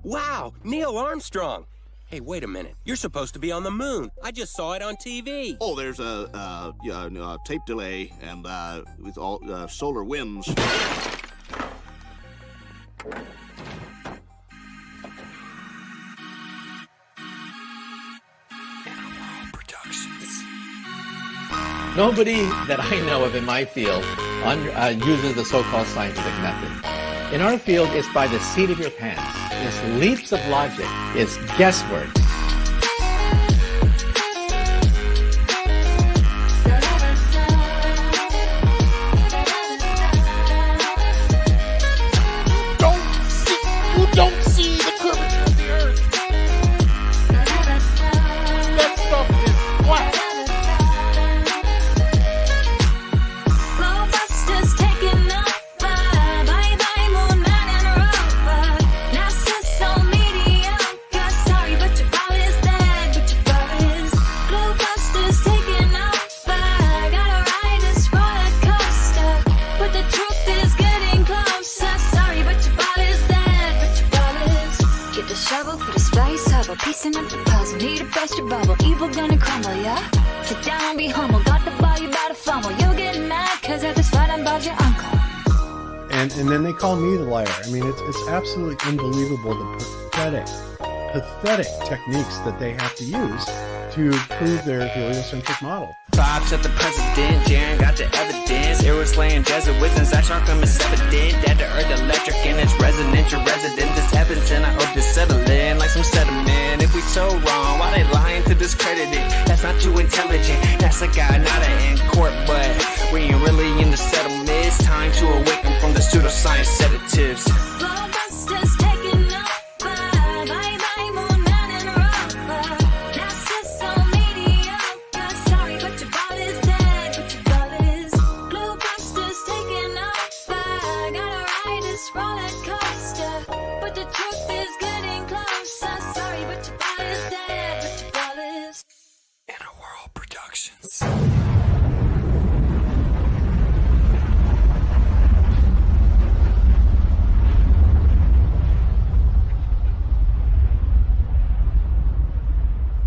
Wow, Neil Armstrong. Hey, wait a minute. You're supposed to be on the moon. I just saw it on TV. Oh, there's a tape delay and with all solar winds. Nobody that I know of in my field uses the so-called scientific method. In our field, it's by the seat of your pants. It's leaps of logic. It's guesswork. You don't see the curvature of the earth. That stuff is flat. Glowbusters taking over. Bye-bye, moon man and rover. NASA's so mediocre. Sorry, but your ball is dead, but your ball is. Glowbusters taking over. Gotta ride this roller coaster. But the truth is getting closer. Sorry, but your ball is dead, but your ball is. Get the shovel for the space hubble. Piecing up the puzzle. Need a burst your bubble. Evil gonna crumble, yeah? Sit down and be humble. Got the ball, you better fumble. You'll get mad, cause at this fight I'm about your uncle. And then they call me the liar. I mean, it's absolutely unbelievable the pathetic techniques that they have to use to prove their heliocentric model. Bob set the president, Jaren got the evidence. Arrows laying desert wisdoms, that sharkum is evident. Dead to earth electric and it's resonant. Your residence is heavens and I hope to settle in like some sediment. If we so wrong, why they lying to discredit it? That's not too intelligent, that's a guy, not an in court. But we ain't really in the settlement. It's time to awaken from the pseudoscience sedatives. Glowbusters taking over. Bye-bye, moon man and rover. NASA's so mediocre. Sorry, but your ball is dead, but your ball is. Glowbusters taking over. Gotta ride this roller coaster. But the truth is getting closer. Sorry, but your ball is dead, but your ball is. Inner World Productions.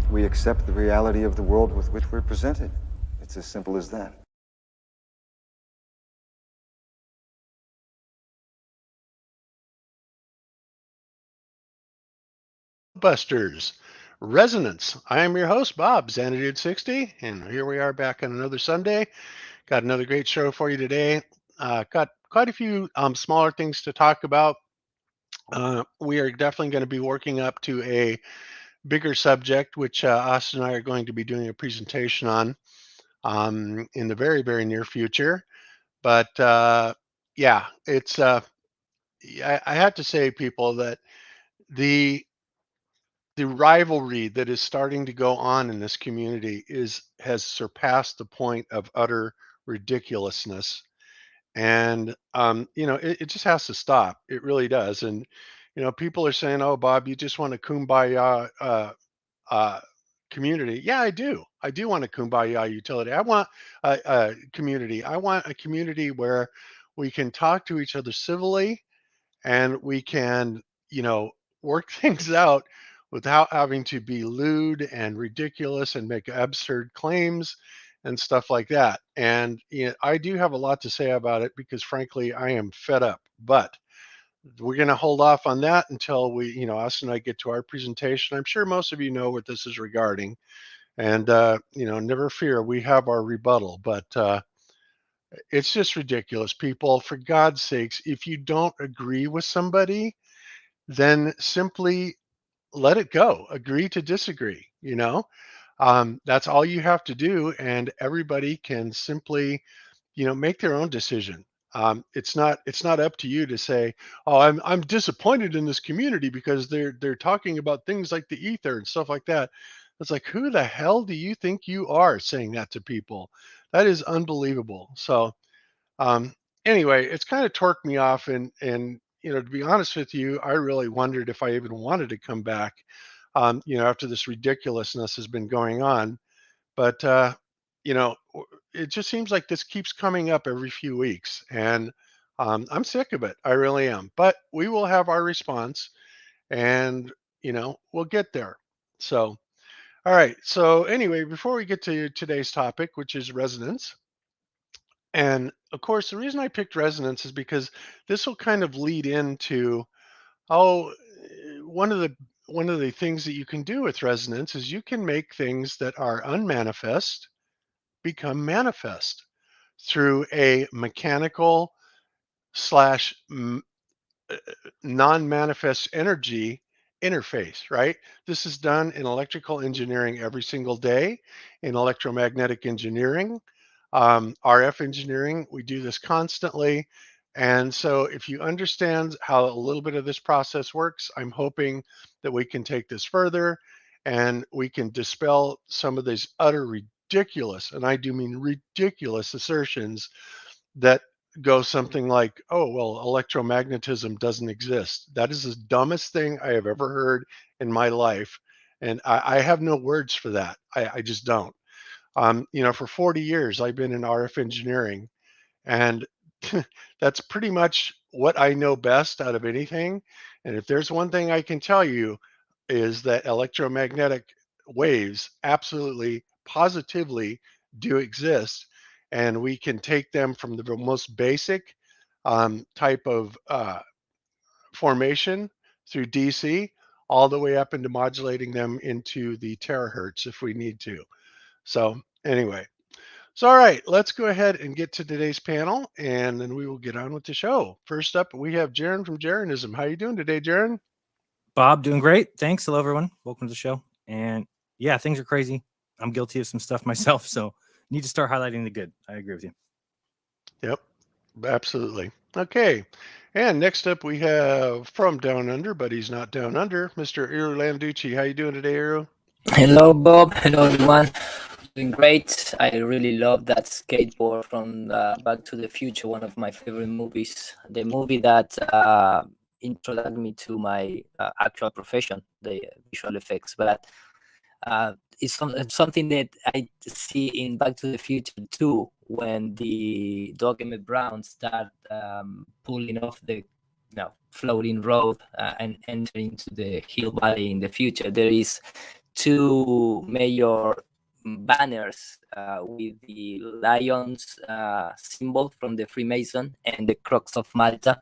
We accept the reality of the world with which we're presented. It's as simple as that. Busters, Resonance. I am your host, Bob, Xanadude60, and here we are back on another Sunday. Got another great show for you today. Got quite a few smaller things to talk about. We are definitely going to be working up to a bigger subject, which Austin and I are going to be doing a presentation on in the very, very near future. But yeah, it's I have to say, people, that the rivalry that is starting to go on in this community has surpassed the point of utter ridiculousness. And it just has to stop. It really does. And people are saying, "Oh, Bob, you just want a kumbaya community." Yeah, I do. I do want a kumbaya utility. I want a community. I want a community where we can talk to each other civilly and we can, work things out without having to be lewd and ridiculous and make absurd claims and stuff like that. And I do have a lot to say about it because, frankly, I am fed up. But we're going to hold off on that until us and I get to our presentation. I'm sure most of you know what this is regarding. And, never fear, we have our rebuttal. But it's just ridiculous, people. For God's sakes, if you don't agree with somebody, then simply let it go. Agree to disagree. That's all you have to do, and everybody can simply, make their own decision. It's not up to you to say, "Oh, I'm disappointed in this community because they're talking about things like the ether and stuff like that." It's like, who the hell do you think you are saying that to people? That is unbelievable. So anyway, it's kind of torqued me off, and to be honest with you, I really wondered if I even wanted to come back. After this ridiculousness has been going on. But, it just seems like this keeps coming up every few weeks. And I'm sick of it. I really am. But we will have our response. and we'll get there. So, all right. So anyway, before we get to today's topic, which is resonance, and of course, the reason I picked resonance is because this will kind of lead into one of the things that you can do with resonance is you can make things that are unmanifest become manifest through a mechanical slash non-manifest energy interface, right? This is done in electrical engineering every single day, in electromagnetic engineering, RF engineering. We do this constantly. And so if you understand how a little bit of this process works, I'm hoping that we can take this further and we can dispel some of these utter ridiculous, and I do mean ridiculous, assertions that go something like, oh, well, electromagnetism doesn't exist. That is the dumbest thing I have ever heard in my life. And I have no words for that. I just don't. For 40 years, I've been in RF engineering, and that's pretty much what I know best out of anything. And if there's one thing I can tell you is that electromagnetic waves absolutely, positively do exist, and we can take them from the most basic type of formation through DC all the way up into modulating them into the terahertz if we need to. So anyway, so all right, let's go ahead and get to today's panel, and then we will get on with the show. First up, we have Jaron from Jaronism. How you doing today, Jaron? Bob, doing great. Thanks. Hello, everyone. Welcome to the show. And yeah, things are crazy. I'm guilty of some stuff myself, so need to start highlighting the good. I agree with you. Yep, absolutely. Okay, and next up we have from Down Under, but he's not Down Under, Mr. Iru Landucci. How you doing today, Iru? Hello, Bob. Hello, everyone. Doing great. I really love that skateboard from Back to the Future, one of my favorite movies. The movie that introduced me to my actual profession, the visual effects. But it's something that I see in Back to the Future too, when the Doc Emmett Brown start pulling off the floating road and entering into the Hill Valley in the future. There is two major banners with the lion's symbol from the Freemason and the Crux of Malta.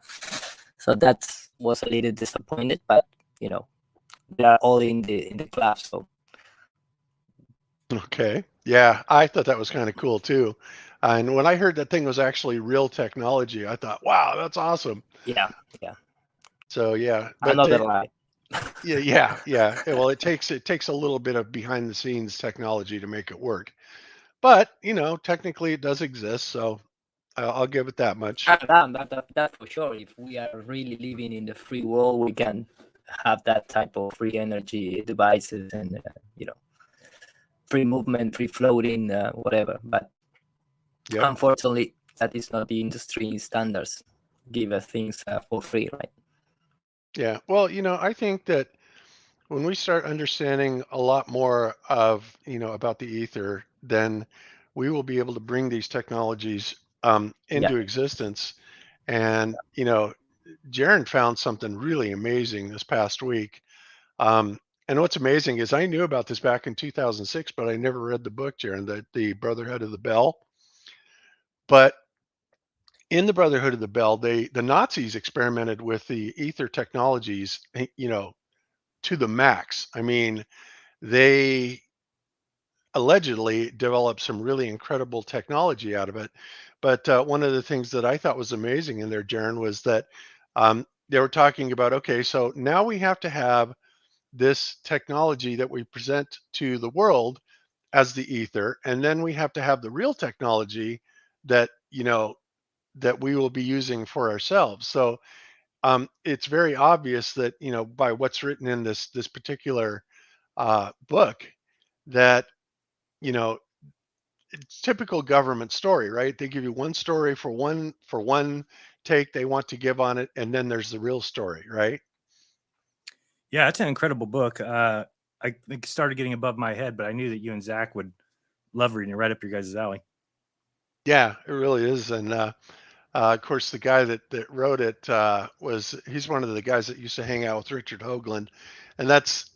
So that was a little disappointed, but they are all in the club. So okay, yeah, I thought that was kind of cool too. And when I heard that thing was actually real technology, I thought, wow, that's awesome. Yeah. So yeah, but Another lie. Yeah. Well, it takes a little bit of behind the scenes technology to make it work, but technically it does exist. So I'll give it that much. That for sure. If we are really living in the free world, we can have that type of free energy devices and free movement, free floating, whatever. But unfortunately, that is not the industry standards. Give us things for free, right? Yeah. Well, I think that when we start understanding a lot more of, about the ether, then we will be able to bring these technologies into existence. And, Jaron found something really amazing this past week. And what's amazing is I knew about this back in 2006, but I never read the book, Jaron, the Brotherhood of the Bell. But in the Brotherhood of the Bell, the Nazis experimented with the ether technologies, to the max. I mean, they allegedly developed some really incredible technology out of it. But one of the things that I thought was amazing in there, Jaron, was that they were talking about, okay, so now we have to have this technology that we present to the world as the ether, and then we have to have the real technology that that we will be using for ourselves. So it's very obvious that by what's written in this particular book that it's typical government story, right? They give you one story for one take they want to give on it, and then there's the real story, right? Yeah, it's an incredible book. I started getting above my head, but I knew that you and Zach would love reading it, right up your guys' alley. Yeah, it really is. And Of course, the guy that wrote it he's one of the guys that used to hang out with Richard Hoagland, and that's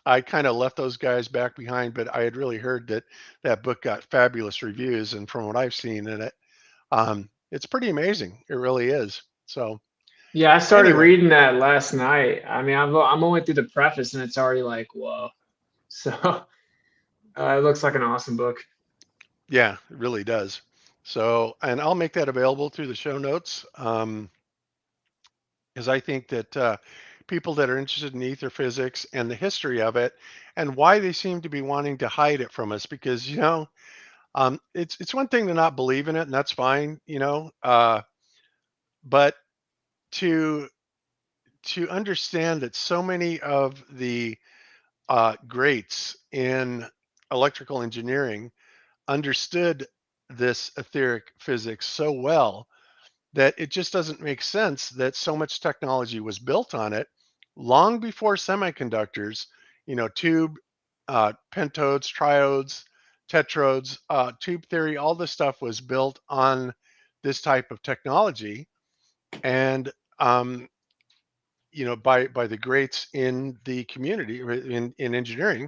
I kind of left those guys back behind, but I had really heard that that book got fabulous reviews, and from what I've seen in it, it's pretty amazing. It really is. So Yeah, I started anyway, reading that last night. I mean, I'm only through the preface and it's already like, whoa. So it looks like an awesome book. yeah, it really does. So, and I'll make that available through the show notes, because I think that people that are interested in ether physics and the history of it and why they seem to be wanting to hide it from us, because it's one thing to not believe in it, and that's fine, but to understand that so many of the greats in electrical engineering understood this etheric physics so well that it just doesn't make sense that so much technology was built on it long before semiconductors, tube, pentodes, triodes, tetrodes, tube theory, all this stuff was built on this type of technology. And by the greats in the community or in engineering,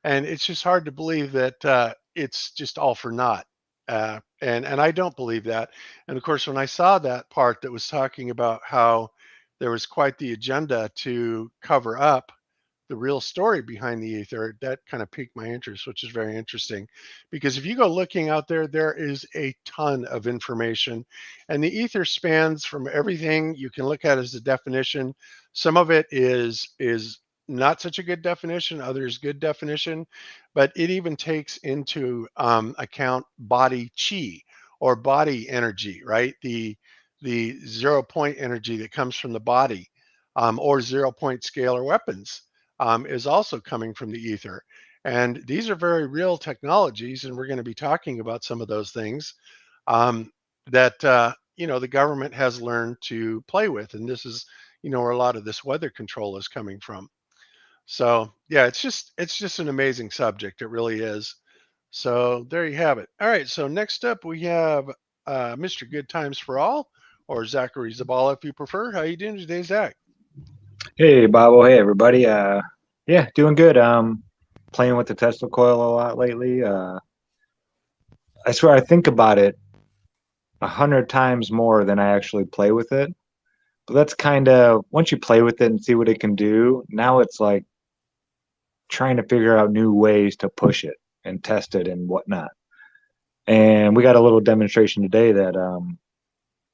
and it's just hard to believe that it's just all for naught. And I don't believe that. And of course, when I saw that part that was talking about how there was quite the agenda to cover up the real story behind the ether, that kind of piqued my interest, which is very interesting. Because if you go looking out there, there is a ton of information. And the ether spans from everything you can look at as a definition. Some of it is not such a good definition, others good definition, but it even takes into account body chi or body energy, right? The 0 point energy that comes from the body, or 0 point scalar weapons is also coming from the ether. And these are very real technologies, and we're going to be talking about some of those things that the government has learned to play with, and this is where a lot of this weather control is coming from. So yeah, it's just an amazing subject. It really is. So there you have it. All right. So next up we have Mr. Good Times for All, or Zachary Zabala if you prefer. How you doing today, Zach? Hey, Bobo. Hey, everybody. Yeah, doing good. Playing with the Tesla coil a lot lately. I swear I think about it 100 times more than I actually play with it. But that's kind of, once you play with it and see what it can do, now it's like trying to figure out new ways to push it and test it and whatnot. And we got a little demonstration today that,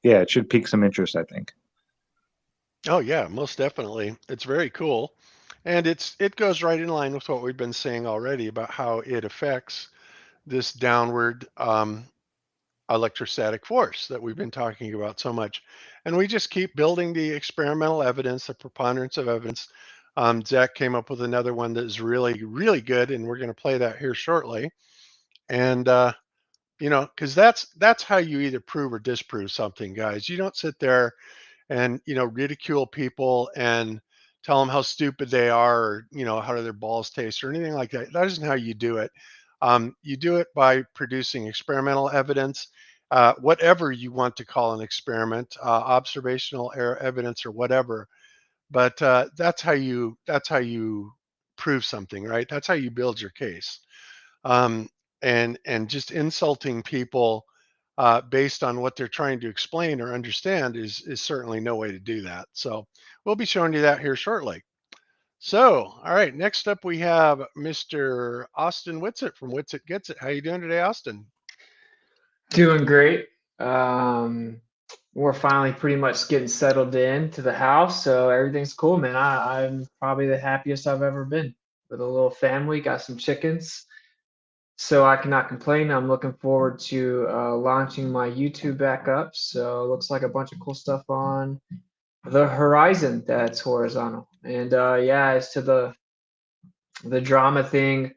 yeah, it should pique some interest, I think. Oh yeah, most definitely. It's very cool. And it goes right in line with what we've been saying already about how it affects this downward electrostatic force that we've been talking about so much. And we just keep building the experimental evidence, the preponderance of evidence. Zach came up with another one that is really, really good, and we're going to play that here shortly. And because that's how you either prove or disprove something, guys. You don't sit there and ridicule people and tell them how stupid they are, or how do their balls taste or anything like that. That isn't how you do it. You do it by producing experimental evidence, whatever you want to call an experiment, observational evidence or whatever. But that's how you prove something, right? That's how you build your case. And just insulting people based on what they're trying to explain or understand is certainly no way to do that. So we'll be showing you that here shortly. So, all right, next up we have Mr. Austin Whitsitt from Whitsitt Gets It. How you doing today, Austin? Doing great. We're finally pretty much getting settled in to the house, so everything's cool, man. I'm probably the happiest I've ever been with a little family. Got some chickens, so I cannot complain. I'm looking forward to launching my YouTube back up. So it looks like a bunch of cool stuff on the horizon that's horizontal. And yeah, as to the drama thing,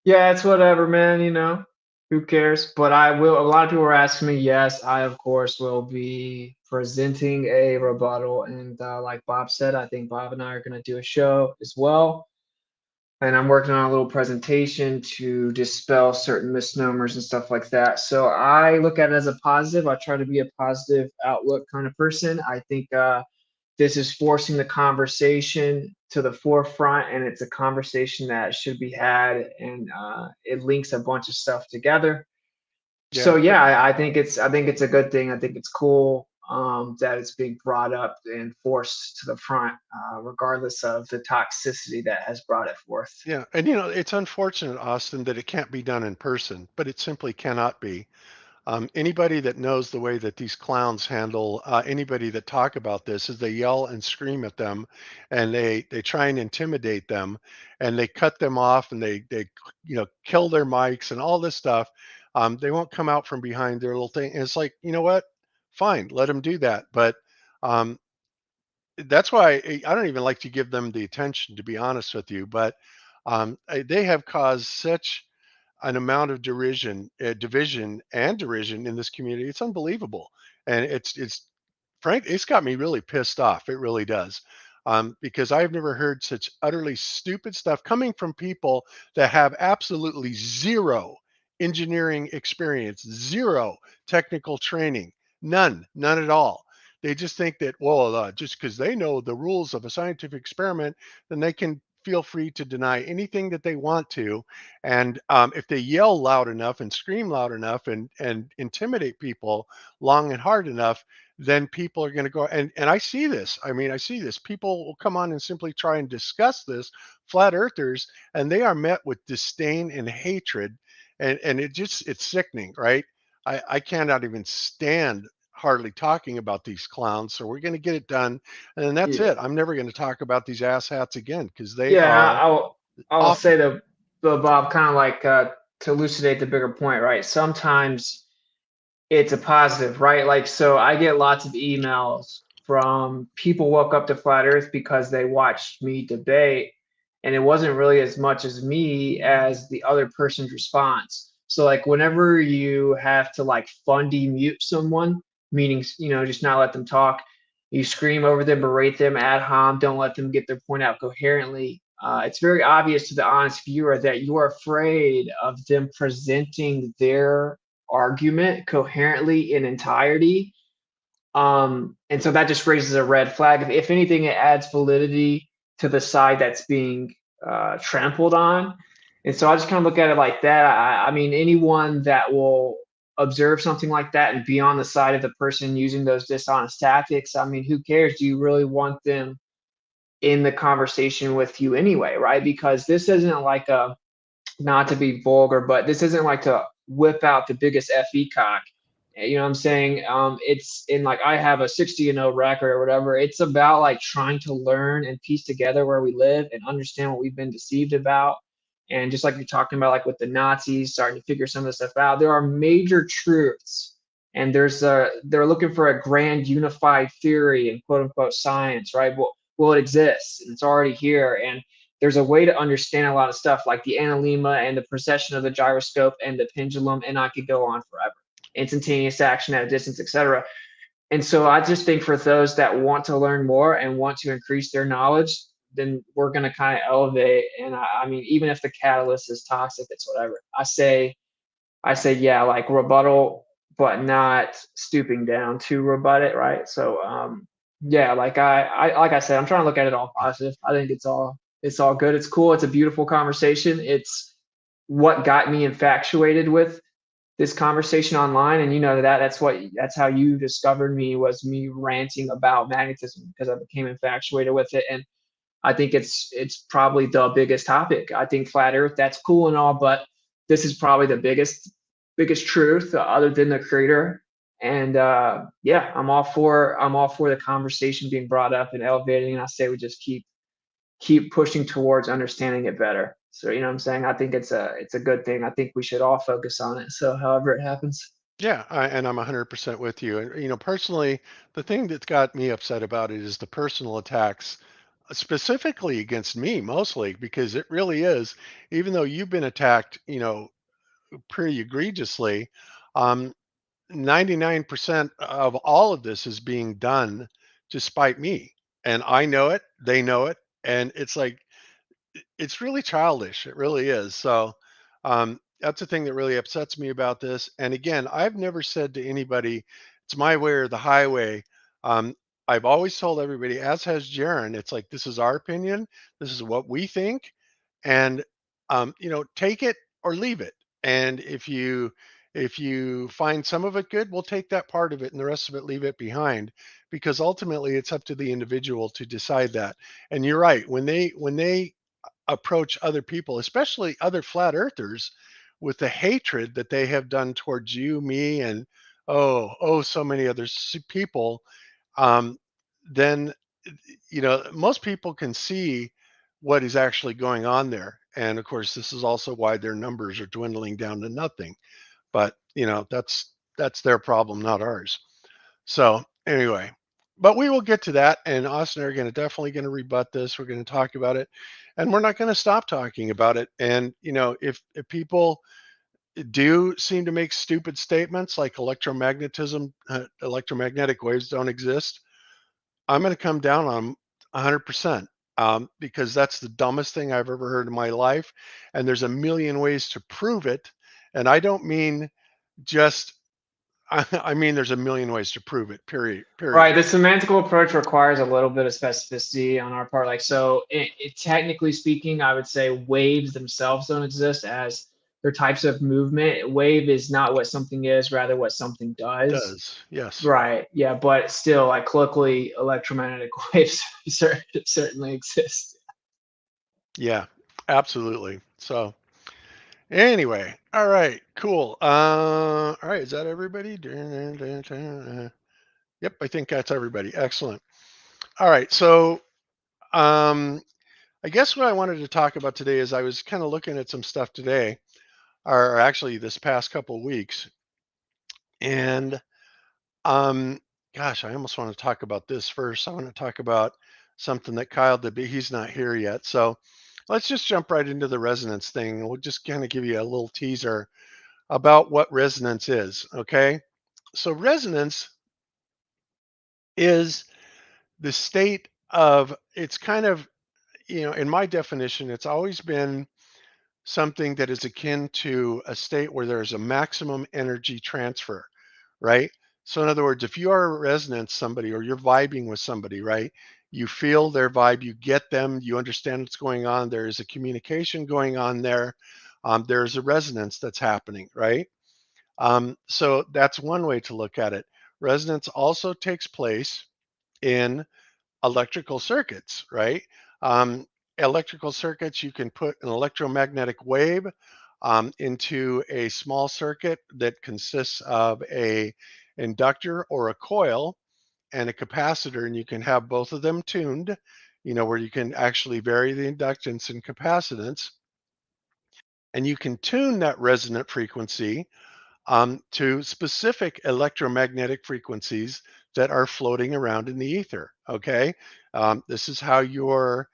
yeah, it's whatever, man. Who cares? But I will. A lot of people are asking me. Yes, I of course will be presenting a rebuttal, and like Bob said, I think Bob and I are going to do a show as well. and I'm working on a little presentation to dispel certain misnomers and stuff like that. So I look at it as a positive. I try to be a positive outlook kind of person. I think this is forcing the conversation to the forefront, and it's a conversation that should be had, and it links a bunch of stuff together. So Yeah. yeah, I think it's a good thing. I think it's cool that it's being brought up and forced to the front, regardless of the toxicity that has brought it forth. Yeah. And it's unfortunate, Austin, that it can't be done in person, but it simply cannot be. Anybody that knows the way that these clowns handle anybody that talk about this is they yell and scream at them, and they try and intimidate them, and they cut them off, and they kill their mics and all this stuff. They won't come out from behind their little thing. And it's like, you know what? Fine, let them do that. But um, that's why I don't even like to give them the attention, to be honest with you. But they have caused such an amount of division and derision in this community. It's unbelievable, and it's frank. It's got me really pissed off. It really does, because I've never heard such utterly stupid stuff coming from people that have absolutely zero engineering experience, zero technical training, none at all. They just think that, well, just because they know the rules of a scientific experiment, then they can feel free to deny anything that they want to. And if they yell loud enough and scream loud enough and intimidate people long and hard enough, then people are going to go. And I see this. I mean, I see this. People will come on and simply try and discuss this, flat earthers, and they are met with disdain and hatred. And it's sickening, right? I cannot even stand hardly talking about these clowns. So we're going to get it done. And then that's Yeah. it. I'm never going to talk about these asshats again, because they Yeah, are I'll awful. say the Bob, kind of like to elucidate the bigger point, right? Sometimes it's a positive, right? Like, so I get lots of emails from people woke up to flat Earth because they watched me debate, and it wasn't really as much as me as the other person's response. So like, whenever you have to like fundy mute someone, meaning just not let them talk, you scream over them, berate them ad hom, don't let them get their point out coherently. It's very obvious to the honest viewer that you're afraid of them presenting their argument coherently in entirety. And so that just raises a red flag. If anything, it adds validity to the side that's being trampled on. And so I just kind of look at it like that. I mean, anyone that will observe something like that and be on the side of the person using those dishonest tactics, I mean, who cares? Do you really want them in the conversation with you anyway, right? Because this isn't like a, not to be vulgar, but this isn't like to whip out the biggest FE cock. You know what I'm saying? It's in like, I have a 60-0 record or whatever. It's about like trying to learn and piece together where we live and understand what we've been deceived about. And just like you're talking about, like with the Nazis, starting to figure some of this stuff out, there are major truths, and they're looking for a grand unified theory and quote unquote science, right? Well, it exists and it's already here. And there's a way to understand a lot of stuff like the analemma and the precession of the gyroscope and the pendulum, and I could go on forever. Instantaneous action at a distance, etc. And so I just think for those that want to learn more and want to increase their knowledge, then we're going to kind of elevate. And I mean, even if the catalyst is toxic, it's whatever. I say, yeah, like rebuttal, but not stooping down to rebut it, right? So, yeah, like I said, I'm trying to look at it all positive. I think it's all good. It's cool. It's a beautiful conversation. It's what got me infatuated with this conversation online, and that's how you discovered me, was me ranting about magnetism, because I became infatuated with it. And I think it's probably the biggest topic. I think flat earth, that's cool and all, but this is probably the biggest truth other than the creator. And yeah, I'm all for the conversation being brought up and elevating, and I say we just keep pushing towards understanding it better. So, you know what I'm saying? I think it's a good thing. I think we should all focus on it. So however it happens. Yeah, and I'm 100% with you. And personally, the thing that's got me upset about it is the personal attacks, specifically against me, mostly because it really is. Even though you've been attacked, pretty egregiously, um, 99% of all of this is being done to spite me, and I know it. They know it, and it's like it's really childish. It really is. So that's the thing that really upsets me about this. And again, I've never said to anybody, it's my way or the highway. Um, I've always told everybody, as has Jaron, it's like, this is our opinion. This is what we think. And, take it or leave it. And if you find some of it good, we'll take that part of it and the rest of it, leave it behind, because ultimately it's up to the individual to decide that. And you're right. When they approach other people, especially other flat earthers, with the hatred that they have done towards you, me, and so many other people, um, then most people can see what is actually going on there. And of course, this is also why their numbers are dwindling down to nothing. But that's their problem, not ours. So anyway, but we will get to that, and Austin are definitely going to rebut this. We're going to talk about it, and we're not going to stop talking about it. And if people do seem to make stupid statements like electromagnetic waves don't exist, I'm going to come down on them 100%, because that's the dumbest thing I've ever heard in my life. And there's a million ways to prove it. And I don't mean just, I mean, there's a million ways to prove it, period. Right. The semantical approach requires a little bit of specificity on our part. Like, so technically speaking, I would say waves themselves don't exist as they're types of movement. Wave is not what something is, rather what something does. Yes. Right. Yeah. But still, like, colloquially, electromagnetic waves certainly exist. Yeah, absolutely. So anyway, all right, cool. All right, is that everybody? Yep, I think that's everybody. Excellent. All right, so I guess what I wanted to talk about today is I was kind of looking at some stuff today, or actually this past couple of weeks, and gosh, I almost want to talk about this first. I want to talk about something that Kyle did, but he's not here yet. So let's just jump right into the resonance thing. We'll just kind of give you a little teaser about what resonance is. Okay. So resonance is the state of, it's kind of, in my definition, it's always been something that is akin to a state where there's a maximum energy transfer, right? So in other words, if you are a resonance somebody, or you're vibing with somebody, right? You feel their vibe, you get them, you understand what's going on. There is a communication going on there. There's a resonance that's happening, right? So that's one way to look at it. Resonance also takes place in electrical circuits, right? Electrical circuits, you can put an electromagnetic wave into a small circuit that consists of a inductor or a coil and a capacitor, and you can have both of them tuned, where you can actually vary the inductance and capacitance, and you can tune that resonant frequency to specific electromagnetic frequencies that are floating around in the ether. Okay, this is how your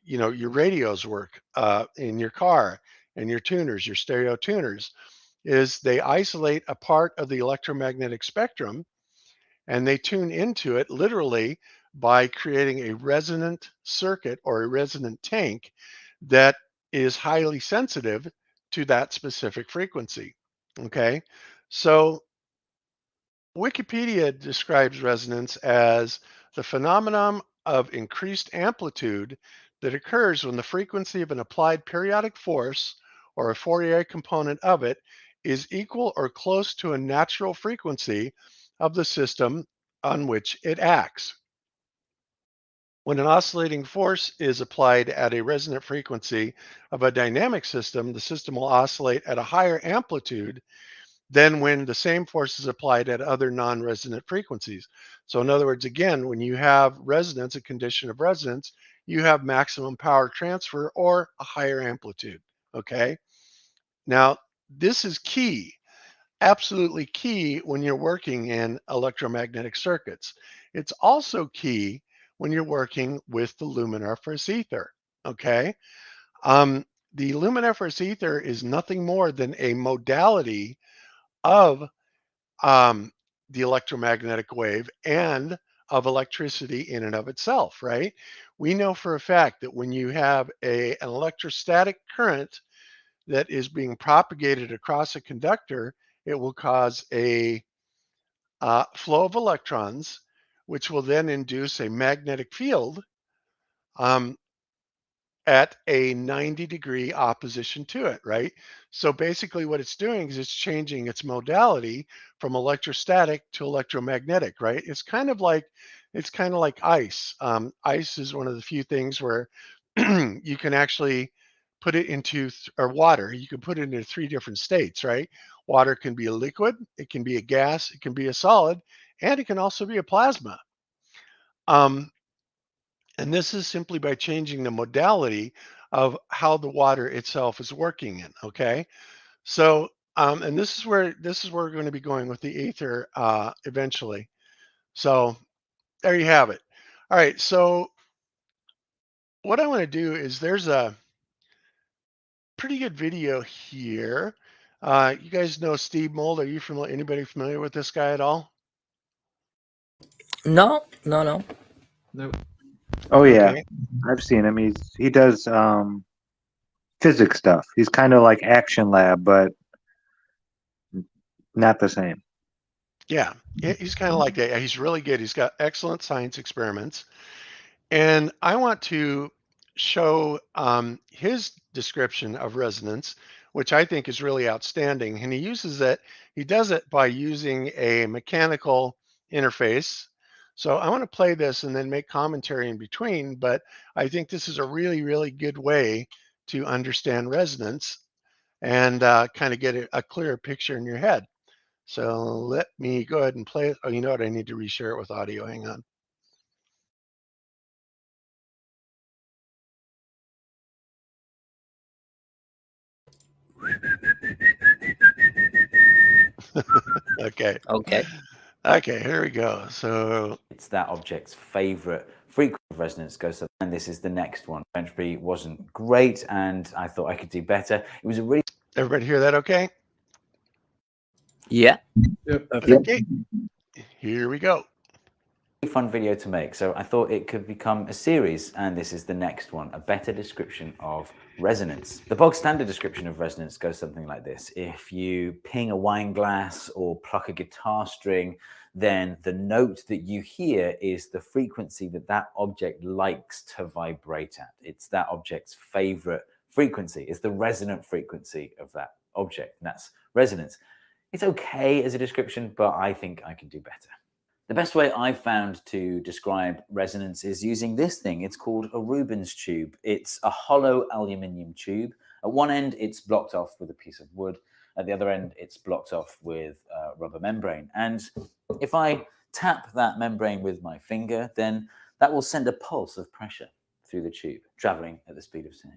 your radios work in your car, and your tuners, your stereo tuners, is they isolate a part of the electromagnetic spectrum, and they tune into it literally by creating a resonant circuit or a resonant tank that is highly sensitive to that specific frequency. Okay, so Wikipedia describes resonance as the phenomenon of increased amplitude that occurs when the frequency of an applied periodic force, or a Fourier component of it, is equal or close to a natural frequency of the system on which it acts. When an oscillating force is applied at a resonant frequency of a dynamic system, the system will oscillate at a higher amplitude than when the same force is applied at other non-resonant frequencies. So in other words, again, when you have resonance, a condition of resonance, you have maximum power transfer or a higher amplitude. Okay. Now, this is key, absolutely key when you're working in electromagnetic circuits. It's also key when you're working with the luminiferous ether. Okay. The luminiferous ether is nothing more than a modality of the electromagnetic wave and of electricity in and of itself, right? we know for a fact that when you have an electrostatic current that is being propagated across a conductor, it will cause a flow of electrons, which will then induce a magnetic field um, at a 90-degree opposition to it, right? So basically what it's doing is it's changing its modality from electrostatic to electromagnetic, right? It's kind of like ice. Ice is one of the few things where you can actually put it into, or water, you can put it into 3 different states, right? Water can be a liquid, it can be a gas, it can be a solid, and it can also be a plasma. And this is simply by changing the modality of how the water itself is working in. Okay, so and this is where we're going to be going with the ether eventually. So there you have it. All right. So what I want to do is there's a pretty good video here. You guys know Steve Mold? Are you familiar? Anybody familiar with this guy at all? No. Nope. Oh yeah, Okay. I've seen him. He does physics stuff. He's kind of like Action Lab, but not the same. Yeah, he's kind of like that. He's really good. He's got excellent science experiments. And I want to show his description of resonance, which I think is really outstanding. And he does it by using a mechanical interface. So I want to play this and then make commentary in between, but I think this is a really, really good way to understand resonance and kind of get a clearer picture in your head. So let me go ahead and play it. Oh, you know what? I need to reshare it with audio. Hang on. Okay. Okay, here we go. So it's that object's favorite frequency of resonance goes up, and this is the next one. Entropy wasn't great, and I thought I could do better. It was a really... Everybody hear that okay? Yeah. Yep. Okay. Here we go. Fun video to make, so I thought it could become a series, and this is the next one, a better description of resonance. The bog standard description of resonance goes something like this. If you ping a wine glass or pluck a guitar string, then the note that you hear is the frequency that that object likes to vibrate at. It's that object's favorite frequency. It's the resonant frequency of that object, and that's resonance. It's okay as a description, but I think I can do better. The best way I've found to describe resonance is using this thing. It's called a Rubens tube. It's a hollow aluminium tube. At one end, it's blocked off with a piece of wood. At the other end, it's blocked off with a rubber membrane. And if I tap that membrane with my finger, then that will send a pulse of pressure through the tube, traveling at the speed of sound.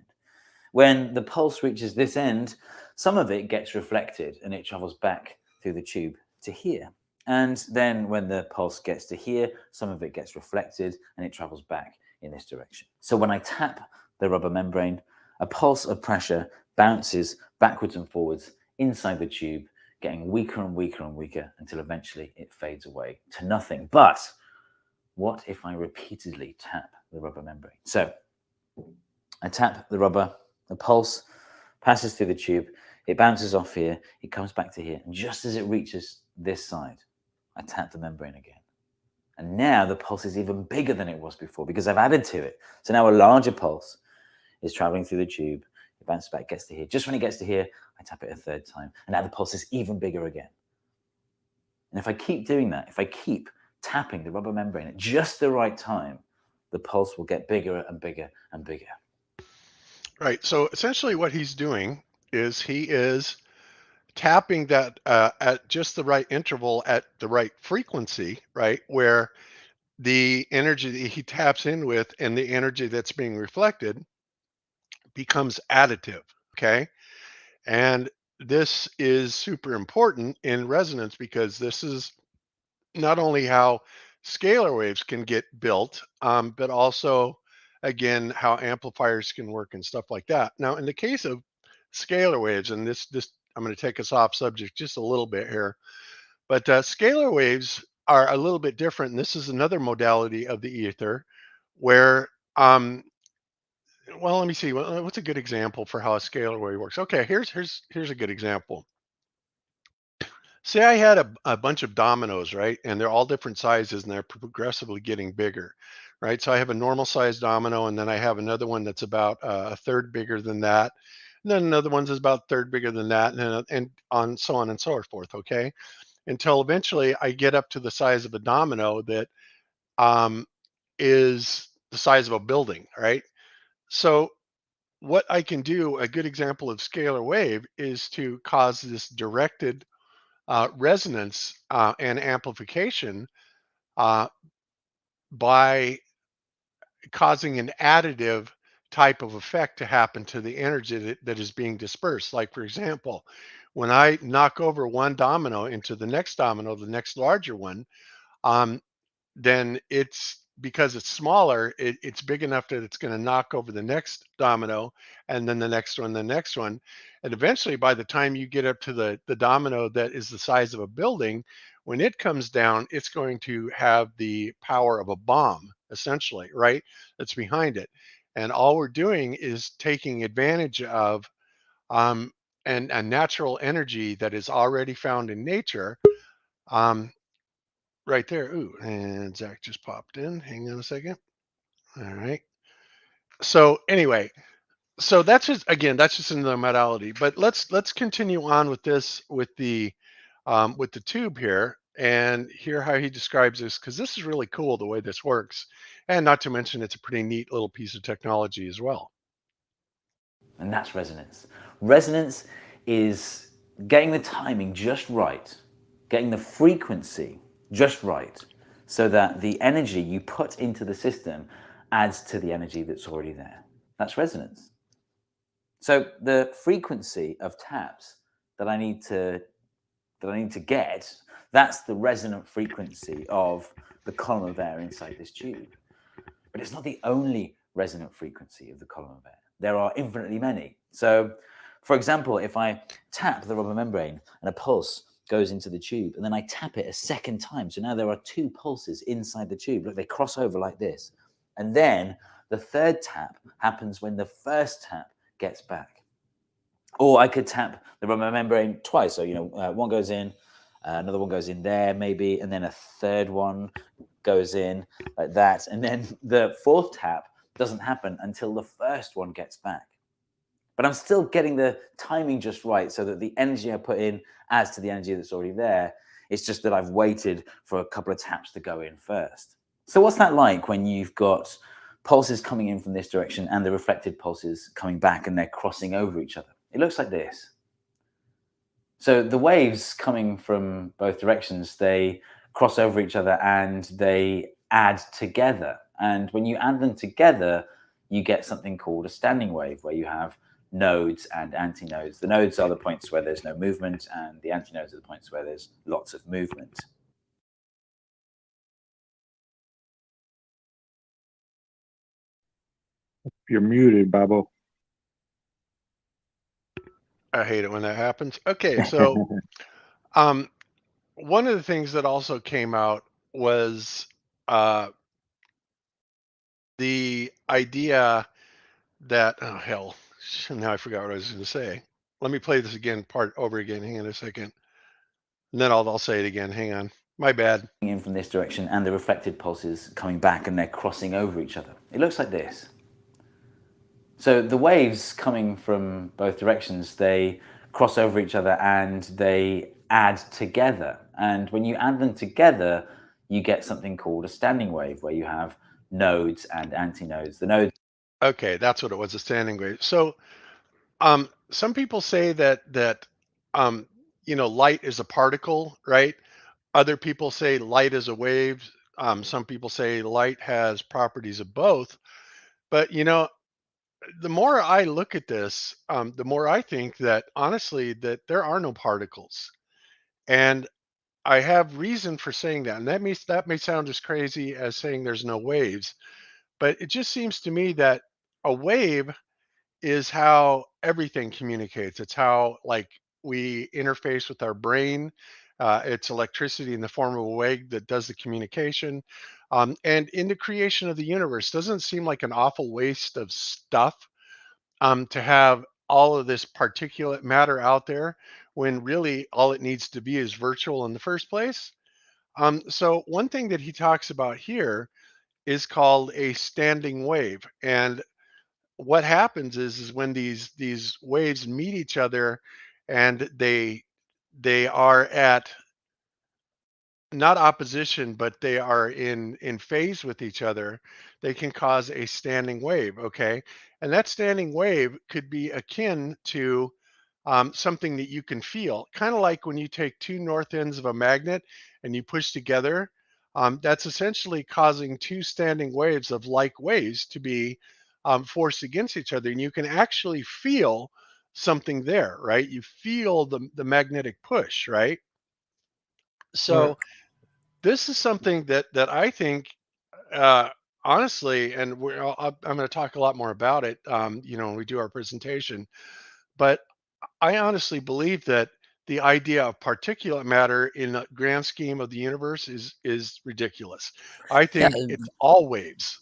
When the pulse reaches this end, some of it gets reflected and it travels back through the tube to here. And then when the pulse gets to here, some of it gets reflected and it travels back in this direction. So when I tap the rubber membrane, a pulse of pressure bounces backwards and forwards inside the tube, getting weaker and weaker and weaker until eventually it fades away to nothing. But what if I repeatedly tap the rubber membrane? So I tap the rubber, the pulse passes through the tube, it bounces off here, it comes back to here, and just as it reaches this side, I tap the membrane again. And now the pulse is even bigger than it was before because I've added to it. So now a larger pulse is traveling through the tube. It bounces back, gets to here. Just when it gets to here, I tap it a third time. And now the pulse is even bigger again. And if I keep doing that, if I keep tapping the rubber membrane at just the right time, the pulse will get bigger and bigger and bigger. Right. So essentially what he's doing is he is tapping that at just the right interval at the right frequency, right? Where the energy that he taps in with and the energy that's being reflected becomes additive, okay? And this is super important in resonance because this is not only how scalar waves can get built, but also, again, how amplifiers can work and stuff like that. Now, in the case of scalar waves, and this I'm going to take us off subject just a little bit here, but scalar waves are a little bit different. And this is another modality of the ether where um, well, let me see. What's a good example for how a scalar wave works? Okay, here's a good example. Say I had a bunch of dominoes, right? And they're all different sizes and they're progressively getting bigger, right? So I have a normal size domino, and then I have another one that's about a third bigger than that. And then another one's about a third bigger than that, and on so on and so forth, okay? Until eventually I get up to the size of a domino that um, is the size of a building, right? So what I can do, a good example of scalar wave, is to cause this directed resonance and amplification uh, by causing an additive type of effect to happen to the energy that is being dispersed. Like, for example, when I knock over one domino into the next domino, the next larger one, um, then it's because it's smaller, it's big enough that it's going to knock over the next domino, and then the next one, the next one. And eventually, by the time you get up to the domino that is the size of a building, when it comes down, it's going to have the power of a bomb, essentially, right? That's behind it. And all we're doing is taking advantage of um, and a natural energy that is already found in nature. Um, Right there. Ooh, and Zach just popped in. Hang on a second. All right. So anyway, so that's just another modality. But let's continue on with this with the tube here and hear how he describes this, because this is really cool the way this works, and not to mention it's a pretty neat little piece of technology as well. And that's resonance. Resonance is getting the timing just right, getting the frequency just right, so that the energy you put into the system adds to the energy that's already there. That's resonance. So the frequency of taps that I need to get, that's the resonant frequency of the column of air inside this tube. But it's not the only resonant frequency of the column of air. There are infinitely many. So, for example, if I tap the rubber membrane and a pulse goes into the tube, and then I tap it a second time, so now there are two pulses inside the tube. Look, they cross over like this. And then the third tap happens when the first tap gets back. Or I could tap the rubber membrane twice. So, one goes in, another one goes in there maybe, and then a third one goes in like that. And then the fourth tap doesn't happen until the first one gets back. But I'm still getting the timing just right, so that the energy I put in adds to the energy that's already there. It's just that I've waited for a couple of taps to go in first. So what's that like when you've got pulses coming in from this direction and the reflected pulses coming back, and they're crossing over each other? It looks like this. So the waves coming from both directions, they cross over each other and they add together. And when you add them together, you get something called a standing wave, where you have nodes and antinodes. The nodes are the points where there's no movement, and the antinodes are the points where there's lots of movement. You're muted, Babo. I hate it when that happens. Okay, so one of the things that also came out was the idea that, oh hell, now I forgot what I was going to say. Let me play this again, part over again. Hang on a second, and then I'll say it again. Hang on, my bad. In from this direction and the reflected pulses coming back, and they're crossing over each other. It looks like this. So the waves coming from both directions, they cross over each other and they add together. And when you add them together, you get something called a standing wave, where you have nodes and antinodes. The nodes. Okay, that's what it was, a standing wave. So some people say that light is a particle, right? Other people say light is a wave. Some people say light has properties of both. But the more I look at this, the more I think that honestly that there are no particles. And I have reason for saying that. And that may sound as crazy as saying there's no waves, but it just seems to me that a wave is how everything communicates. It's how, like, we interface with our brain. It's electricity in the form of a wave that does the communication. And in the creation of the universe, doesn't seem like an awful waste of stuff to have all of this particulate matter out there when really all it needs to be is virtual in the first place. So one thing that he talks about here is called a standing wave. And what happens is when these waves meet each other and they are at not opposition, but they are in phase with each other, they can cause a standing wave. Okay, and that standing wave could be akin to something that you can feel, kind of like when you take two north ends of a magnet and you push together. That's essentially causing two standing waves of like waves to be forced against each other, and you can actually feel something there, right? You feel the magnetic push, right? So this is something that I think, uh, honestly, and I'm going to talk a lot more about it, when we do our presentation. But I honestly believe that the idea of particulate matter in the grand scheme of the universe is ridiculous. I Yeah, think it's all waves.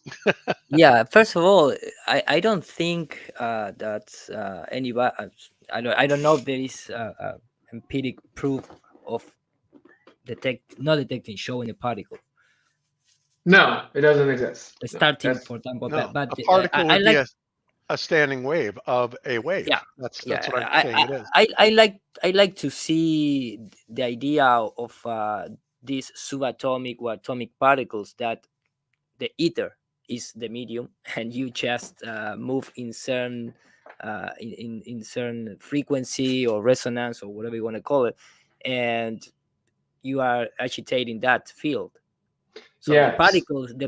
yeah. First of all, I don't think that anybody. I don't know if there is empiric proof of not detecting showing a particle No, it doesn't exist. No, starting, that's for example. No, But a particle I would be like. a standing wave of a wave. Yeah, That's yeah. what I'm saying it is. I like to see the idea of these subatomic or atomic particles, that the ether is the medium, and you just move in certain in certain frequency or resonance or whatever you want to call it, and you are agitating that field. So yes. the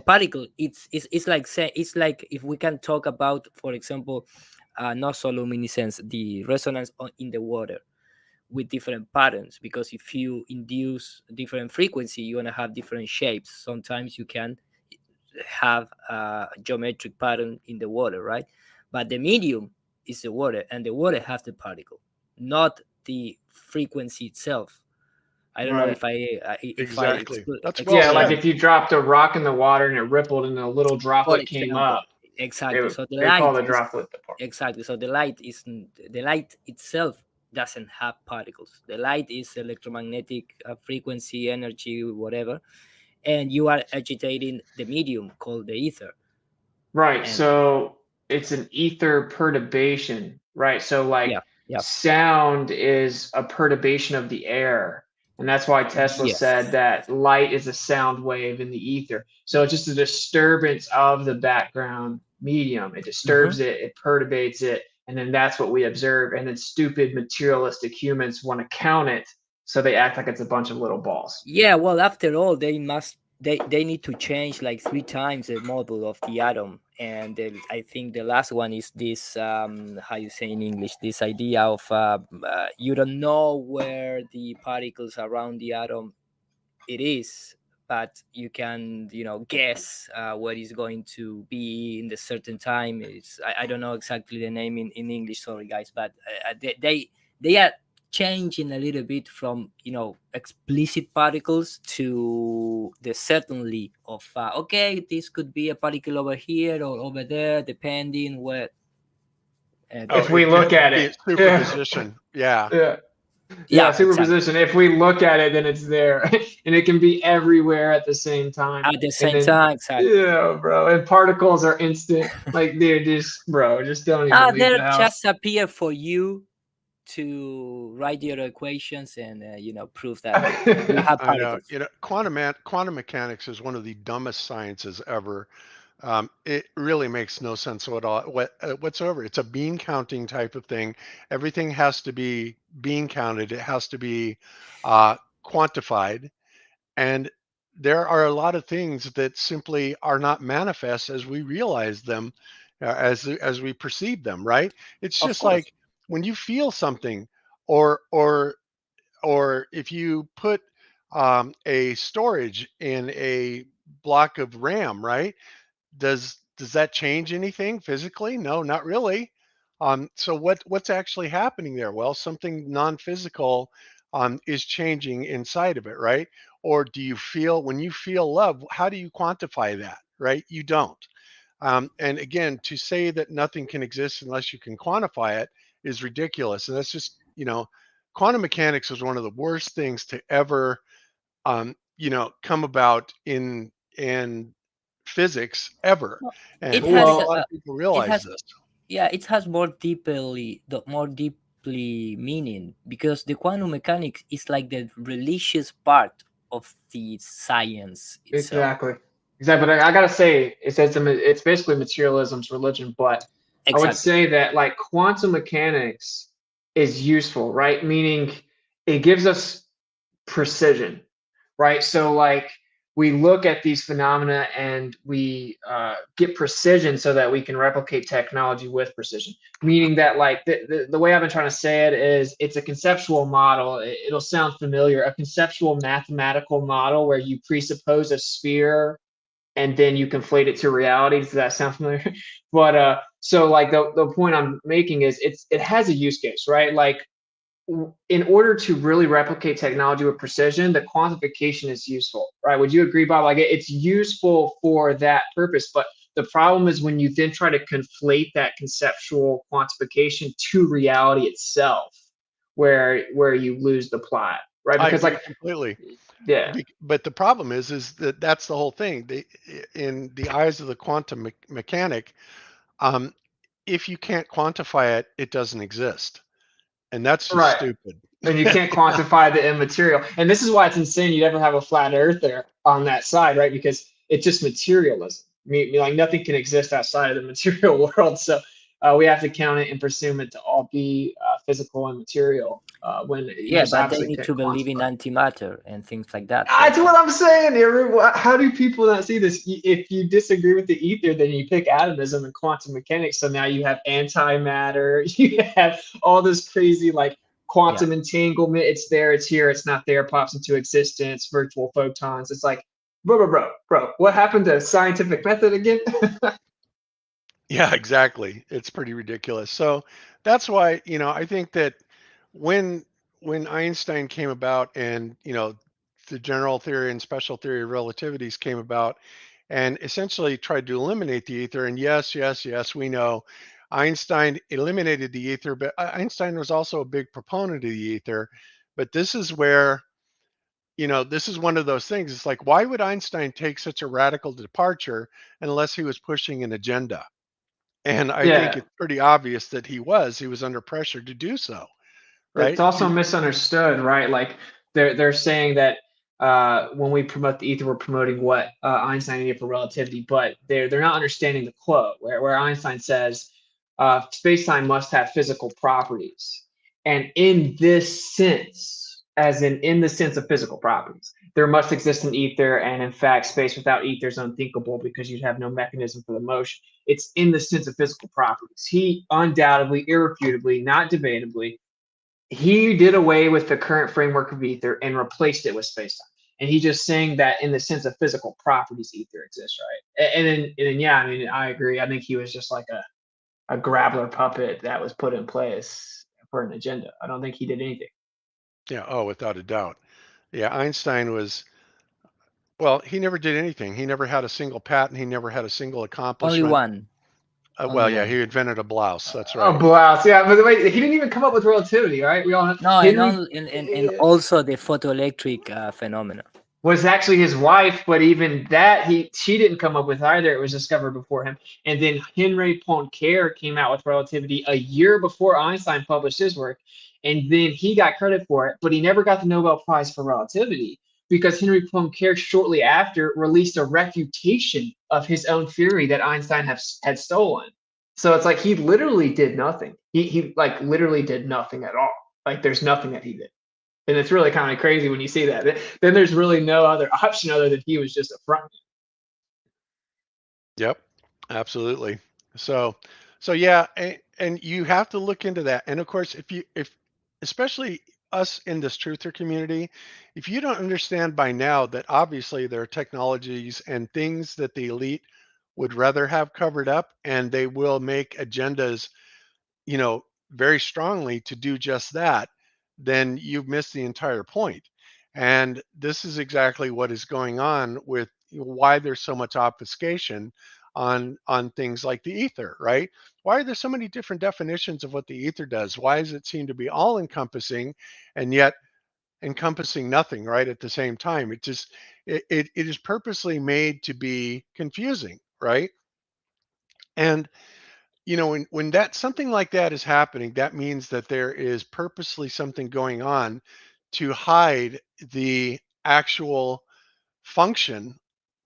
particle, it's like it's like if we can talk about, for example, luminescence, the resonance in the water with different patterns, because if you induce different frequency, you're gonna have different shapes. Sometimes you can have a geometric pattern in the water, right? But the medium is the water, and the water has the particle, not the frequency itself. I don't know Right. if I Exactly. That's explain. well Yeah, like said. if you dropped a rock in the water and it rippled and a little For droplet came example, up, exactly. So the they call light the is droplet the particle. exactly. So the light is the light itself doesn't have particles. The light is electromagnetic frequency, energy, whatever, and you are agitating the medium called the ether. Right. And So it's an ether perturbation, right? So like yeah. sound is a perturbation of the air. And that's why Tesla Yes. said that light is a sound wave in the ether. So it's just a disturbance of the background medium. It disturbs it, it perturbates it, and then that's what we observe. And then stupid materialistic humans want to count it, so they act like it's a bunch of little balls. Yeah, well, after all, they need to change like 3 times the model of the atom, and I think the last one is this how you say in English, this idea of you don't know where the particles around the atom it is, but you can guess where it's going to be in the certain time. It's I don't know exactly the name in English, sorry guys, but they are changing a little bit from explicit particles to the certainly of okay, this could be a particle over here or over there, depending where. If we look at it, superposition. Yeah. Yeah, superposition. If we look at it, then it's there, and it can be everywhere at the same time. At the same time, exactly. Yeah, bro. And particles are instant. Like they're just, bro, just don't even leave they the house. just appear for you to write your equations and prove that you have I know. particles. Quantum mechanics is one of the dumbest sciences ever. It really makes no sense whatsoever. It's a bean counting type of thing. Everything has to be bean counted. It has to be quantified. And there are a lot of things that simply are not manifest as we realize them, as we perceive them, right? It's Of just course. like when you feel something, or if you put a storage in a block of RAM, right? Does that change anything physically? No, not really. So what's actually happening there? Well, something non-physical is changing inside of it, right? Or do you feel, when you feel love, how do you quantify that, right? You don't. And again, to say that nothing can exist unless you can quantify it is ridiculous. And that's just, quantum mechanics was one of the worst things to ever, come about in physics ever. And It I has think a lot of people it realize has this. yeah, it has more deeply meaning, because the quantum mechanics is like the religious part of the science itself. Exactly. Exactly. But I gotta say, it's basically materialism's religion. But I would Exactly. say that like quantum mechanics is useful, right? Meaning it gives us precision, right? So like we look at these phenomena and we get precision so that we can replicate technology with precision. Meaning that like the way I've been trying to say it is it's a conceptual model. It'll sound familiar, a conceptual mathematical model where you presuppose a sphere and then you conflate it to reality. Does that sound familiar? But so like the point I'm making is it has a use case, right? Like in order to really replicate technology with precision, the quantification is useful, right? Would you agree, Bob? Like it's useful for that purpose, but the problem is when you then try to conflate that conceptual quantification to reality itself, where you lose the plot, right? I Because agree like, completely. yeah, But the problem is that that's the whole thing. In the eyes of the quantum mechanic, um, if you can't quantify it, it doesn't exist, and that's just right. stupid. And you can't quantify the immaterial. And this is why it's insane you'd ever have a flat earther on that side, right? Because it's just materialism. Like nothing can exist outside of the material world. So we have to count it and presume it to all be physical and material when you Yeah, just but they obviously need can't to believe in quantify. antimatter and things like that. That's what I'm saying. How do people not see this? If you disagree with the ether, then you pick atomism and quantum mechanics. So now you have antimatter. You have all this crazy like Yeah. quantum entanglement. It's there, it's here, it's not there, pops into existence, virtual photons. It's like, bro, what happened to scientific method again? Yeah, exactly. It's pretty ridiculous. So that's why, I think that when Einstein came about and, the general theory and special theory of relativities came about and essentially tried to eliminate the ether, and yes, we know Einstein eliminated the ether, but Einstein was also a big proponent of the ether. But this is where, this is one of those things. It's like, why would Einstein take such a radical departure unless he was pushing an agenda? And I think Yeah. it's pretty obvious that he was under pressure to do so, It's right? also misunderstood, right? Like they're saying that when we promote the ether, we're promoting what Einstein did for relativity, but they're not understanding the quote where Einstein says space-time must have physical properties, and in this sense, as in the sense of physical properties, there must exist an ether, and in fact, space without ether is unthinkable because you'd have no mechanism for the motion. It's in the sense of physical properties. He undoubtedly, irrefutably, not debatably he did away with the current framework of ether and replaced it with spacetime. And he's just saying that in the sense of physical properties, ether exists, right? And then yeah, I mean, I agree. I think he was just like a grappler puppet that was put in place for an agenda. I don't think he did anything. Yeah. Oh, without a doubt. Yeah. Einstein was, well, he never did anything. He never had a single patent. He never had a single Only accomplishment. one. Well, Only yeah, one. he invented a blouse. That's Oh, right. blouse. Yeah, but wait, he didn't even come up with relativity, right? We all know. No, Henry and also the photoelectric phenomena. was actually his wife, but even that she didn't come up with either. It was discovered before him. And then Henry Poincare came out with relativity a year before Einstein published his work, and then he got credit for it, but he never got the Nobel Prize for relativity because Henry Poincare shortly after released a refutation of his own theory that Einstein had stolen. So it's like he literally did nothing. He like literally did nothing at all. Like there's nothing that he did. And it's really kind of crazy when you see that. Then there's really no other option other than he was just a front. Yep. Absolutely. So, yeah, and you have to look into that. And of course, if especially us in this truther community, if you don't understand by now that obviously there are technologies and things that the elite would rather have covered up, and they will make agendas, very strongly to do just that, then you've missed the entire point. And this is exactly what is going on with why there's so much obfuscation on things like the ether, right? Why are there so many different definitions of what the ether does? Why does it seem to be all encompassing and yet encompassing nothing right at the same time? It just it is purposely made to be confusing, right? And when that something like that is happening, that means that there is purposely something going on to hide the actual function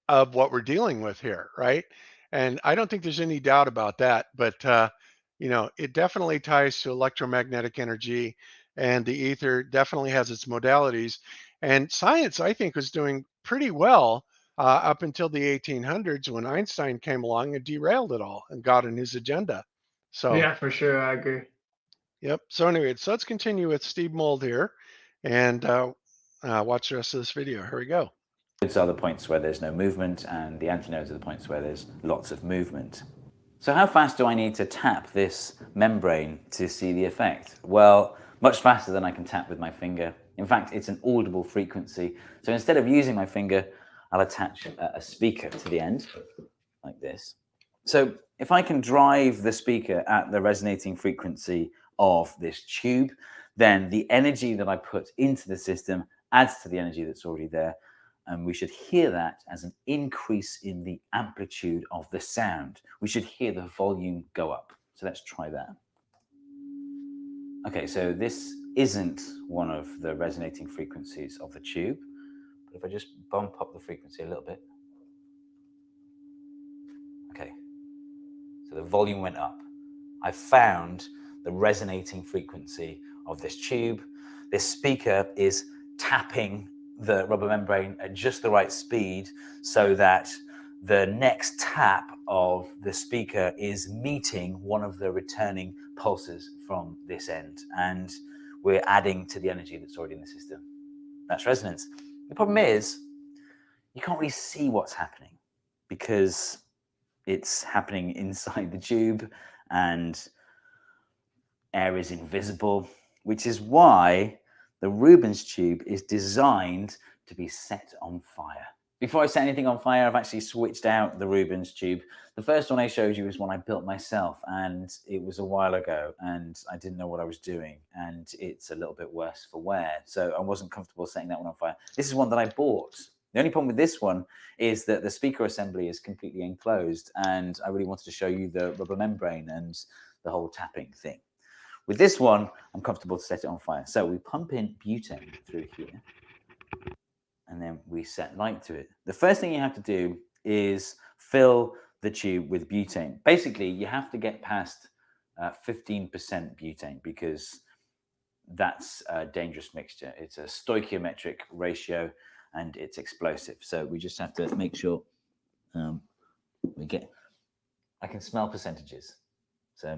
of what we're dealing with here, right? And I don't think there's any doubt about that. But it definitely ties to electromagnetic energy, and the ether definitely has its modalities. And science, I think, was doing pretty well up until the 1800s when Einstein came along and derailed it all and got in his agenda. So, Yeah, for sure. I agree. yep. So anyway, so let's continue with Steve Mould here and watch the rest of this video. Here we go. Nodes are the points where there's no movement, and the antinodes are the points where there's lots of movement. So how fast do I need to tap this membrane to see the effect? Well, much faster than I can tap with my finger. In fact, it's an audible frequency. So instead of using my finger, I'll attach a speaker to the end, like this. So if I can drive the speaker at the resonating frequency of this tube, then the energy that I put into the system adds to the energy that's already there. And we should hear that as an increase in the amplitude of the sound. We should hear the volume go up. So let's try that. Okay, so this isn't one of the resonating frequencies of the tube. But if I just bump up the frequency a little bit. Okay, so the volume went up. I found the resonating frequency of this tube. This speaker is tapping the rubber membrane at just the right speed so that the next tap of the speaker is meeting one of the returning pulses from this end, and we're adding to the energy that's already in the system. That's resonance. The problem is you can't really see what's happening because it's happening inside the tube and air is invisible, which is why the Rubens tube is designed to be set on fire. Before I set anything on fire, I've actually switched out the Rubens tube. The first one I showed you was one I built myself, and it was a while ago, and I didn't know what I was doing, and it's a little bit worse for wear. So I wasn't comfortable setting that one on fire. This is one that I bought. The only problem with this one is that the speaker assembly is completely enclosed, and I really wanted to show you the rubber membrane and the whole tapping thing. With this one, I'm comfortable to set it on fire. So we pump in butane through here, and then we set light to it. The first thing you have to do is fill the tube with butane. Basically, you have to get past 15% butane because that's a dangerous mixture. It's a stoichiometric ratio and it's explosive. So we just have to make sure we get, I can smell percentages. So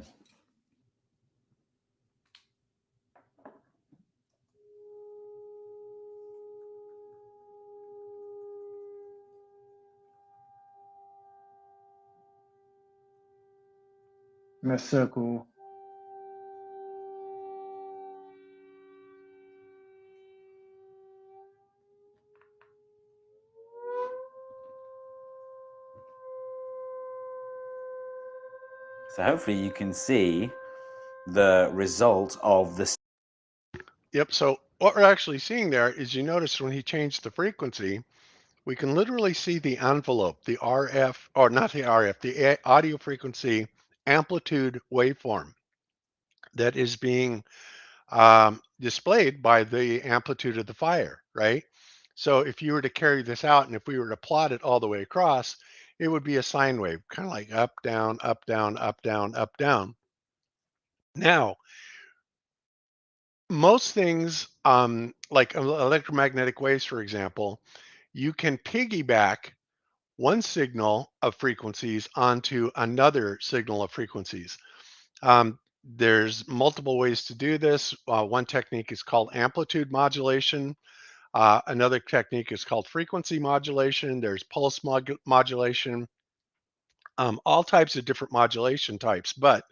That's so cool. So hopefully you can see the result of the. Yep. So what we're actually seeing there is, you notice when he changed the frequency, we can literally see the envelope, the RF, or not the RF, the audio frequency amplitude waveform that is being displayed by the amplitude of the fire, right? So if you were to carry this out and if we were to plot it all the way across, it would be a sine wave, kind of like up, down, up, down, up, down, up, down. Now, most things like electromagnetic waves, for example, you can piggyback one signal of frequencies onto another signal of frequencies. There's multiple ways to do this. One technique is called amplitude modulation. Another technique is called frequency modulation. There's pulse modulation, all types of different modulation types. But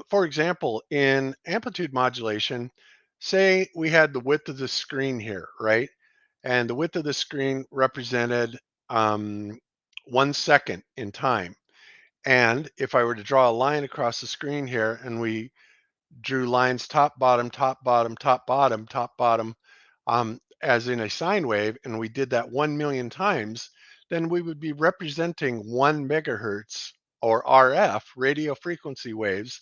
for example, in amplitude modulation, say we had the width of the screen here, right? And the width of the screen represented 1 second in time. And if I were to draw a line across the screen here and we drew lines top, bottom, top, bottom, top, bottom, top, bottom, as in a sine wave, and we did that 1 million times, then we would be representing 1 megahertz or RF, radio frequency waves,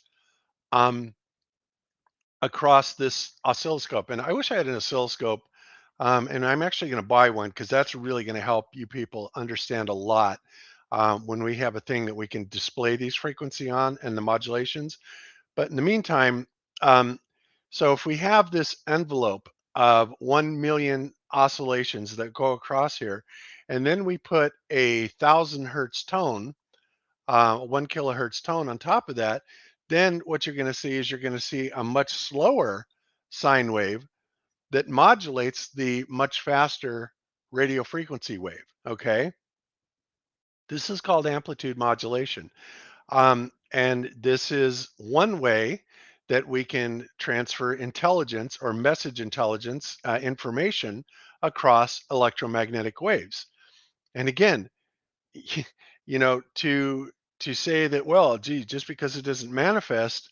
across this oscilloscope. And I wish I had an oscilloscope, and I'm actually going to buy one because that's really going to help you people understand a lot when we have a thing that we can display these frequency on and the modulations. But in the meantime, so if we have this envelope of 1 million oscillations that go across here, and then we put a 1,000 hertz tone, 1 kilohertz tone on top of that, then what you're going to see is you're going to see a much slower sine wave that modulates the much faster radio frequency wave. Okay. This is called amplitude modulation. And this is one way that we can transfer intelligence or message intelligence information across electromagnetic waves. And again, you know, to say that, well, gee, just because it doesn't manifest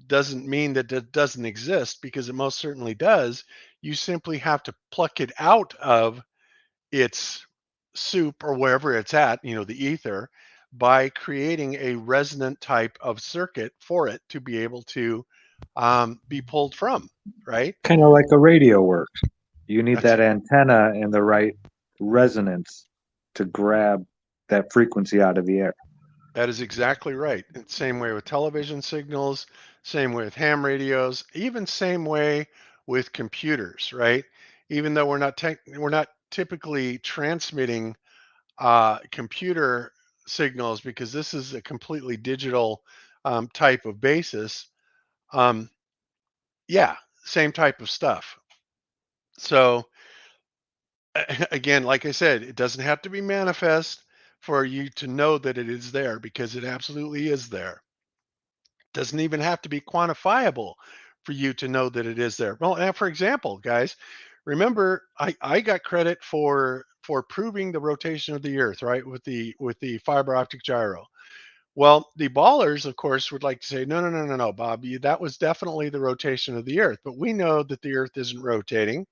doesn't mean that it doesn't exist, because it most certainly does. You simply have to pluck it out of its soup or wherever it's at, you know, the ether, by creating a resonant type of circuit for it to be able to be pulled from, right? Kind of like a radio works. You need That's that antenna and the right resonance to grab that frequency out of the air. That is exactly right. And same way with television signals, same way with ham radios, even same way with computers, right? Even though we're not typically transmitting computer signals, because this is a completely digital type of basis. Yeah, same type of stuff. So again, like I said, it doesn't have to be manifest for you to know that it is there, because it absolutely is there. Doesn't even have to be quantifiable for you to know that it is there. Well, and for example, guys, remember I got credit for proving the rotation of the Earth, right, with the fiber optic gyro. Well, the ballers, of course, would like to say, no, no, no, no, no, Bob, that was definitely the rotation of the Earth, but we know that the Earth isn't rotating.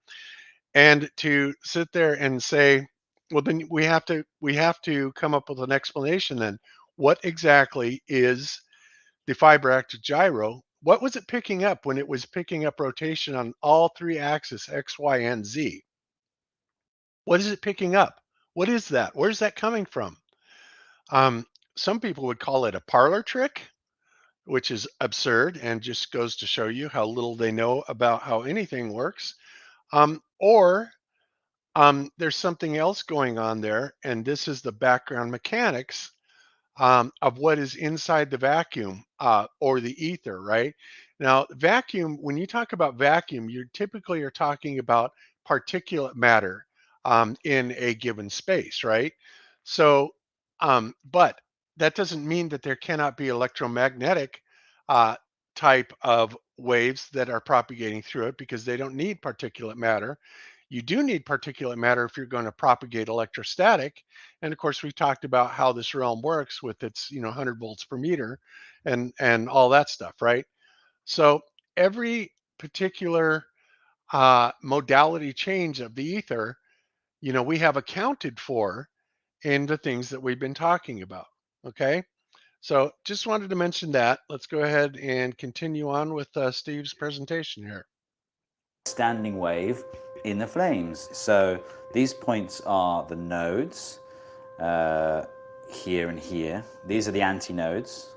And to sit there and say, well, then we have to come up with an explanation. Then, what exactly is the fiber optic gyro? What was it picking up when it was picking up rotation on all 3 axes, X, Y, and Z? What is it picking up? What is that? Where's that coming from? Some people would call it a parlor trick, which is absurd and just goes to show you how little they know about how anything works. Or there's something else going on there, and this is the background mechanics of what is inside the vacuum or the ether, right? Now, vacuum, when you talk about vacuum, you typically are talking about particulate matter in a given space, right? So, but that doesn't mean that there cannot be electromagnetic type of waves that are propagating through it, because they don't need particulate matter. You do need particulate matter if you're going to propagate electrostatic. And of course, we talked about how this realm works with its, 100 volts per meter and all that stuff, right? So every particular modality change of the ether, we have accounted for in the things that we've been talking about. Okay. So just wanted to mention that. Let's go ahead and continue on with Steve's presentation here. Standing wave in the flames. So these points are the nodes, here and here. These are the antinodes.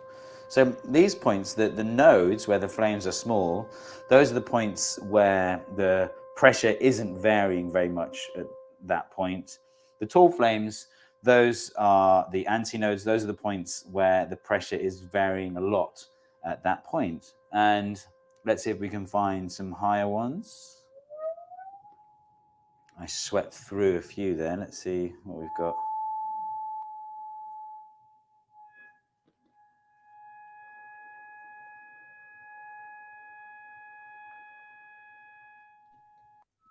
So these points, the nodes where the flames are small, those are the points where the pressure isn't varying very much at that point. The tall flames, those are the antinodes. Those are the points where the pressure is varying a lot at that point. And let's see if we can find some higher ones. I swept through a few there. Let's see what we've got.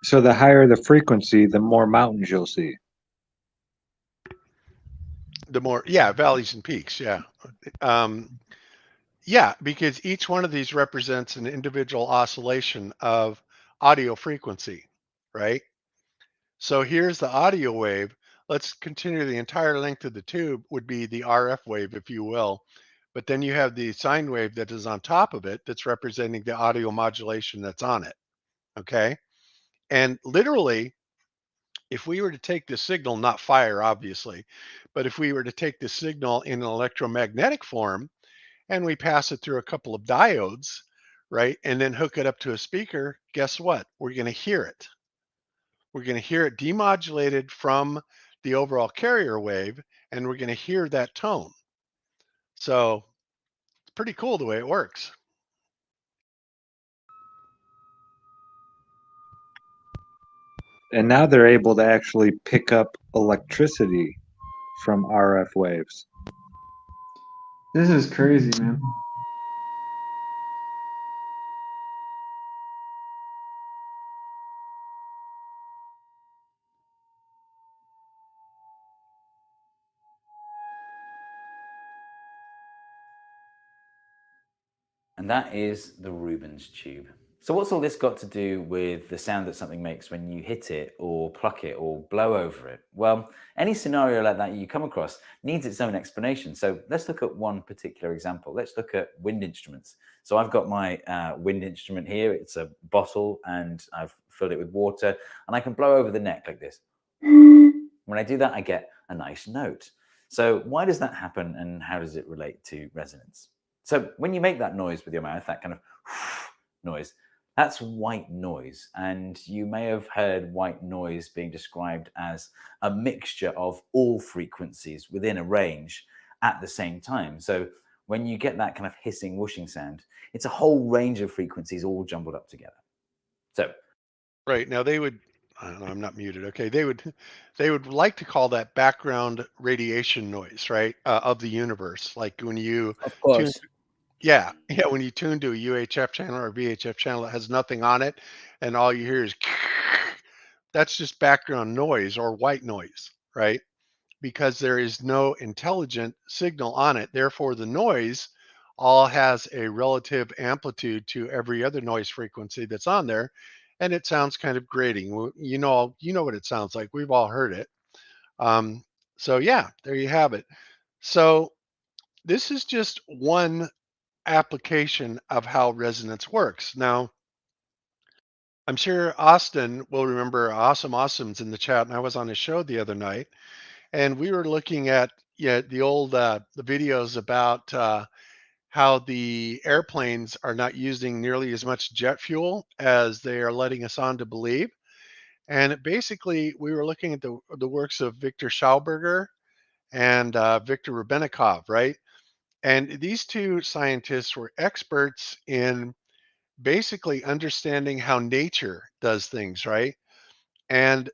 So the higher the frequency, the more mountains you'll see. The more, yeah, valleys and peaks, yeah. Yeah, because each one of these represents an individual oscillation of audio frequency, right? So here's the audio wave. Let's continue the entire length of the tube would be the RF wave, if you will. But then you have the sine wave that is on top of it that's representing the audio modulation that's on it, okay? And literally, if we were to take the signal, not fire, obviously, but if we were to take the signal in an electromagnetic form and we pass it through a couple of diodes, right, and then hook it up to a speaker, guess what? We're going to hear it. We're going to hear it demodulated from the overall carrier wave, and we're going to hear that tone. So it's pretty cool the way it works. And now they're able to actually pick up electricity from RF waves. This is crazy, man. And that is the Rubens tube. So what's all this got to do with the sound that something makes when you hit it or pluck it or blow over it? Well, any scenario like that you come across needs its own explanation. So let's look at one particular example. Let's look at wind instruments. So I've got my wind instrument here. It's a bottle and I've filled it with water and I can blow over the neck like this. When I do that, I get a nice note. So why does that happen and how does it relate to resonance? So when you make that noise with your mouth, that kind of noise, that's white noise. And you may have heard white noise being described as a mixture of all frequencies within a range at the same time. So when you get that kind of hissing, whooshing sound, it's a whole range of frequencies all jumbled up together. So right now they would, I don't know, I'm not muted. Okay, they would like to call that background radiation noise, right, of the universe. Like when you Of course. yeah, when you tune to a UHF channel or VHF channel that has nothing on it, and all you hear is that's just background noise or white noise, right? Because there is no intelligent signal on it. Therefore, the noise all has a relative amplitude to every other noise frequency that's on there, and it sounds kind of grating. You know what it sounds like. We've all heard it. So yeah, there you have it. So this is just one application of how resonance works. Now, I'm sure Austin will remember Awesome's in the chat, and I was on his show the other night, and we were looking at the old the videos about how the airplanes are not using nearly as much jet fuel as they are letting us on to believe. And basically, we were looking at the works of Victor Schauberger and Viktor Rubennikov, right? And these two scientists were experts in basically understanding how nature does things, right? And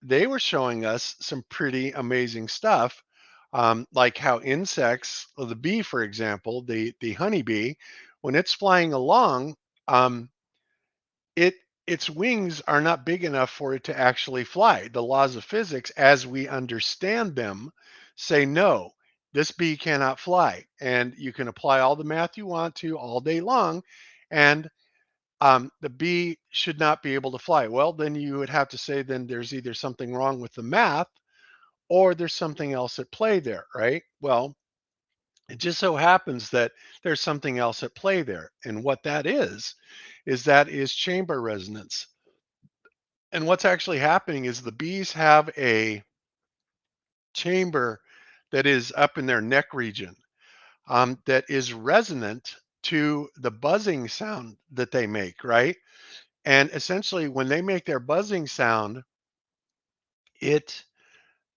they were showing us some pretty amazing stuff, like how insects, the bee, for example, the honeybee, when it's flying along, its wings are not big enough for it to actually fly. The laws of physics, as we understand them, say no. This bee cannot fly, and you can apply all the math you want to all day long, and the bee should not be able to fly. Well, then you would have to say then there's either something wrong with the math or there's something else at play there, right? Well, it just so happens that there's something else at play there. And what that is chamber resonance. And what's actually happening is the bees have a chamber that is up in their neck region that is resonant to the buzzing sound that they make, right? And essentially, when they make their buzzing sound, it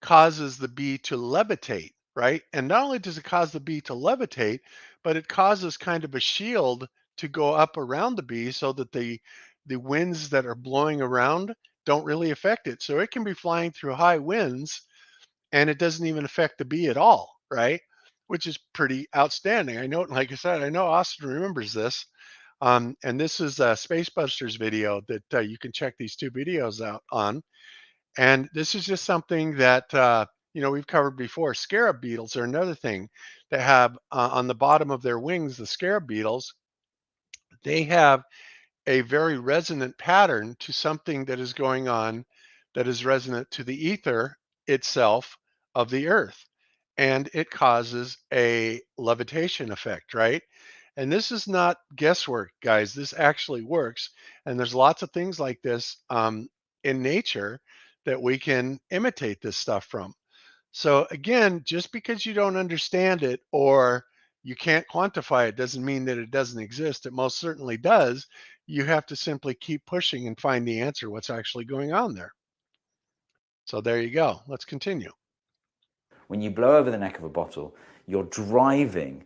causes the bee to levitate, right? And not only does it cause the bee to levitate, but it causes kind of a shield to go up around the bee so that the winds that are blowing around don't really affect it. So it can be flying through high winds and it doesn't even affect the bee at all, right? Which is pretty outstanding. I know, like I said, I know Austin remembers this. And this is a Spacebusters video that you can check these two videos out on. And this is just something that, we've covered before. Scarab beetles are another thing that have on the bottom of their wings, the scarab beetles, they have a very resonant pattern to something that is going on that is resonant to the ether itself of the earth. And it causes a levitation effect, right? And this is not guesswork, guys. This actually works. And there's lots of things like this in nature that we can imitate this stuff from. So again, just because you don't understand it or you can't quantify it doesn't mean that it doesn't exist. It most certainly does. You have to simply keep pushing and find the answer, what's actually going on there. So there you go. Let's continue. When you blow over the neck of a bottle, you're driving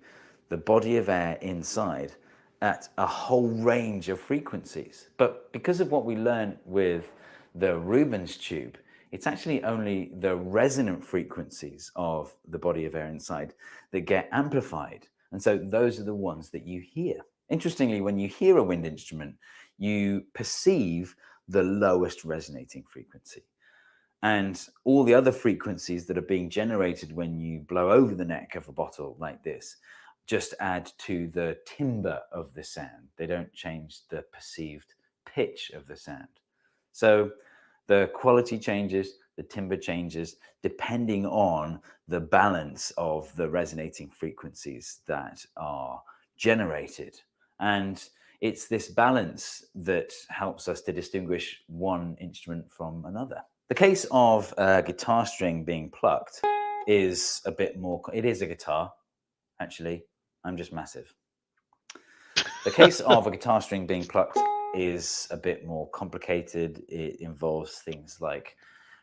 the body of air inside at a whole range of frequencies. But because of what we learned with the Rubens tube, it's actually only the resonant frequencies of the body of air inside that get amplified. And so those are the ones that you hear. Interestingly, when you hear a wind instrument, you perceive the lowest resonating frequency. And all the other frequencies that are being generated when you blow over the neck of a bottle like this just add to the timbre of the sound. They don't change the perceived pitch of the sound. So the quality changes, the timbre changes, depending on the balance of the resonating frequencies that are generated. And it's this balance that helps us to distinguish one instrument from another. The case of a guitar string being plucked is a bit more, it is a guitar, actually. I'm just massive. The case of a guitar string being plucked is a bit more complicated. It involves things like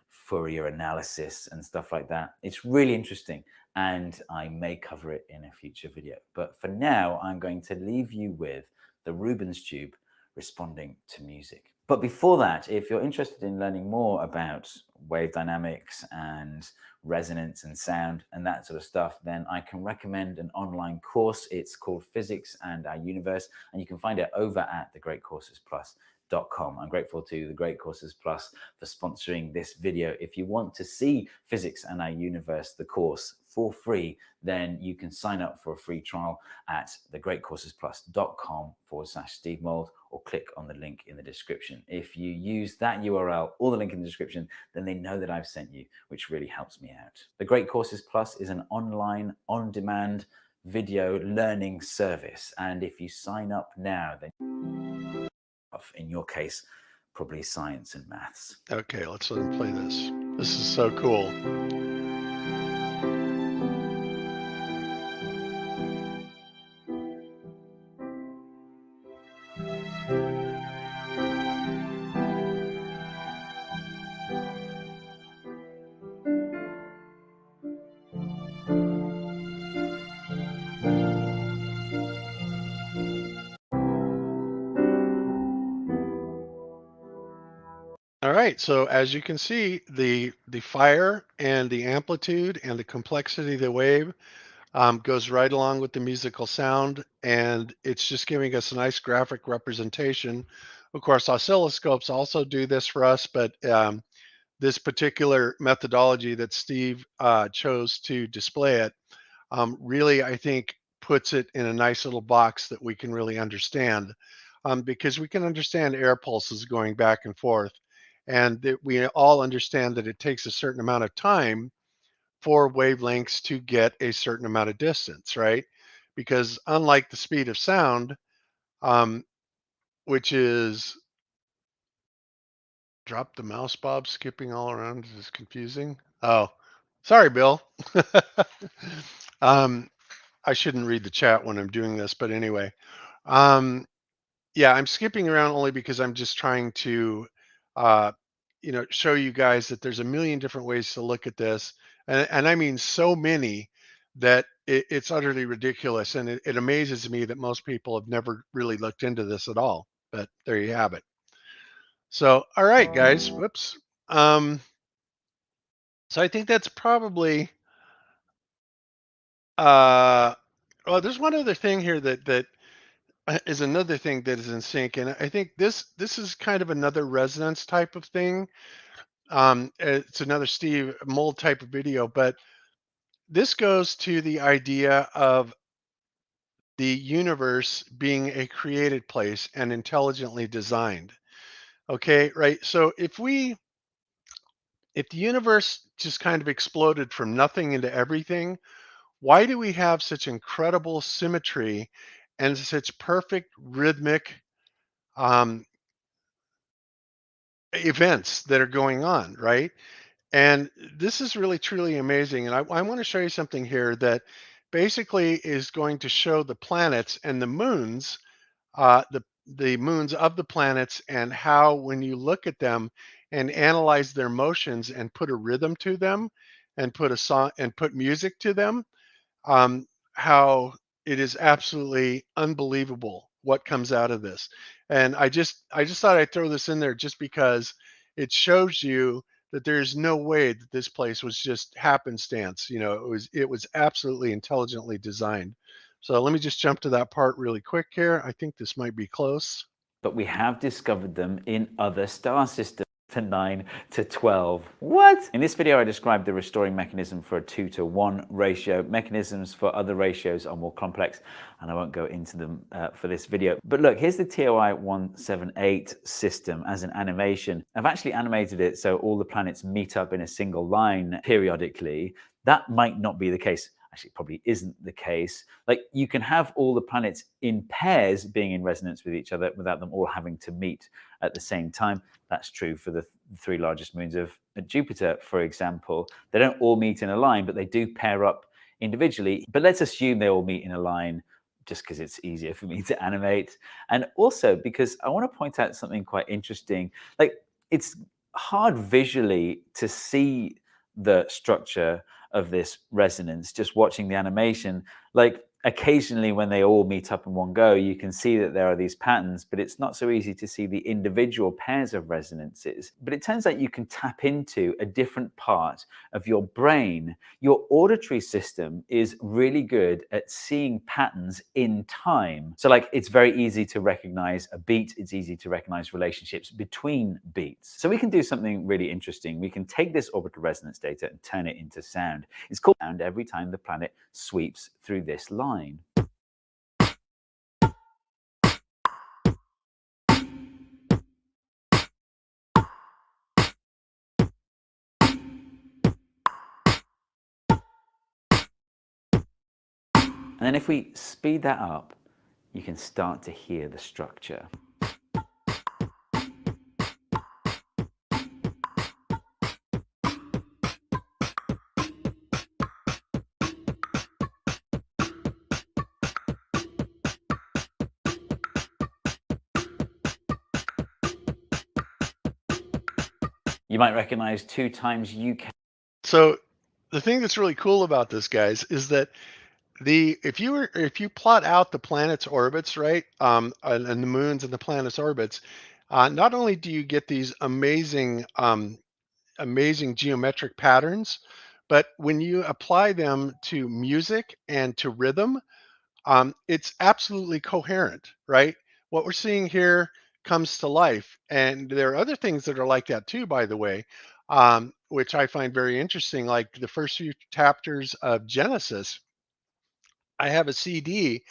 Fourier analysis and stuff like that. It's really interesting, and I may cover it in a future video. But for now, I'm going to leave you with the Rubens tube responding to music. But before that, if you're interested in learning more about wave dynamics and resonance and sound and that sort of stuff, then I can recommend an online course. It's called Physics and Our Universe, and you can find it over at thegreatcoursesplus.com. I'm grateful to The Great Courses Plus for sponsoring this video. If you want to see Physics and Our Universe, the course, for free, then you can sign up for a free trial at thegreatcoursesplus.com/Steve Mould, or click on the link in the description. If you use that URL or the link in the description, then they know that I've sent you, which really helps me out. The Great Courses Plus is an online, on-demand video learning service. And if you sign up now, then in your case, probably science and maths. Okay, let's let him play this. This is so cool. All right, so as you can see, the fire and the amplitude and the complexity of the wave goes right along with the musical sound, and it's just giving us a nice graphic representation. Of course, oscilloscopes also do this for us, but this particular methodology that Steve chose to display it really, I think, puts it in a nice little box that we can really understand, because we can understand air pulses going back and forth. And that we all understand that it takes a certain amount of time for wavelengths to get a certain amount of distance, right? Because unlike the speed of sound, which is, drop the mouse, Bob, skipping all around is confusing. Oh, sorry, Bill. I shouldn't read the chat when I'm doing this, but anyway, yeah, I'm skipping around only because I'm just trying to show you guys that there's a million different ways to look at this. And I mean so many that it's utterly ridiculous. And it amazes me that most people have never really looked into this at all. But there you have it. So, all right, guys. Whoops. So I think that's probably, well, there's one other thing here that is another thing that is in sync, and I think this is kind of another resonance type of thing. It's another Steve Mold type of video, but this goes to the idea of the universe being a created place and intelligently designed. Okay, right? So if the universe just kind of exploded from nothing into everything, why do we have such incredible symmetry and such perfect rhythmic um, events that are going on, right? And this is really truly amazing. And I want to show you something here that basically is going to show the planets and the moons, the moons of the planets, and how when you look at them and analyze their motions and put a rhythm to them, and put a song and put music to them, how it is absolutely unbelievable what comes out of this. And I just thought I'd throw this in there just because it shows you that there's no way that this place was just happenstance. You know, it was absolutely intelligently designed. So let me just jump to that part really quick here. I think this might be close. But we have discovered them in other star systems. To 9 to 12. What? In this video, I described the restoring mechanism for a 2-to-1 ratio. Mechanisms for other ratios are more complex, and I won't go into them for this video. But look, here's the TOI 178 system as an animation. I've actually animated it so all the planets meet up in a single line periodically. That might not be the case. Actually, it probably isn't the case. Like, you can have all the planets in pairs being in resonance with each other without them all having to meet at the same time. That's true for the three largest moons of Jupiter, for example. They don't all meet in a line, but they do pair up individually. But let's assume they all meet in a line just because it's easier for me to animate. And also because I want to point out something quite interesting. Like, it's hard visually to see the structure of this resonance just watching the animation. Like, occasionally when they all meet up in one go, you can see that there are these patterns, but it's not so easy to see the individual pairs of resonances. But it turns out you can tap into a different part of your brain. Your auditory system is really good at seeing patterns in time. So like, it's very easy to recognize a beat. It's easy to recognize relationships between beats. So we can do something really interesting. We can take this orbital resonance data and turn it into sound. It's called sound every time the planet sweeps through this line. And then if we speed that up, you can start to hear the structure. You might recognize 2 times UK. So the thing that's really cool about this, guys, is that if you plot out the planets' orbits, right, and the moons and the planets' orbits, not only do you get these amazing amazing geometric patterns, but when you apply them to music and to rhythm, it's absolutely coherent, right? What we're seeing here comes to life. And there are other things that are like that too, by the way, which I find very interesting, like the first few chapters of Genesis. I have a CD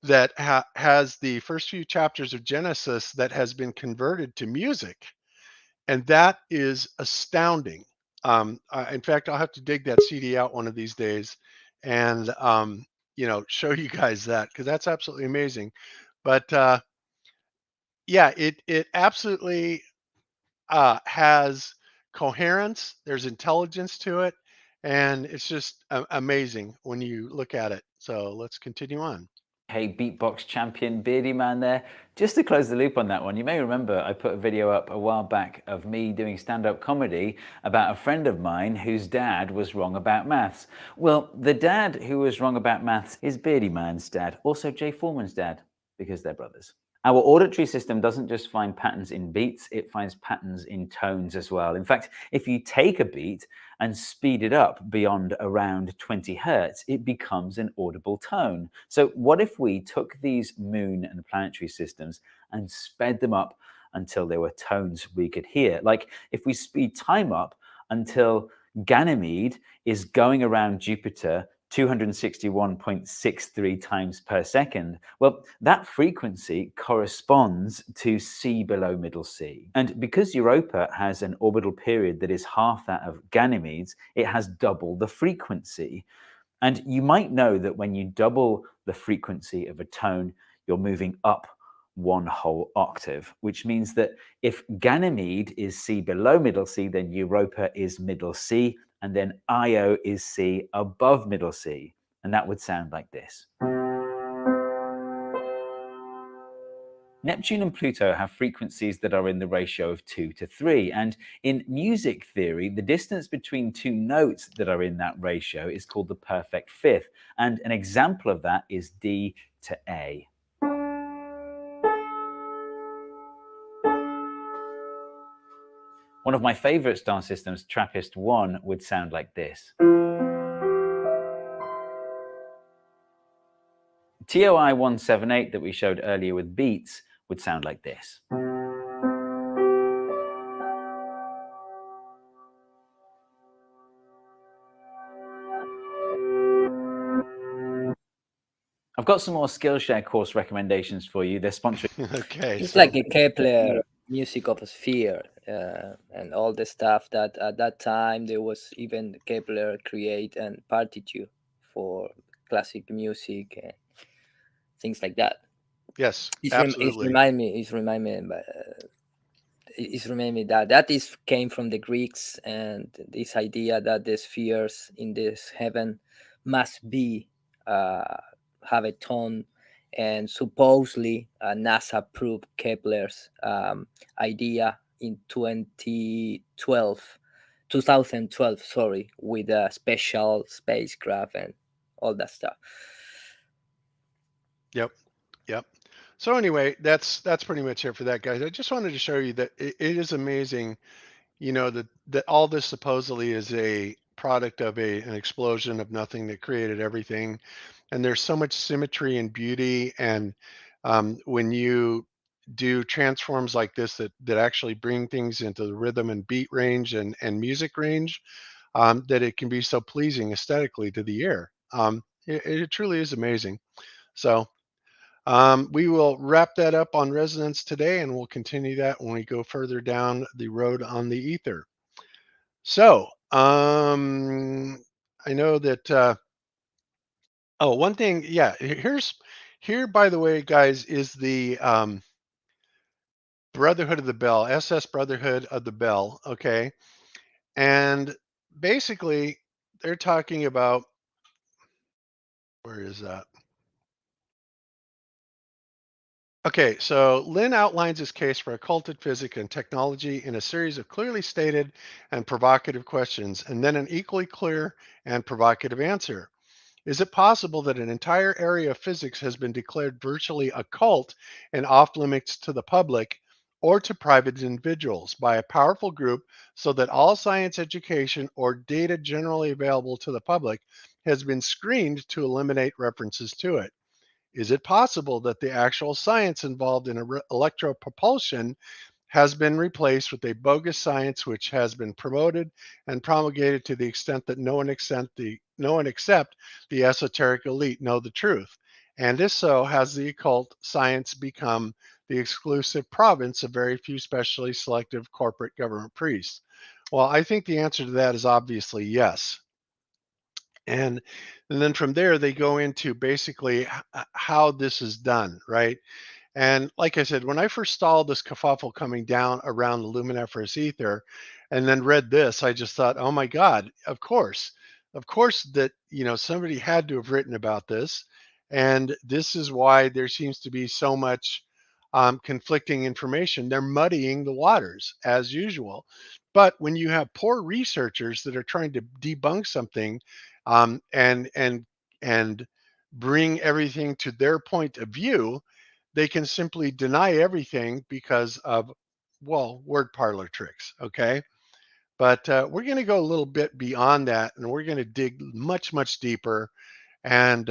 that has the first few chapters of Genesis that has been converted to music. And that is astounding. In fact, I'll have to dig that CD out one of these days and, show you guys that, because that's absolutely amazing. But yeah, it absolutely has coherence. There's intelligence to it, and it's just amazing when you look at it. So let's continue on. Hey, beatbox champion Beardy Man there. Just to close the loop on that one, you may remember I put a video up a while back of me doing stand-up comedy about a friend of mine whose dad was wrong about maths. Well, the dad who was wrong about maths is Beardy Man's dad, also Jay Foreman's dad, because they're brothers. Our auditory system doesn't just find patterns in beats, it finds patterns in tones as well. In fact, if you take a beat and speed it up beyond around 20 hertz, it becomes an audible tone. So what if we took these moon and planetary systems and sped them up until there were tones we could hear? Like if we speed time up until Ganymede is going around Jupiter 261.63 times per second. Well, that frequency corresponds to C below middle C. And because Europa has an orbital period that is half that of Ganymede's, it has double the frequency. And you might know that when you double the frequency of a tone, you're moving up one whole octave, which means that if Ganymede is C below middle C, then Europa is middle C, and then Io is C above middle C. And that would sound like this. Neptune and Pluto have frequencies that are in the ratio of 2 to 3. And in music theory, the distance between two notes that are in that ratio is called the perfect fifth. And an example of that is D to A. One of my favorite star systems, TRAPPIST-1, would sound like this. TOI 178 that we showed earlier with beats would sound like this. I've got some more Skillshare course recommendations for you. They're sponsoring. Okay. It's like a Kepler music of a sphere and all the stuff that at that time there was even Kepler create and partiture for classic music and things like that. Yes, It's absolutely. remind me that came from the Greeks, and this idea that the spheres in this heaven must be have a tone, and supposedly NASA proved Kepler's idea in 2012, sorry, with a special spacecraft and all that stuff. Yep. So anyway, that's pretty much it for that, guys. I just wanted to show you that it is amazing, you know, that all this supposedly is a product of an explosion of nothing that created everything, and there's so much symmetry and beauty, and when you do transforms like this that actually bring things into the rhythm and beat range and music range, that it can be so pleasing aesthetically to the ear. It truly is amazing. So we will wrap that up on resonance today, and we'll continue that when we go further down the road on the ether. So I know that one thing, yeah, here by the way, guys, is the Brotherhood of the Bell, SS Brotherhood of the Bell, okay? And basically they're talking about, where is that? Okay, so Lynn outlines his case for occulted physics and technology in a series of clearly stated and provocative questions, and then an equally clear and provocative answer. Is it possible that an entire area of physics has been declared virtually occult and off limits to the public or to private individuals by a powerful group so that all science education or data generally available to the public has been screened to eliminate references to it? Is it possible that the actual science involved in electropropulsion has been replaced with a bogus science which has been promoted and promulgated to the extent that no one except the esoteric elite know the truth? And if so, has the occult science become the exclusive province of very few specially selective corporate government priests? Well, I think the answer to that is obviously yes. And then from there, they go into basically how this is done, right? And like I said, when I first saw this kerfuffle coming down around the luminiferous ether and then read this, I just thought, oh my God, of course that, you know, somebody had to have written about this. And this is why there seems to be so much conflicting information. They're muddying the waters as usual. But when you have poor researchers that are trying to debunk something and bring everything to their point of view, they can simply deny everything because of, well, word parlor tricks. Okay. But we're going to go a little bit beyond that, and we're going to dig much, much deeper and,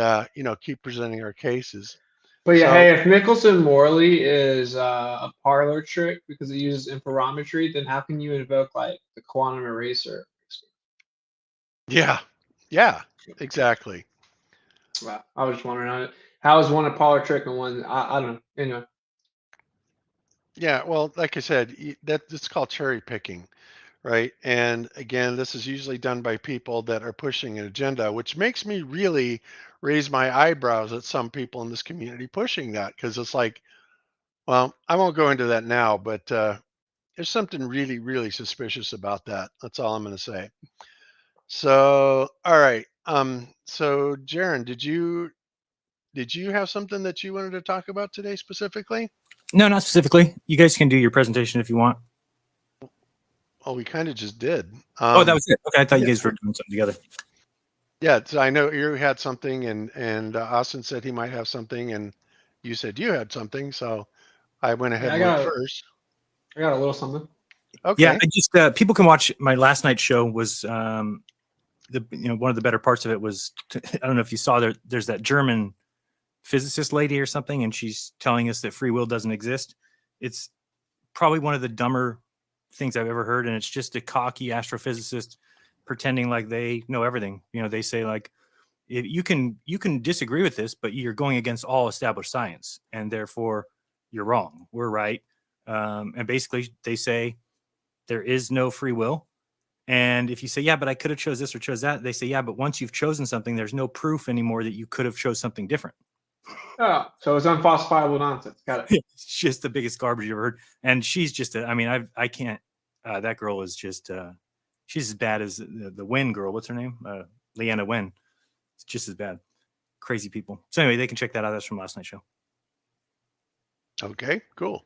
keep presenting our cases. But yeah, So, hey, if Mickelson Morley is a parlor trick because it uses interferometry, then how can you invoke like the quantum eraser? yeah, exactly. Wow, I was just wondering how is one a parlor trick and one I don't know. Anyway, Yeah, well, like I said, it's called cherry picking, right? And again, this is usually done by people that are pushing an agenda, which makes me really raise my eyebrows at some people in this community pushing that, because it's like, well, I won't go into that now, but there's something really, really suspicious about that. That's all I'm going to say. So, all right. So Jaron, did you have something that you wanted to talk about today specifically? No, not specifically. You guys can do your presentation if you want. Oh, we kind of just did. Oh, that was it. Okay, I thought you guys were doing something together. Yeah, so I know you had something, and Austin said he might have something, and you said you had something, so I went ahead and went first. I got a little something. Okay. Yeah, I just people can watch my last night's show. Was one of the better parts of it was I don't know if you saw there's that German physicist lady or something, and she's telling us that free will doesn't exist. It's probably one of the dumber things I've ever heard, and it's just a cocky astrophysicist pretending like they know everything. They say like, if you can disagree with this, but you're going against all established science, and therefore you're wrong. We're right. And basically they say there is no free will. And if you say, yeah, but I could have chose this or chose that, they say, yeah, but once you've chosen something, there's no proof anymore that you could have chose something different. Oh, so it's unfalsifiable nonsense. Got it. It's just the biggest garbage you ever heard. And she's just, I can't, that girl is just, she's as bad as the Wynn girl. What's her name? Leanna Wynn. It's just as bad. Crazy people. So anyway, they can check that out. That's from last night's show. Okay, cool.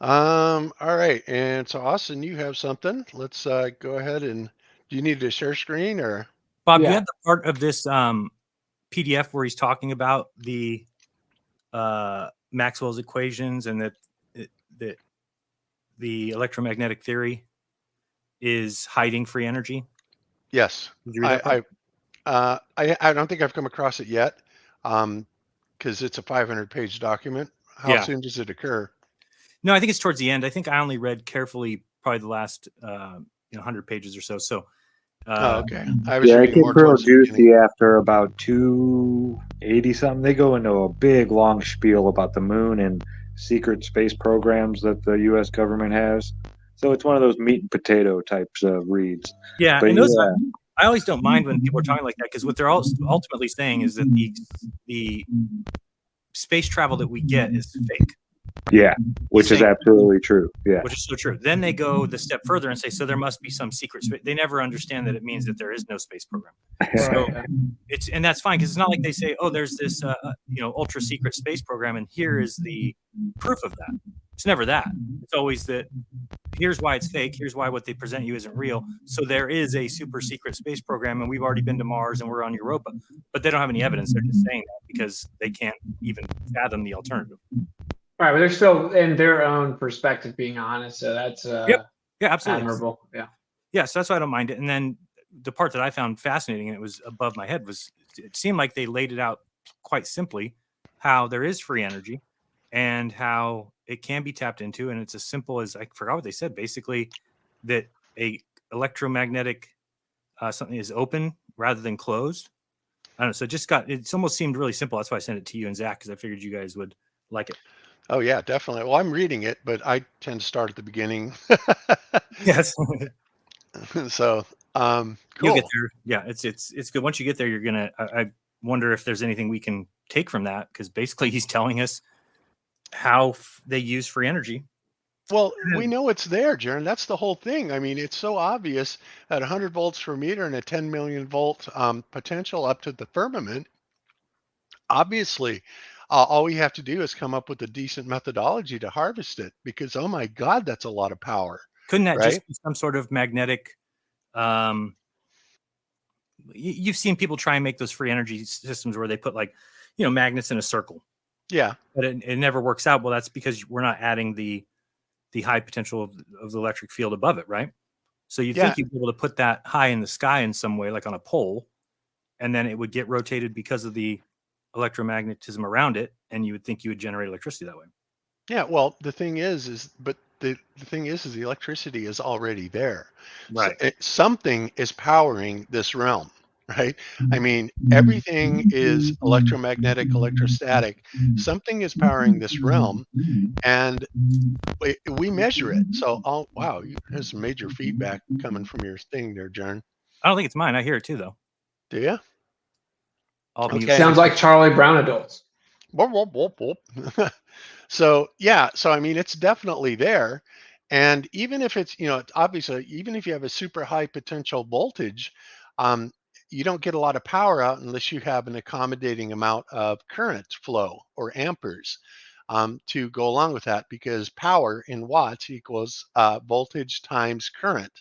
All right. And so Austin, you have something. Let's go ahead and do you need to share screen or? Bob, you have the part of this PDF where he's talking about the Maxwell's equations and that the electromagnetic theory is hiding free energy. Yes. Did you read that part? I don't think I've come across it yet, because it's a 500-page document. How soon does it occur? No, I think it's towards the end. I think I only read carefully probably the last 100 pages or so. So okay. It gets real juicy after about 280 something. They go into a big long spiel about the moon and secret space programs that the U.S. government has. So it's one of those meat and potato types of reads. Yeah, but and those I always don't mind when people are talking like that, because what they're ultimately saying is that the space travel that we get is fake. Yeah, which is absolutely true. Yeah, which is so true. Then they go the step further and say, so there must be some secret space. They never understand that it means that there is no space program. So and that's fine, because it's not like they say, oh, there's this ultra secret space program, and here is the proof of that. It's never that. It's always that here's why it's fake. Here's why what they present you isn't real. So there is a super secret space program, and we've already been to Mars and we're on Europa, but they don't have any evidence. They're just saying that because they can't even fathom the alternative. All right, but they're still in their own perspective being honest. So that's yeah, absolutely admirable. Yeah. So that's why I don't mind it. And then the part that I found fascinating, and it was above my head, was it seemed like they laid it out quite simply how there is free energy and how it can be tapped into. And it's as simple as, I forgot what they said, basically that a electromagnetic something is open rather than closed. I don't know. So it almost seemed really simple. That's why I sent it to you and Zach, because I figured you guys would like it. Oh yeah, definitely. Well, I'm reading it, but I tend to start at the beginning. Yes. So, cool. You'll get there. Yeah, it's good. Once you get there, you're gonna. I wonder if there's anything we can take from that, because basically he's telling us how they use free energy. Well, we know it's there, Jaron. That's the whole thing. I mean, it's so obvious at 100 volts per meter and a 10 million volt potential up to the firmament. Obviously, all we have to do is come up with a decent methodology to harvest it, because, oh my God, that's a lot of power. Couldn't that just be some sort of magnetic? You've seen people try and make those free energy systems where they put magnets in a circle. Yeah. But it never works out. Well, that's because we're not adding the high potential of the electric field above it, right? So you think you'd be able to put that high in the sky in some way, like on a pole, and then it would get rotated because of the electromagnetism around it, and you would think you would generate electricity that way. Yeah, well, the thing is the thing is the electricity is already there. Right. So something is powering this realm, right? I mean, everything is electromagnetic, electrostatic. Something is powering this realm, and we measure it. So, oh wow, there's some major feedback coming from your thing there, Jern. I don't think it's mine. I hear it too, though. Do you? Okay. Sounds like Charlie Brown adults. So yeah, so I mean, it's definitely there, and even if it's obviously even if you have a super high potential voltage, you don't get a lot of power out unless you have an accommodating amount of current flow or amperes to go along with that, because power in watts equals voltage times current.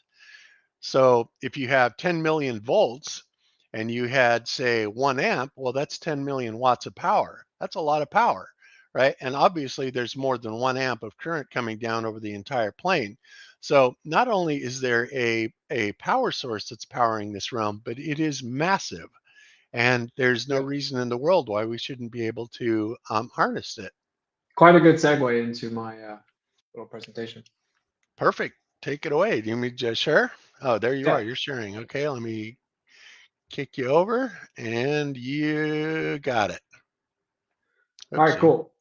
So if you have 10 million volts and you had, say, 1 amp, well, that's 10 million watts of power. That's a lot of power, right? And obviously there's more than 1 amp of current coming down over the entire plane. So not only is there a power source that's powering this realm, but it is massive. And there's no reason in the world why we shouldn't be able to harness it. Quite a good segue into my little presentation. Perfect. Take it away. Do you mean to share? Oh, there you are. You're sharing. Okay, let me kick you over, and you got it. Oopsie. All right, cool.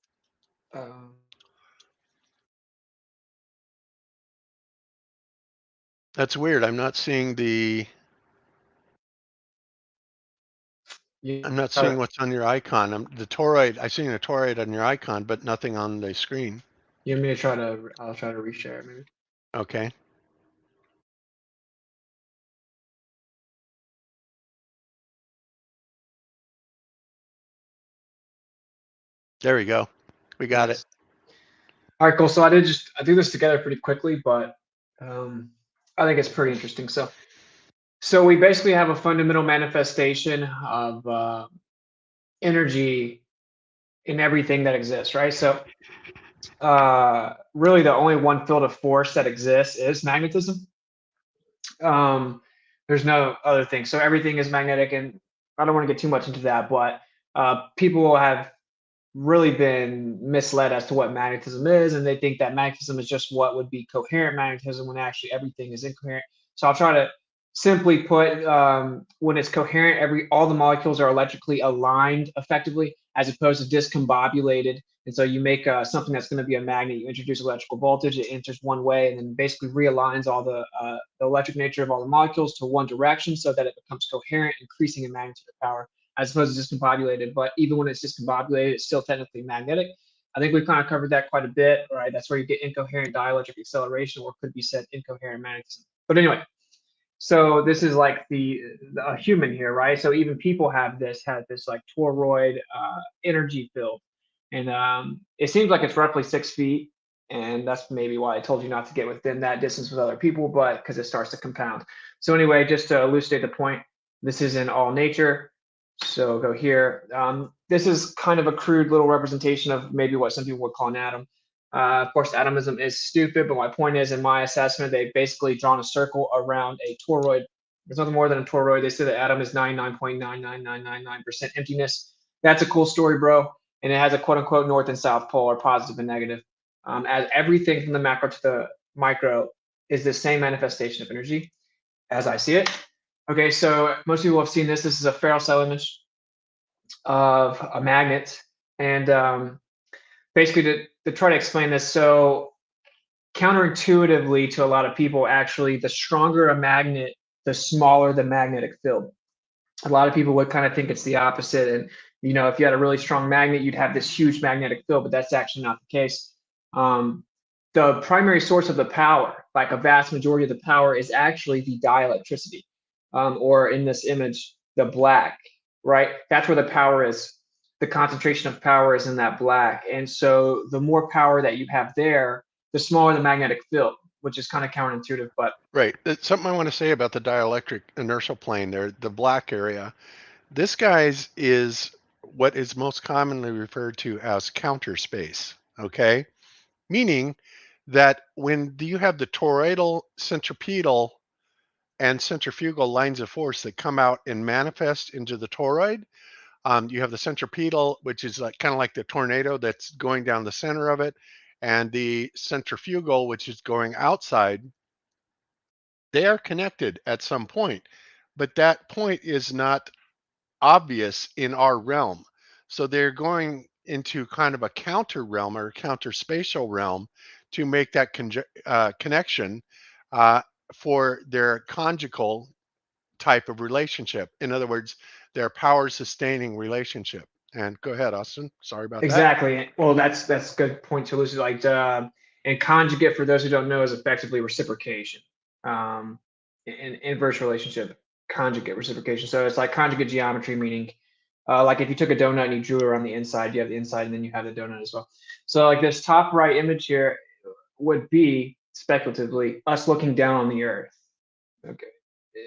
That's weird. I'm not seeing the. I'm not seeing what's on your icon. The toroid. I'm seeing a toroid on your icon, but nothing on the screen. You want me to try to? I'll try to reshare it maybe. Okay. There we go. We got it. All right, cool. So I do this together pretty quickly, but I think it's pretty interesting. So we basically have a fundamental manifestation of energy in everything that exists, right? So really the only one field of force that exists is magnetism. There's no other thing. So everything is magnetic, and I don't want to get too much into that, but people have really been misled as to what magnetism is, and they think that magnetism is just what would be coherent magnetism when actually everything is incoherent. So I'll try to simply put, when it's coherent, all the molecules are electrically aligned effectively, as opposed to discombobulated. And so you make something that's going to be a magnet, you introduce electrical voltage, it enters one way, and then basically realigns all the electric nature of all the molecules to one direction so that it becomes coherent, increasing in magnitude of power, as opposed to discombobulated. But even when it's discombobulated, it's still technically magnetic. I think we've kind of covered that quite a bit, right? That's where you get incoherent dielectric acceleration, or could be said incoherent magnetism. But anyway, so this is like a human here, right? So even people have this like toroid energy field. And it seems like it's roughly 6 feet. And that's maybe why I told you not to get within that distance with other people, but because it starts to compound. So anyway, just to elucidate the point, this is in all nature. So go here. This is kind of a crude little representation of maybe what some people would call an atom. Of course, atomism is stupid, but my point is, in my assessment, they've basically drawn a circle around a toroid. There's nothing more than a toroid. They say the atom is 99.99999% emptiness. That's a cool story, bro. And it has a quote-unquote north and south pole, or positive and negative. As everything from the macro to the micro is the same manifestation of energy, as I see it. Okay, so most people have seen this. This is a Ferrel cell image of a magnet. And basically, to try to explain this, so counterintuitively to a lot of people, actually, the stronger a magnet, the smaller the magnetic field. A lot of people would kind of think it's the opposite. And, you know, if you had a really strong magnet, you'd have this huge magnetic field, but that's actually not the case. The primary source of the power, like a vast majority of the power, is actually the dielectricity, or in this image, the black, right? That's where the power is. The concentration of power is in that black. And so the more power that you have there, the smaller the magnetic field, which is kind of counterintuitive, but. Right. That's something I want to say about the dielectric inertial plane there, the black area. This guy's is what is most commonly referred to as counter space. Okay, meaning that when you have the toroidal, centripetal, and centrifugal lines of force that come out and manifest into the toroid, you have the centripetal, which is like kind of like the tornado that's going down the center of it, and the centrifugal, which is going outside. They are connected at some point, but that point is not obvious in our realm. So they're going into kind of a counter realm or counter spatial realm to make that connection for their conjugal type of relationship. In other words, their power sustaining relationship. And go ahead, Austin. Sorry about that. Exactly. Well, that's a good point to Lucy. Like, and conjugate, for those who don't know, is effectively reciprocation. In inverse relationship, conjugate reciprocation. So it's like conjugate geometry, meaning like if you took a donut and you drew it around the inside, you have the inside and then you have the donut as well. So like this top right image here would be speculatively us looking down on the earth. Okay,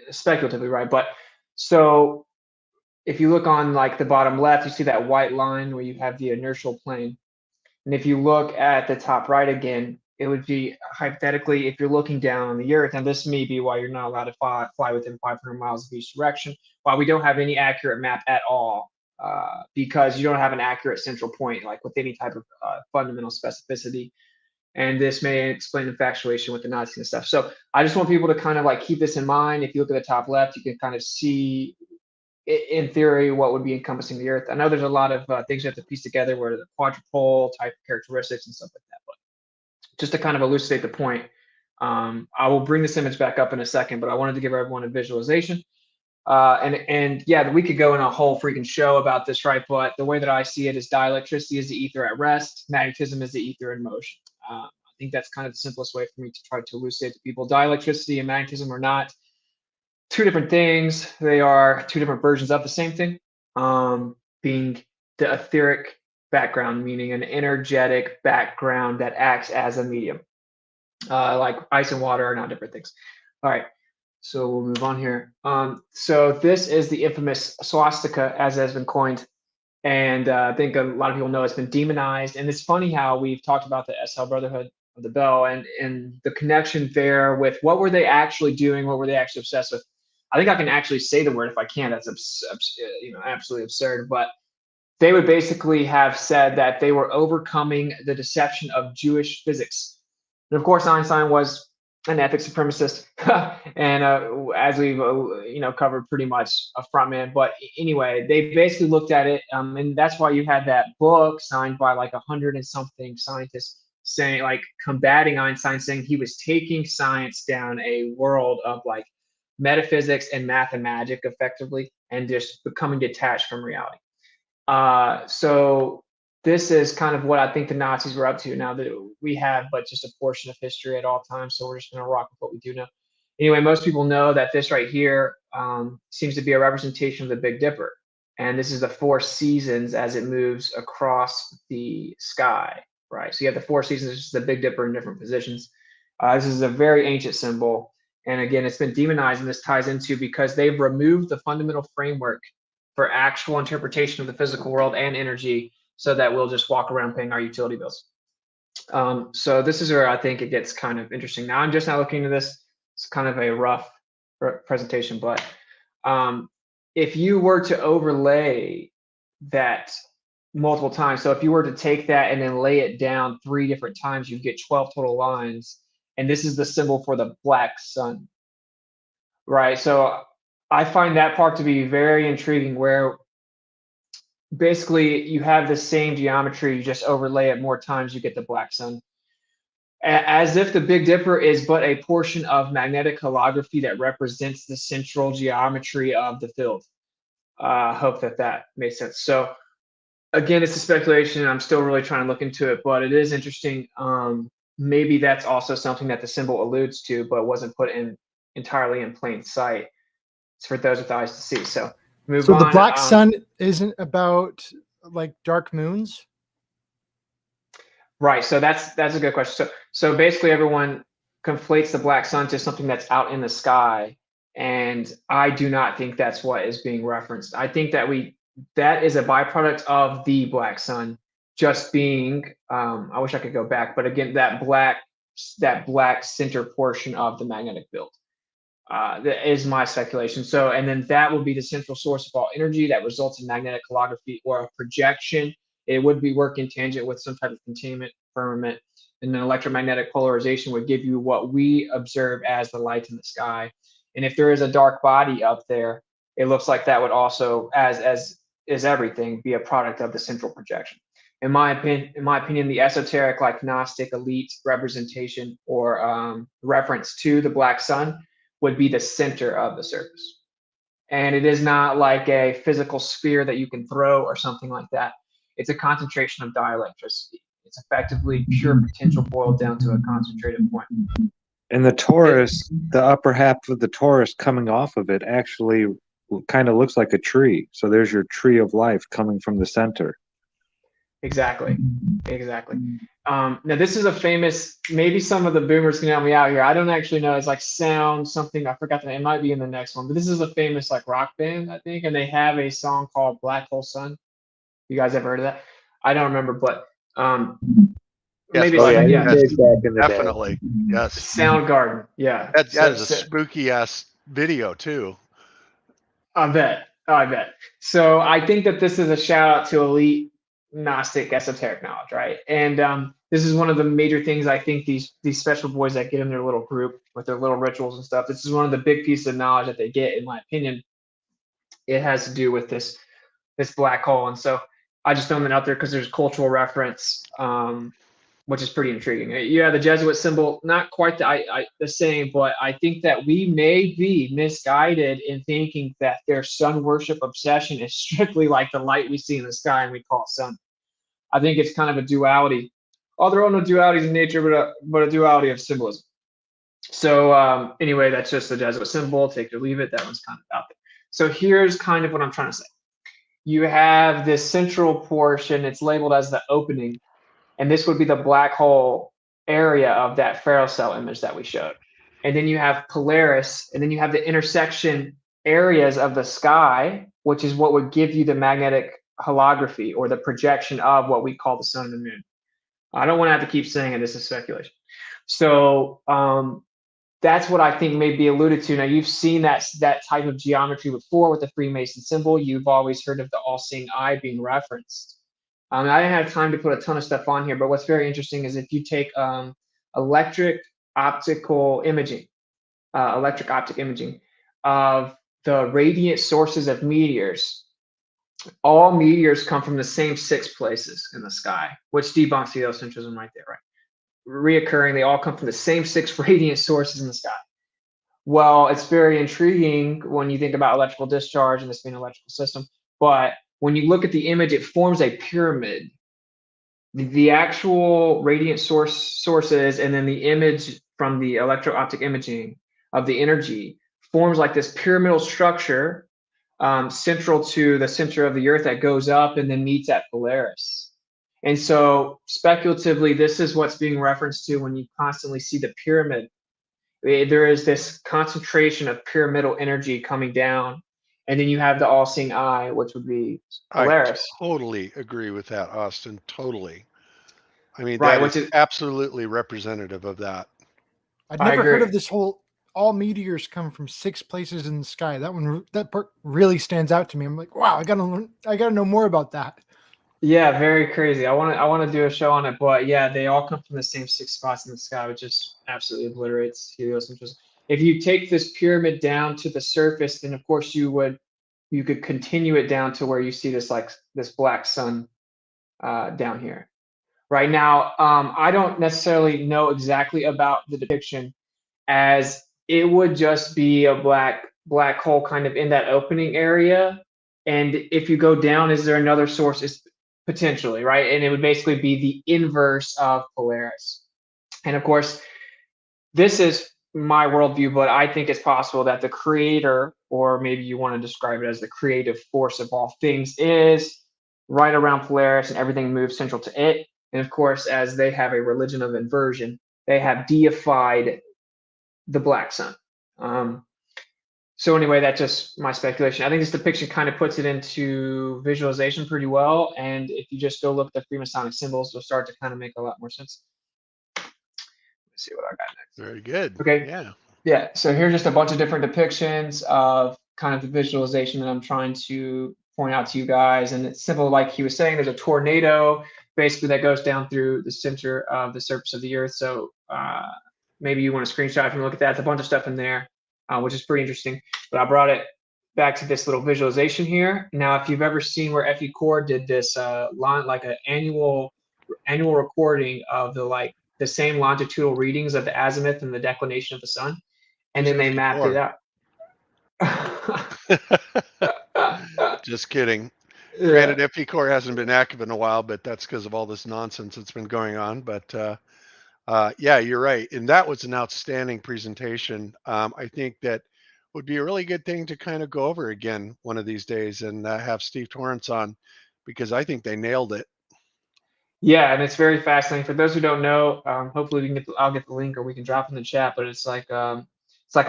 speculatively, right? But so if you look on like the bottom left, you see that white line where you have the inertial plane. And if you look at the top right again, it would be hypothetically, if you're looking down on the earth, and this may be why you're not allowed to fly within 500 miles of each direction, why we don't have any accurate map at all, because you don't have an accurate central point, like with any type of fundamental specificity. And this may explain the infatuation with the Nazi and stuff. So I just want people to kind of like keep this in mind. If you look at the top left, you can kind of see, in theory, what would be encompassing the earth. I know there's a lot of things you have to piece together, where the quadrupole type characteristics and stuff like that. But just to kind of elucidate the point, I will bring this image back up in a second, but I wanted to give everyone a visualization. And yeah, we could go in a whole freaking show about this, right? But the way that I see it is dielectricity is the ether at rest, magnetism is the ether in motion. I think that's kind of the simplest way for me to try to elucidate to people. Dielectricity and magnetism are not two different things. They are two different versions of the same thing, being the etheric background, meaning an energetic background that acts as a medium. Like ice and water are not different things. All right, so we'll move on here. So this is the infamous swastika, as has been coined. And I think a lot of people know it's been demonized. And it's funny how we've talked about the SL Brotherhood of the Bell and the connection there with what were they actually doing? What were they actually obsessed with? I think I can actually say the word if I can. That's absolutely absurd. But they would basically have said that they were overcoming the deception of Jewish physics. And of course, Einstein was an ethics supremacist, and as we've covered, pretty much a frontman. But anyway, they basically looked at it, and that's why you had that book signed by like 100 and something scientists saying, like, combating Einstein, saying he was taking science down a world of like metaphysics and math and magic, effectively, and just becoming detached from reality. So this is kind of what I think the Nazis were up to. Now that we have but just a portion of history at all times, so we're just going to rock with what we do know. Anyway, most people know that this right here seems to be a representation of the Big Dipper. And this is the 4 seasons as it moves across the sky, right? So you have the 4 seasons, this is the Big Dipper in different positions. This is a very ancient symbol. And again, it's been demonized, and this ties into because they've removed the fundamental framework for actual interpretation of the physical world and energy, so that we'll just walk around paying our utility bills. So this is where I think it gets kind of interesting. Now I'm just not looking into this. It's kind of a rough presentation, but if you were to overlay that multiple times, so if you were to take that and then lay it down 3 different times, you'd get 12 total lines. And this is the symbol for the black sun, right? So I find that part to be very intriguing, where basically you have the same geometry, you just overlay it more times, you get the black sun. As if the Big Dipper is but a portion of magnetic holography that represents the central geometry of the field. Hope that makes sense. So again, it's a speculation. I'm still really trying to look into it, but it is interesting. Maybe that's also something that the symbol alludes to, but wasn't put in entirely in plain sight. It's for those with eyes to see. So move on. The black sun isn't about like dark moons? Right. So that's a good question. So basically everyone conflates the black sun to something that's out in the sky. And I do not think that's what is being referenced. I think that we that is a byproduct of the black sun just being, I wish I could go back, but again, that black center portion of the magnetic field. That is my speculation. So, and then that would be the central source of all energy that results in magnetic holography or a projection. It would be working tangent with some type of containment, firmament, and then electromagnetic polarization would give you what we observe as the light in the sky. And if there is a dark body up there, it looks like that would also, as is everything, be a product of the central projection. In my opinion, the esoteric, like Gnostic elite representation or reference to the black sun would be the center of the surface. And it is not like a physical sphere that you can throw or something like that. It's a concentration of dielectricity. It's effectively pure potential boiled down to a concentrated point. And the torus, the upper half of the torus coming off of it actually kind of looks like a tree. So there's your tree of life coming from the center. Exactly. Now this is a famous, maybe some of the boomers can help me out here. I don't actually know. It's like Sound something. I forgot the name. It might be in the next one, but this is a famous like rock band, I think. And they have a song called Black Hole Sun. You guys ever heard of that? I don't remember, but maybe definitely. Yes. Soundgarden. Yeah. That is a spooky ass video too. I bet. So I think that this is a shout out to elite Gnostic esoteric knowledge, right? And this is one of the major things I think these special boys that get in their little group with their little rituals and stuff. This is one of the big pieces of knowledge that they get, in my opinion. It has to do with this black hole, and so I just thrown it out there because there's cultural reference, which is pretty intriguing. Yeah, the Jesuit symbol, not quite the same, but I think that we may be misguided in thinking that their sun worship obsession is strictly like the light we see in the sky and we call sun. I think it's kind of a duality. Oh, there are no dualities in nature, but a duality of symbolism. So anyway, that's just the Jesuit symbol. Take it or leave it. That one's kind of out there. So here's kind of what I'm trying to say. You have this central portion. It's labeled as the opening. And this would be the black hole area of that Ferro cell image that we showed. And then you have Polaris, and then you have the intersection areas of the sky, which is what would give you the magnetic holography or the projection of what we call the sun and the moon. I don't want to have to keep saying it. This is speculation. So that's what I think may be alluded to. Now, you've seen that type of geometry before with the Freemason symbol. You've always heard of the all-seeing eye being referenced. I didn't have time to put a ton of stuff on here, but what's very interesting is if you take electric optic imimaging of the radiant sources of meteors, all meteors come from the same 6 places in the sky, which debunks heliocentrism right there, right? Reoccurring, they all come from the same 6 radiant sources in the sky. Well, it's very intriguing when you think about electrical discharge and this being an electrical system, but when you look at the image, it forms a pyramid. The actual radiant sources and then the image from the electro-optic imaging of the energy forms like this pyramidal structure central to the center of the Earth that goes up and then meets at Polaris. And so speculatively, this is what's being referenced to when you constantly see the pyramid. There is this concentration of pyramidal energy coming down. And then you have the all-seeing eye, which would be Polaris. I totally agree with that, Austin. Totally. I mean, right, that is absolutely representative of that. I'd never heard of this whole all meteors come from 6 places in the sky. That part really stands out to me. I'm like, wow, I gotta know more about that. Yeah, very crazy. I want to do a show on it, but yeah, they all come from the same 6 spots in the sky, which just absolutely obliterates heliocentrism. If you take this pyramid down to the surface, then of course you could continue it down to where you see this black sun down here. Right now, I don't necessarily know exactly about the depiction, as it would just be a black hole kind of in that opening area. And if you go down, is there another source? Is potentially, right? And it would basically be the inverse of Polaris. And of course, this is my worldview, but I think it's possible that the creator, or maybe you want to describe it as the creative force of all things, is right around Polaris and everything moves central to it. And of course, as they have a religion of inversion, they have deified the black sun. So anyway, that's just my speculation. I think this depiction kind of puts it into visualization pretty well. And if you just go look at the Freemasonic symbols, you'll start to kind of make a lot more sense. Let's see what I got next. Very good. Okay. Yeah. Yeah. So here's just a bunch of different depictions of kind of the visualization that I'm trying to point out to you guys. And it's simple, like he was saying, there's a tornado basically that goes down through the center of the surface of the earth. So maybe you want to screenshot if you look at that. It's a bunch of stuff in there, which is pretty interesting. But I brought it back to this little visualization here. Now, if you've ever seen where F.E. Core did this line, like an annual recording of the same longitudinal readings of the azimuth and the declination of the sun, and then they mapped it out. Just kidding. Yeah. Granted, FE Core hasn't been active in a while, but that's because of all this nonsense that's been going on. But yeah, you're right. And that was an outstanding presentation. I think that would be a really good thing to kind of go over again one of these days and have Steve Torrance on, because I think they nailed it. Yeah, and it's very fascinating. For those who don't know, hopefully we can I'll get the link or we can drop in the chat. But it's like a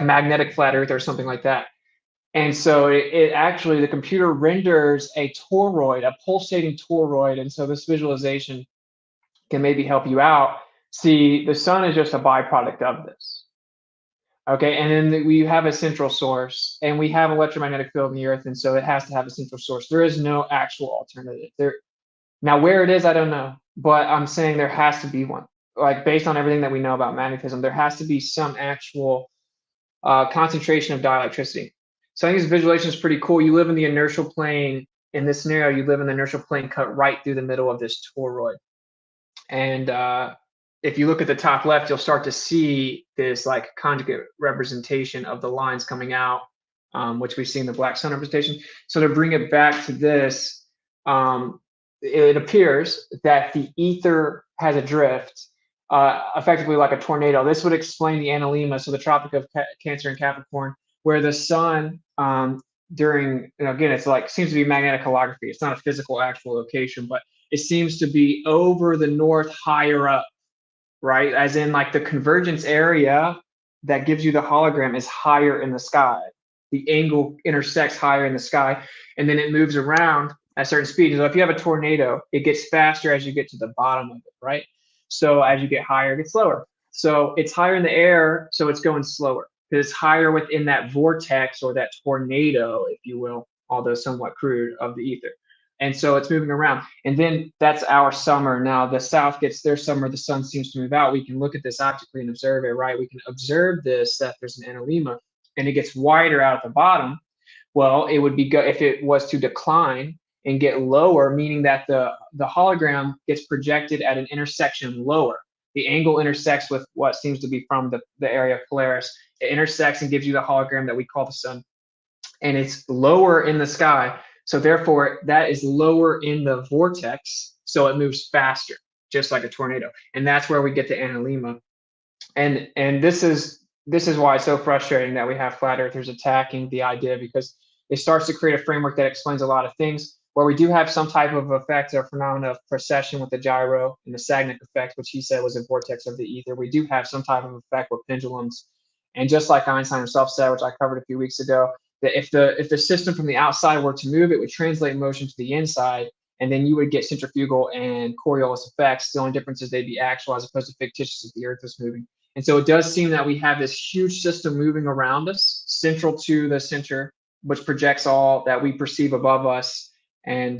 magnetic flat Earth or something like that. And so it actually, the computer renders a toroid, a pulsating toroid. And so this visualization can maybe help you out. See, the sun is just a byproduct of this. Okay, and then we have a central source, and we have electromagnetic field in the Earth, and so it has to have a central source. There is no actual alternative. Now, where it is, I don't know, but I'm saying there has to be one. Like, based on everything that we know about magnetism, there has to be some actual concentration of dielectricity. So I think this visualization is pretty cool. You live in the inertial plane. In this scenario, you live in the inertial plane cut right through the middle of this toroid. And if you look at the top left, you'll start to see this like conjugate representation of the lines coming out, which we see in the black sun representation. So to bring it back to this, it appears that the ether has a drift, effectively like a tornado. This would explain the analemma, so the Tropic of Cancer and Capricorn, where the sun during, again, it's like, seems to be magnetic holography. It's not a physical actual location, but it seems to be over the north higher up, right? As in like the convergence area that gives you the hologram is higher in the sky. The angle intersects higher in the sky, and then it moves around at certain speeds. So if you have a tornado, it gets faster as you get to the bottom of it, right? So as you get higher, it gets slower. So it's higher in the air, so it's going slower. It's higher within that vortex or that tornado, if you will, although somewhat crude, of the ether. And so it's moving around. And then that's our summer. Now the south gets their summer, the sun seems to move out. We can look at this optically and observe it, right? We can observe this, that there's an analemma, and it gets wider out at the bottom. Well, it would be good if it was to decline and get lower, meaning that the hologram gets projected at an intersection lower. The angle intersects with what seems to be from the area of Polaris. It intersects and gives you the hologram that we call the sun. And it's lower in the sky. So therefore, that is lower in the vortex. So it moves faster, just like a tornado. And that's where we get the analemma. And this is why it's so frustrating that we have flat earthers attacking the idea, because it starts to create a framework that explains a lot of things. Where we do have some type of effect or phenomena of precession with the gyro and the Sagnac effect, which he said was a vortex of the ether. We do have some type of effect with pendulums. And just like Einstein himself said, which I covered a few weeks ago, that if the system from the outside were to move, it would translate motion to the inside, and then you would get centrifugal and Coriolis effects. The only difference is they'd be actual as opposed to fictitious if the Earth was moving. And so it does seem that we have this huge system moving around us, central to the center, which projects all that we perceive above us. And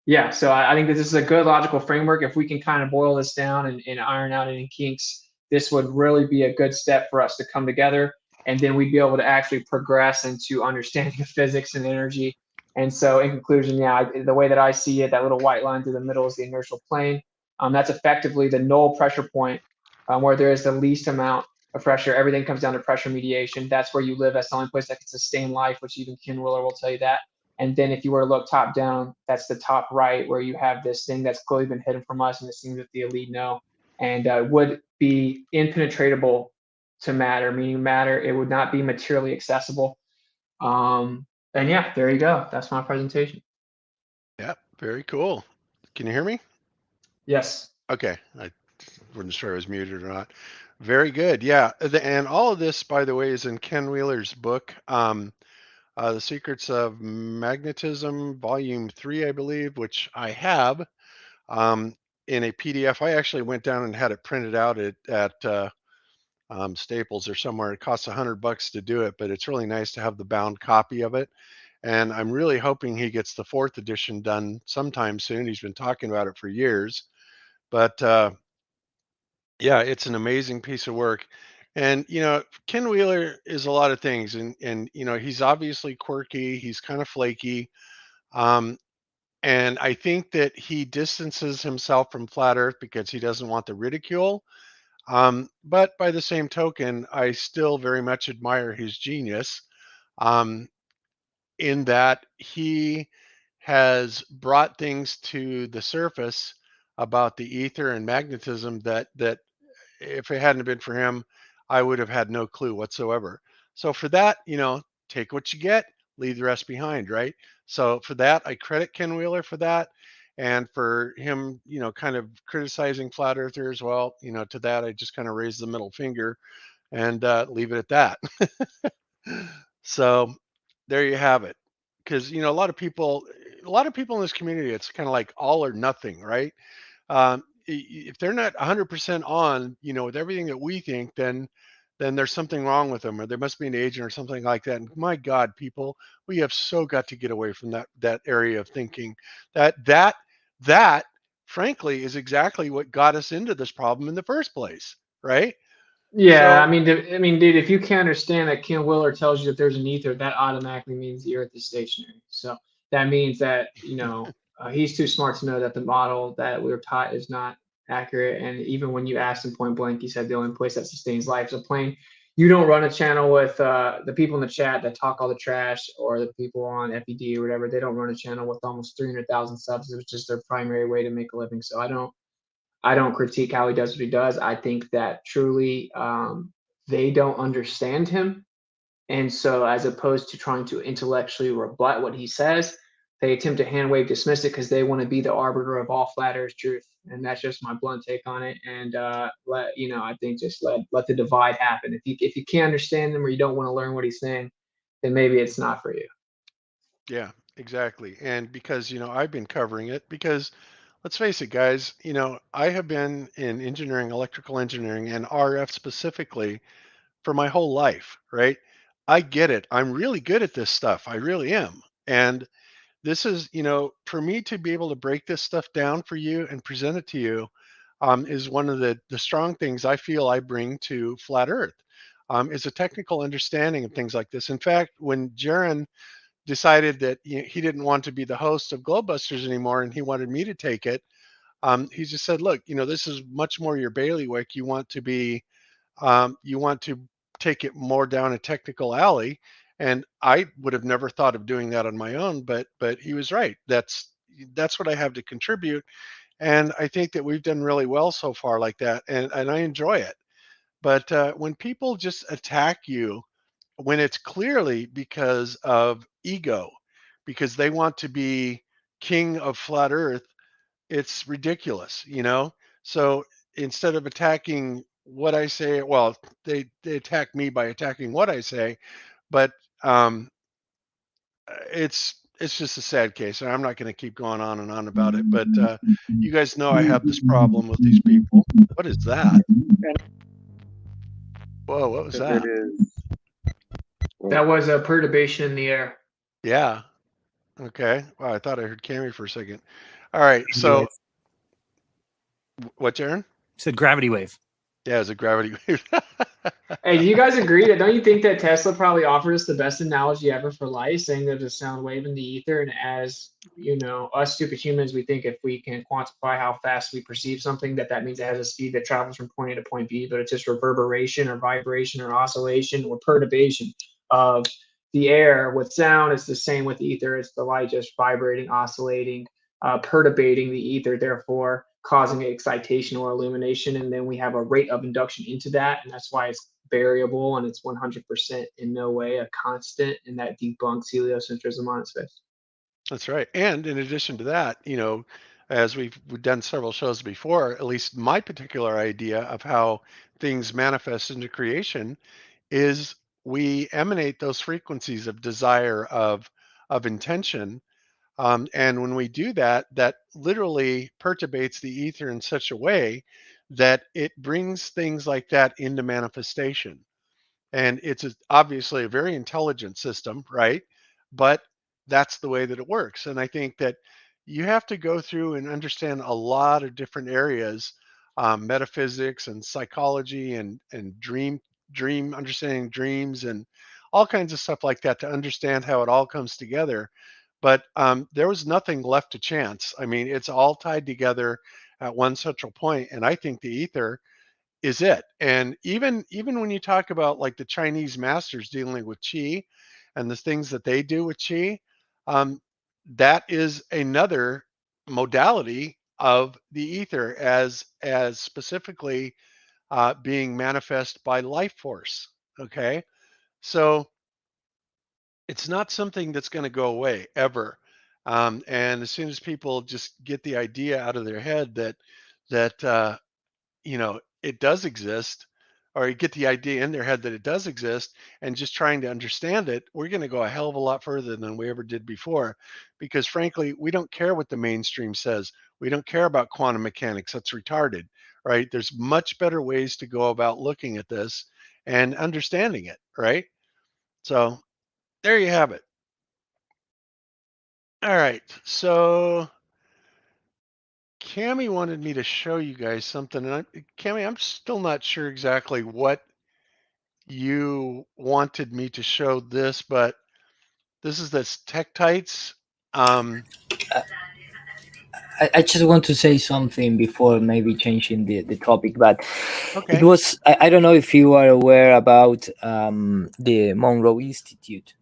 yeah, so I think that this is a good logical framework. If we can kind of boil this down and iron out any kinks, this would really be a good step for us to come together. And then we'd be able to actually progress into understanding of physics and energy. And so in conclusion, yeah, the way that I see it, that little white line through the middle is the inertial plane. That's effectively the null pressure point where there is the least amount of pressure. Everything comes down to pressure mediation. That's where you live. That's the only place that can sustain life, which even Ken Willer will tell you that. And then if you were to look top down, that's the top right, where you have this thing that's clearly been hidden from us, and it seems that the elite know, and would be impenetrable to matter, meaning matter, it would not be materially accessible. And yeah, there you go. That's my presentation. Yeah, very cool. Can you hear me? Yes. Okay. I wasn't sure I was muted or not. Very good. Yeah. And all of this, by the way, is in Ken Wheeler's book, The Secrets of Magnetism, Volume 3, I believe, which I have in a PDF. I actually went down and had it printed out at Staples or somewhere. It costs $100 to do it, but it's really nice to have the bound copy of it. And I'm really hoping he gets the 4th edition done sometime soon. He's been talking about it for years. But yeah, it's an amazing piece of work. And Ken Wheeler is a lot of things, and he's obviously quirky. He's kind of flaky, and I think that he distances himself from flat Earth because he doesn't want the ridicule. But by the same token, I still very much admire his genius, in that he has brought things to the surface about the ether and magnetism that if it hadn't been for him, I would have had no clue whatsoever. So for that, take what you get, leave the rest behind, right? So for that, I credit Ken Wheeler for that. And for him, kind of criticizing flat earthers, well, to that, I just kind of raise the middle finger and leave it at that. So there you have it. Because, a lot of people in this community, it's kind of like all or nothing, right? If they're not 100% on, with everything that we think, then there's something wrong with them, or there must be an agent or something like that. And my God, people, we have so got to get away from that area of thinking. That frankly is exactly what got us into this problem in the first place, right? Yeah, So, dude, if you can't understand that Ken Wheeler tells you that there's an ether, that automatically means the Earth is stationary. So that means that he's too smart to know that the model that we were taught is not accurate. And even when you asked him point blank, he said the only place that sustains life is a plane. You don't run a channel with the people in the chat that talk all the trash, or the people on FED or whatever. They don't run a channel with almost 300,000 subs. It's just their primary way to make a living. So I don't critique how he does what he does. I think that truly they don't understand him. And so, as opposed to trying to intellectually rebut what he says, they attempt to hand wave dismiss it because they want to be the arbiter of all flat Earth truth. And that's just my blunt take on it. And I think just let the divide happen. If you can't understand him, or you don't want to learn what he's saying, then maybe it's not for you. yeah, exactly. And because, I've been covering it because let's face it, guys, I have been in engineering, electrical engineering, and RF specifically for my whole life, right? I get it. I'm really good at this stuff. I really am. And this is, for me to be able to break this stuff down for you and present it to you is one of the strong things I feel I bring to Flat Earth, is a technical understanding of things like this. In fact, when Jaron decided that he didn't want to be the host of Globebusters anymore and he wanted me to take it, he just said, look, this is much more your bailiwick. You want to take it more down a technical alley. And I would have never thought of doing that on my own, but he was right. That's what I have to contribute. And I think that we've done really well so far like that. And I enjoy it. But when people just attack you, when it's clearly because of ego, because they want to be king of flat earth, it's ridiculous, So instead of attacking what I say, well, they attack me by attacking what I say, but it's just a sad case, and I'm not going to keep going on and on about it. But you guys know I have this problem with these people. What is that? Whoa, what was that? That was a perturbation in the air. Yeah. Okay. Wow, I thought I heard Cammy for a second. All right. So, what, Jaron? Said gravity wave. Yeah, it's a gravity wave. Hey, do you guys agree that, don't you think that Tesla probably offered us the best analogy ever for light, saying there's a sound wave in the ether, and as us stupid humans, we think if we can quantify how fast we perceive something, that means it has a speed that travels from point A to point B, but it's just reverberation or vibration or oscillation or perturbation of the air. With sound, it's the same with ether. It's the light just vibrating, oscillating, perturbating the ether, therefore causing excitation or illumination. And then we have a rate of induction into that, and that's why it's variable, and it's 100% in no way a constant, and that debunks heliocentrism on its face. That's right. And in addition to that, as we've done several shows before, at least my particular idea of how things manifest into creation is we emanate those frequencies of desire, of intention, and when we do that, that literally perturbates the ether in such a way that it brings things like that into manifestation. And obviously a very intelligent system, right? But that's the way that it works. And I think that you have to go through and understand a lot of different areas, metaphysics and psychology and dream understanding dreams and all kinds of stuff like that to understand how it all comes together. But there was nothing left to chance. I mean, it's all tied together at one central point, and I think the ether is it. And even when you talk about like the Chinese masters dealing with qi and the things that they do with qi, um, that is another modality of the ether as specifically being manifest by life force. Okay, so it's not something that's going to go away ever. And as soon as people just get the idea out of their head that it does exist, or you get the idea in their head that it does exist, and just trying to understand it, we're going to go a hell of a lot further than we ever did before. Because frankly, we don't care what the mainstream says. We don't care about quantum mechanics. That's retarded, right? There's much better ways to go about looking at this and understanding it, right? So there you have it. All right. So Cami wanted me to show you guys something. And Cami, I'm still not sure exactly what you wanted me to show this, but this is this Tektites. I just want to say something before maybe changing the topic, but Okay. it was, I don't know if you are aware about the Monroe Institute.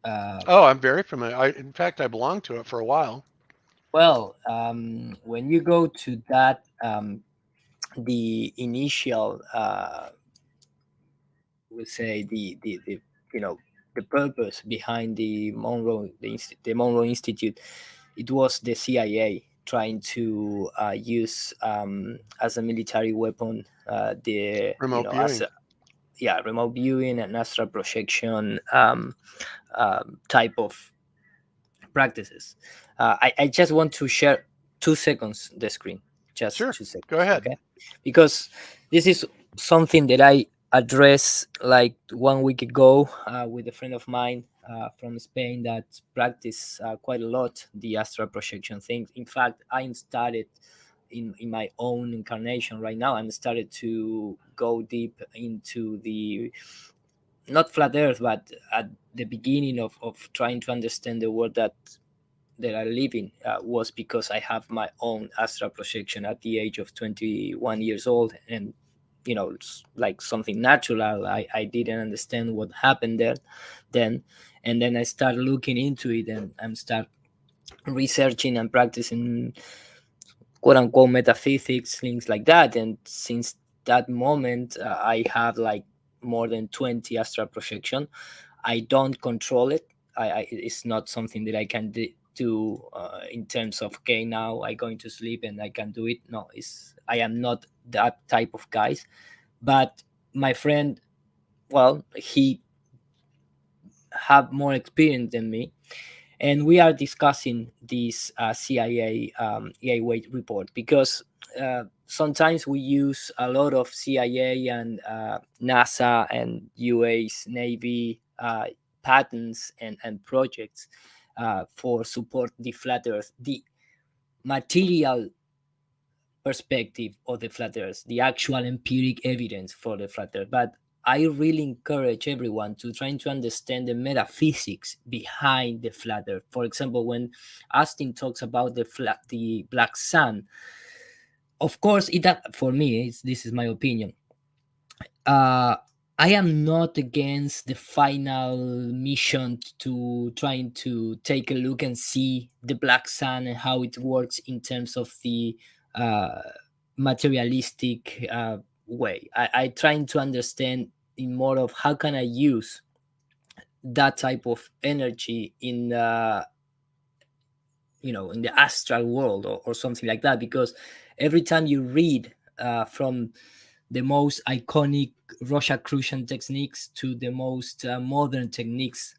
Oh, I'm very familiar. In fact, I belonged to it for a while. Well, when you go to that, the initial, we'll say the the purpose behind the Monroe Institute, it was the CIA trying to use as a military weapon the Remote viewing. remote viewing and astral projection type of practices. I just want to share 2 seconds the screen, just Sure. 2 seconds. Go ahead. Okay, because this is something that I addressed like 1 week ago with a friend of mine from Spain that practice quite a lot the astral projection thing. In fact, I started in my own incarnation right now and started to go deep into the not flat earth, but at the beginning of trying to understand the world that I live in was because I have my own astral projection at the age of 21 years old. And, it's like something natural. I didn't understand what happened there then. And then I started looking into it and start researching and practicing quote unquote metaphysics, things like that. And since that moment, I have like more than 20 astral projection. I don't control it. It's not something that I can do in terms of, okay, now I going to sleep and I can do it. No, I am not that type of guys. But my friend, well, he have more experience than me, and we are discussing this CIA EA report because sometimes we use a lot of CIA and NASA and US Navy patents and projects for support the flat Earth, the material perspective of the flat Earth, the actual empiric evidence for the flat Earth. But I really encourage everyone to try to understand the metaphysics behind the flat Earth. For example, when Austin talks about the black sun, of course, for me, this is my opinion. I am not against the final mission to trying to take a look and see the black sun and how it works in terms of the materialistic way. I trying to understand in more of how can I use that type of energy in in the astral world, or something like that, because every time you read from the most iconic Rosicrucian techniques to the most modern techniques,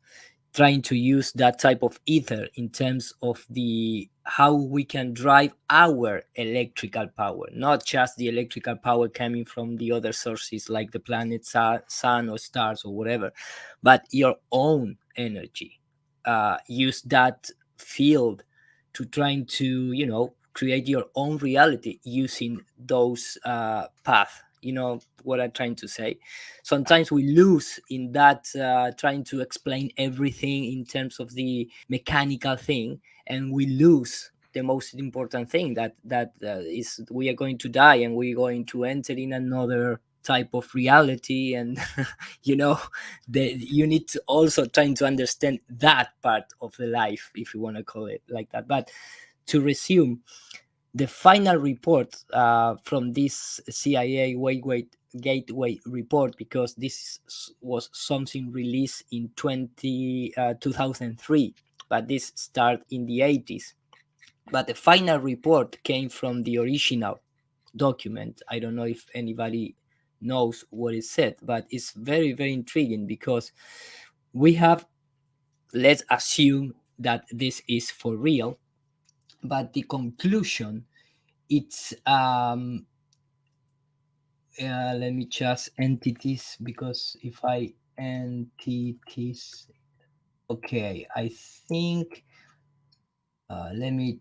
trying to use that type of ether in terms of the how we can drive our electrical power, not just the electrical power coming from the other sources like the planet, sun or stars or whatever, but your own energy. Use that field to trying to create your own reality using those paths. You know what I'm trying to say? Sometimes we lose in that trying to explain everything in terms of the mechanical thing, and we lose the most important thing, that is we are going to die and we're going to enter in another type of reality. And you need to also trying to understand that part of the life, if you want to call it like that. But to resume, the final report from this CIA Gateway report, because this was something released in 2003, but this started in the 80s. But the final report came from the original document. I don't know if anybody knows what it said, but it's very, very intriguing, because we have, let's assume that this is for real, but the conclusion, it's let me just entities, because if I entities, okay, I think let me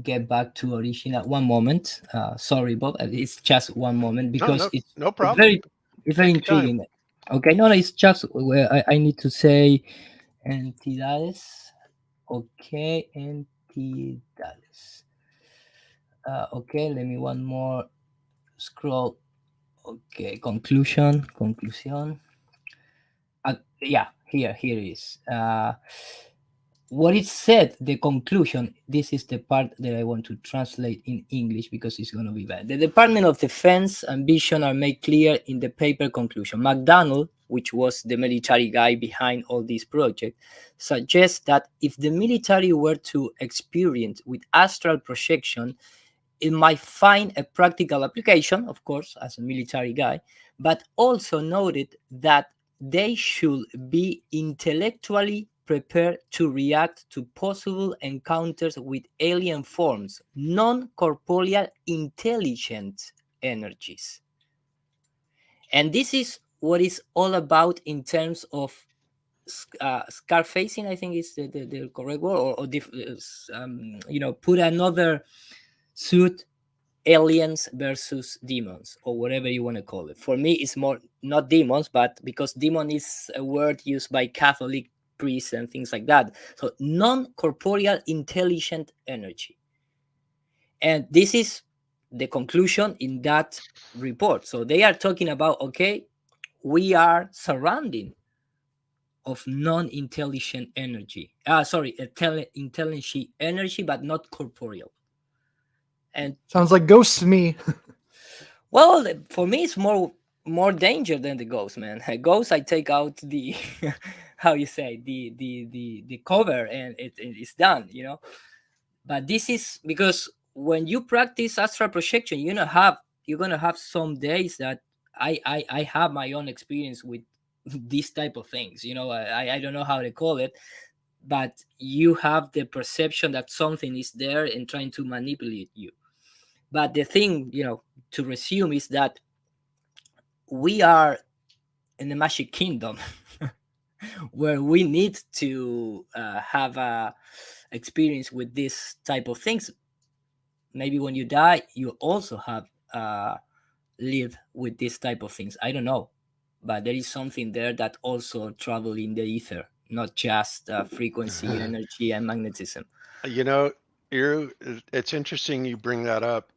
get back to original. One moment, sorry, Bob, it's just one moment, because no problem. It's very intriguing. Okay, no, it's just where I need to say entidades. Okay, entidades. Okay, let me one more scroll. Okay, conclusion. Yeah, here it is. What it said, the conclusion, this is the part that I want to translate in English because it's going to be bad. The Department of Defense ambition are made clear in the paper conclusion. McDonnell, which was the military guy behind all this project, suggests that if the military were to experience with astral projection, it might find a practical application, of course, as a military guy, but also noted that they should be intellectually prepared to react to possible encounters with alien forms, non-corporeal intelligent energies. And this is what it's all about in terms of scar facing, I think is the correct word, or put another suit, aliens versus demons, or whatever you want to call it. For me, it's more not demons, but because demon is a word used by Catholic priests and things like that. So non-corporeal intelligent energy. And this is the conclusion in that report. So they are talking about, okay, we are surrounding of non-intelligent energy. Intelligent energy, but not corporeal. And sounds like ghosts to me. Well, for me, it's more danger than the ghost, man. Ghost, I take out the how you say the cover and it's done, But this is because when you practice astral projection, you're gonna have some days that I have my own experience with these type of things. I don't know how to call it, but you have the perception that something is there and trying to manipulate you. But the thing, to resume, is that we are in the magic kingdom where we need to have a experience with this type of things. Maybe when you die, you also have live with this type of things. I don't know, but there is something there that also travel in the ether, not just frequency, energy, and magnetism. It's interesting you bring that up.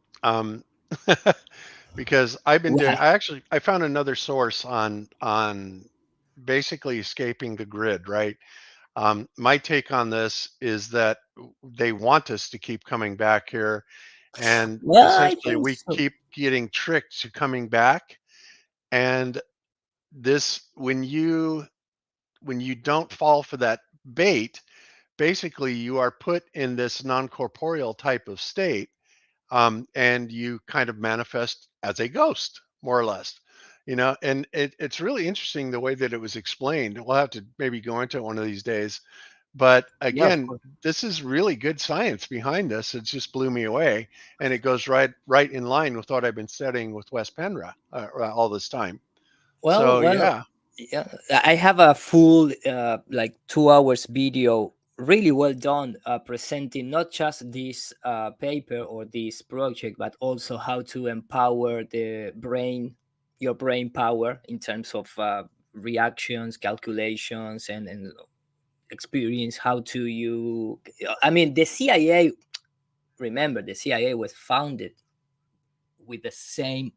Because I've been doing, I found another source on basically escaping the grid, right? My take on this is that they want us to keep coming back here, and essentially we keep getting tricked to coming back. And this, when you don't fall for that bait, basically you are put in this non-corporeal type of state, and you kind of manifest as a ghost, more or less. And it's really interesting the way that it was explained. We'll have to maybe go into it one of these days. But Yeah, of again, course. this is really good science behind this. It just blew me away, and it goes right in line with what I've been studying with Wes Penra all this time. So yeah. Yeah, I have a full like 2 hours video, really well done, presenting not just this paper or this project, but also how to empower the brain, your brain power in terms of reactions, calculations, and experience. How to you? I mean, the CIA. Remember, the CIA was founded with the same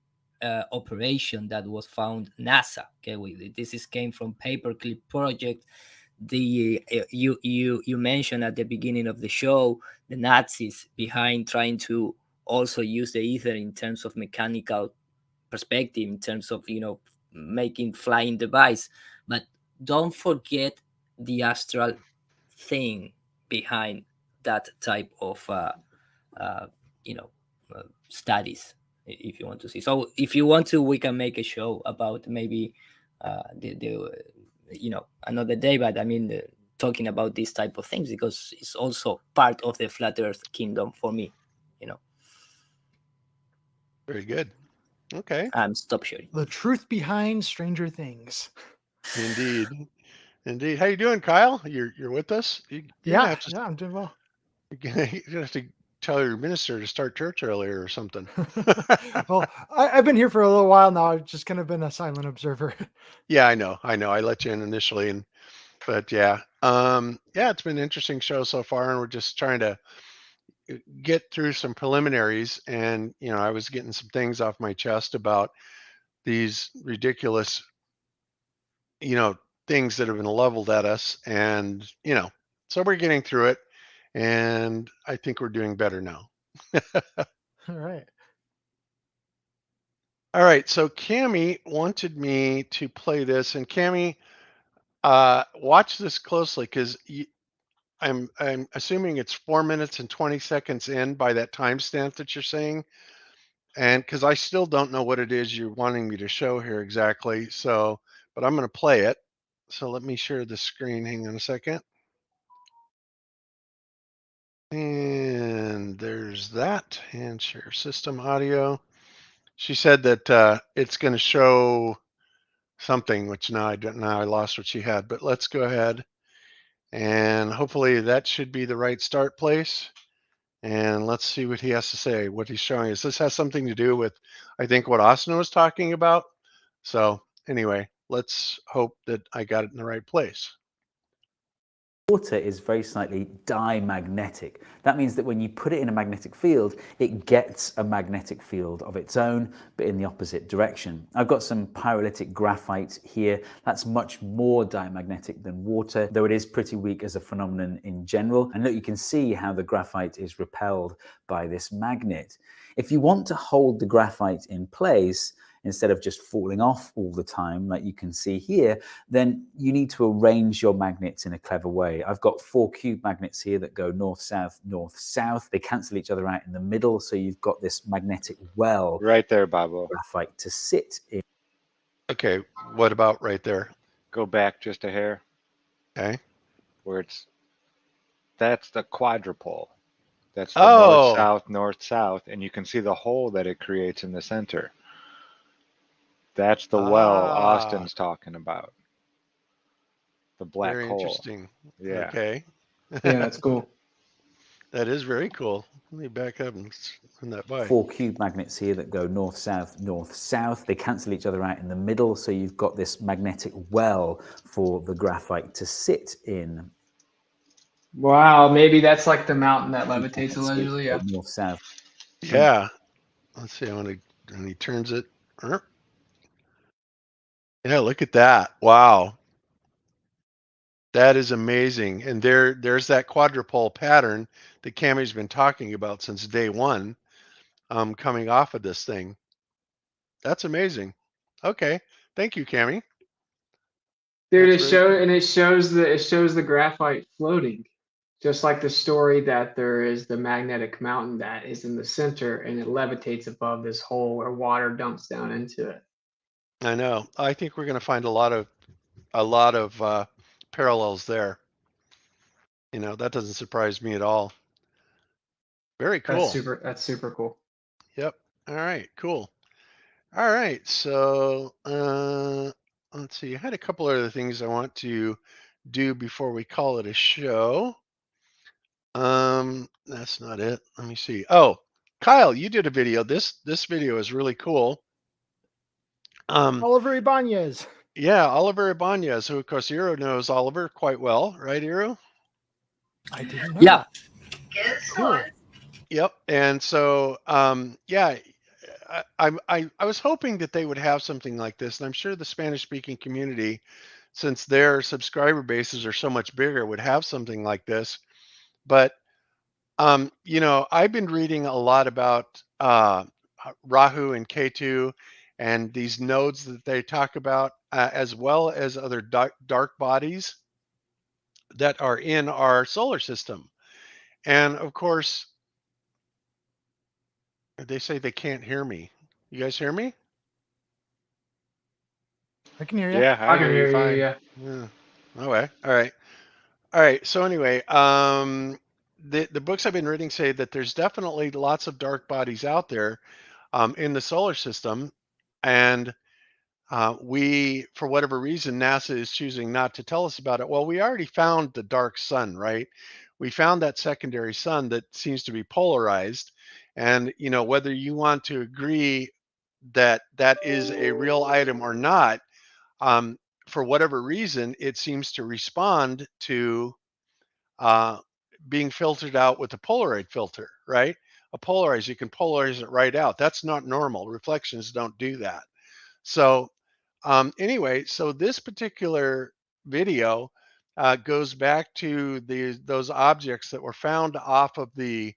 operation that was found NASA. Okay, this is came from Paperclip project. The you mentioned at the beginning of the show the Nazis behind trying to also use the ether in terms of mechanical perspective, in terms of making flying device. But don't forget the astral thing behind that type of studies, if you want to see. So if you want to, we can make a show about maybe another day, but I mean talking about these type of things, because it's also part of the flat earth kingdom for me. Very good. Okay. Stop sharing. The truth behind Stranger Things. Indeed. How you doing, Kyle? You're with us? Yeah, I'm doing well. You're gonna have to tell your minister to start church earlier or something. Well, I've been here for a little while now. I've just kind of been a silent observer. Yeah, I know. I let you in initially, but yeah, it's been an interesting show so far, and we're just trying to get through some preliminaries. And I was getting some things off my chest about these ridiculous, things that have been leveled at us, and so we're getting through it, and I think we're doing better now. All right. All right, so Cami wanted me to play this, and Cami, watch this closely, because I'm assuming it's 4 minutes and 20 seconds in by that timestamp that you're saying, and because I still don't know what it is you're wanting me to show here exactly. So, but I'm going to play it. So let me share the screen. Hang on a second. And there's that. And share system audio. She said that it's going to show something, which now I lost what she had. But let's go ahead, and hopefully that should be the right start place. And let's see what he has to say. What he's showing us. This has something to do with, I think, what Austin was talking about. So anyway, let's hope that I got it in the right place. Water is very slightly diamagnetic. That means that when you put it in a magnetic field, it gets a magnetic field of its own, but in the opposite direction. I've got some pyrolytic graphite here. That's much more diamagnetic than water, though it is pretty weak as a phenomenon in general. And look, you can see how the graphite is repelled by this magnet. If you want to hold the graphite in place, instead of just falling off all the time, like you can see here, then you need to arrange your magnets in a clever way. I've got 4 cube magnets here that go north, south, north, south. They cancel each other out in the middle, so you've got this magnetic well right there, Babo. Graphite to sit in. Okay, what about right there? Go back just a hair. Okay. Where that's the quadrupole. That's the Oh. north, south, north, south, and you can see the hole that it creates in the center. That's the well Austin's talking about. The black Very hole. interesting. Yeah. Okay. Yeah, that's cool. That is very cool. Let me back up and run that by. 4 cube magnets here that go north, south, north, south. They cancel each other out in the middle, so you've got this magnetic well for the graphite to sit in. Wow, maybe that's like the mountain that levitates allegedly. Yeah. North, south. Yeah. Let's see. When he turns it. Yeah, look at that. Wow. That is amazing. And there's that quadrupole pattern that Cami's been talking about since day one, coming off of this thing. That's amazing. Okay. Thank you, Cami. Dude, That's it shows the graphite floating. Just like the story that there is the magnetic mountain that is in the center and it levitates above this hole where water dumps down into it. I know. I think we're going to find a lot of parallels there. You know, that doesn't surprise me at all. Very cool. That's super cool. Yep. All right. Cool. All right. So let's see. I had a couple other things I want to do before we call it a show. That's not it. Let me see. Oh, Kyle, you did a video. This video is really cool. Oliver Ibanez. Yeah, Oliver Ibanez, who of course Iro knows Oliver quite well, right, Iro? I didn't know. Yeah. Cool. Yep. And so, yeah, I was hoping that they would have something like this, and I'm sure the Spanish-speaking community, since their subscriber bases are so much bigger, would have something like this. But you know, I've been reading a lot about Rahu and Ketu and these nodes that they talk about, as well as other dark bodies that are in our solar system. And of course, they say they can't hear me. You guys hear me? I can hear you. Yeah, I can hear you fine. Yeah. Okay. All right. All right. So anyway, the books I've been reading say that there's definitely lots of dark bodies out there in the solar system, and we, for whatever reason, NASA is choosing not to tell us about it. Well, we already found the dark sun, right? We found that secondary sun that seems to be polarized, and you know, whether you want to agree that that is a real item or not, for whatever reason, it seems to respond to being filtered out with a Polaroid filter, right? A polarizer, you can polarize it right out. That's not normal. Reflections don't do that. So anyway, so this particular video goes back to those objects that were found off of the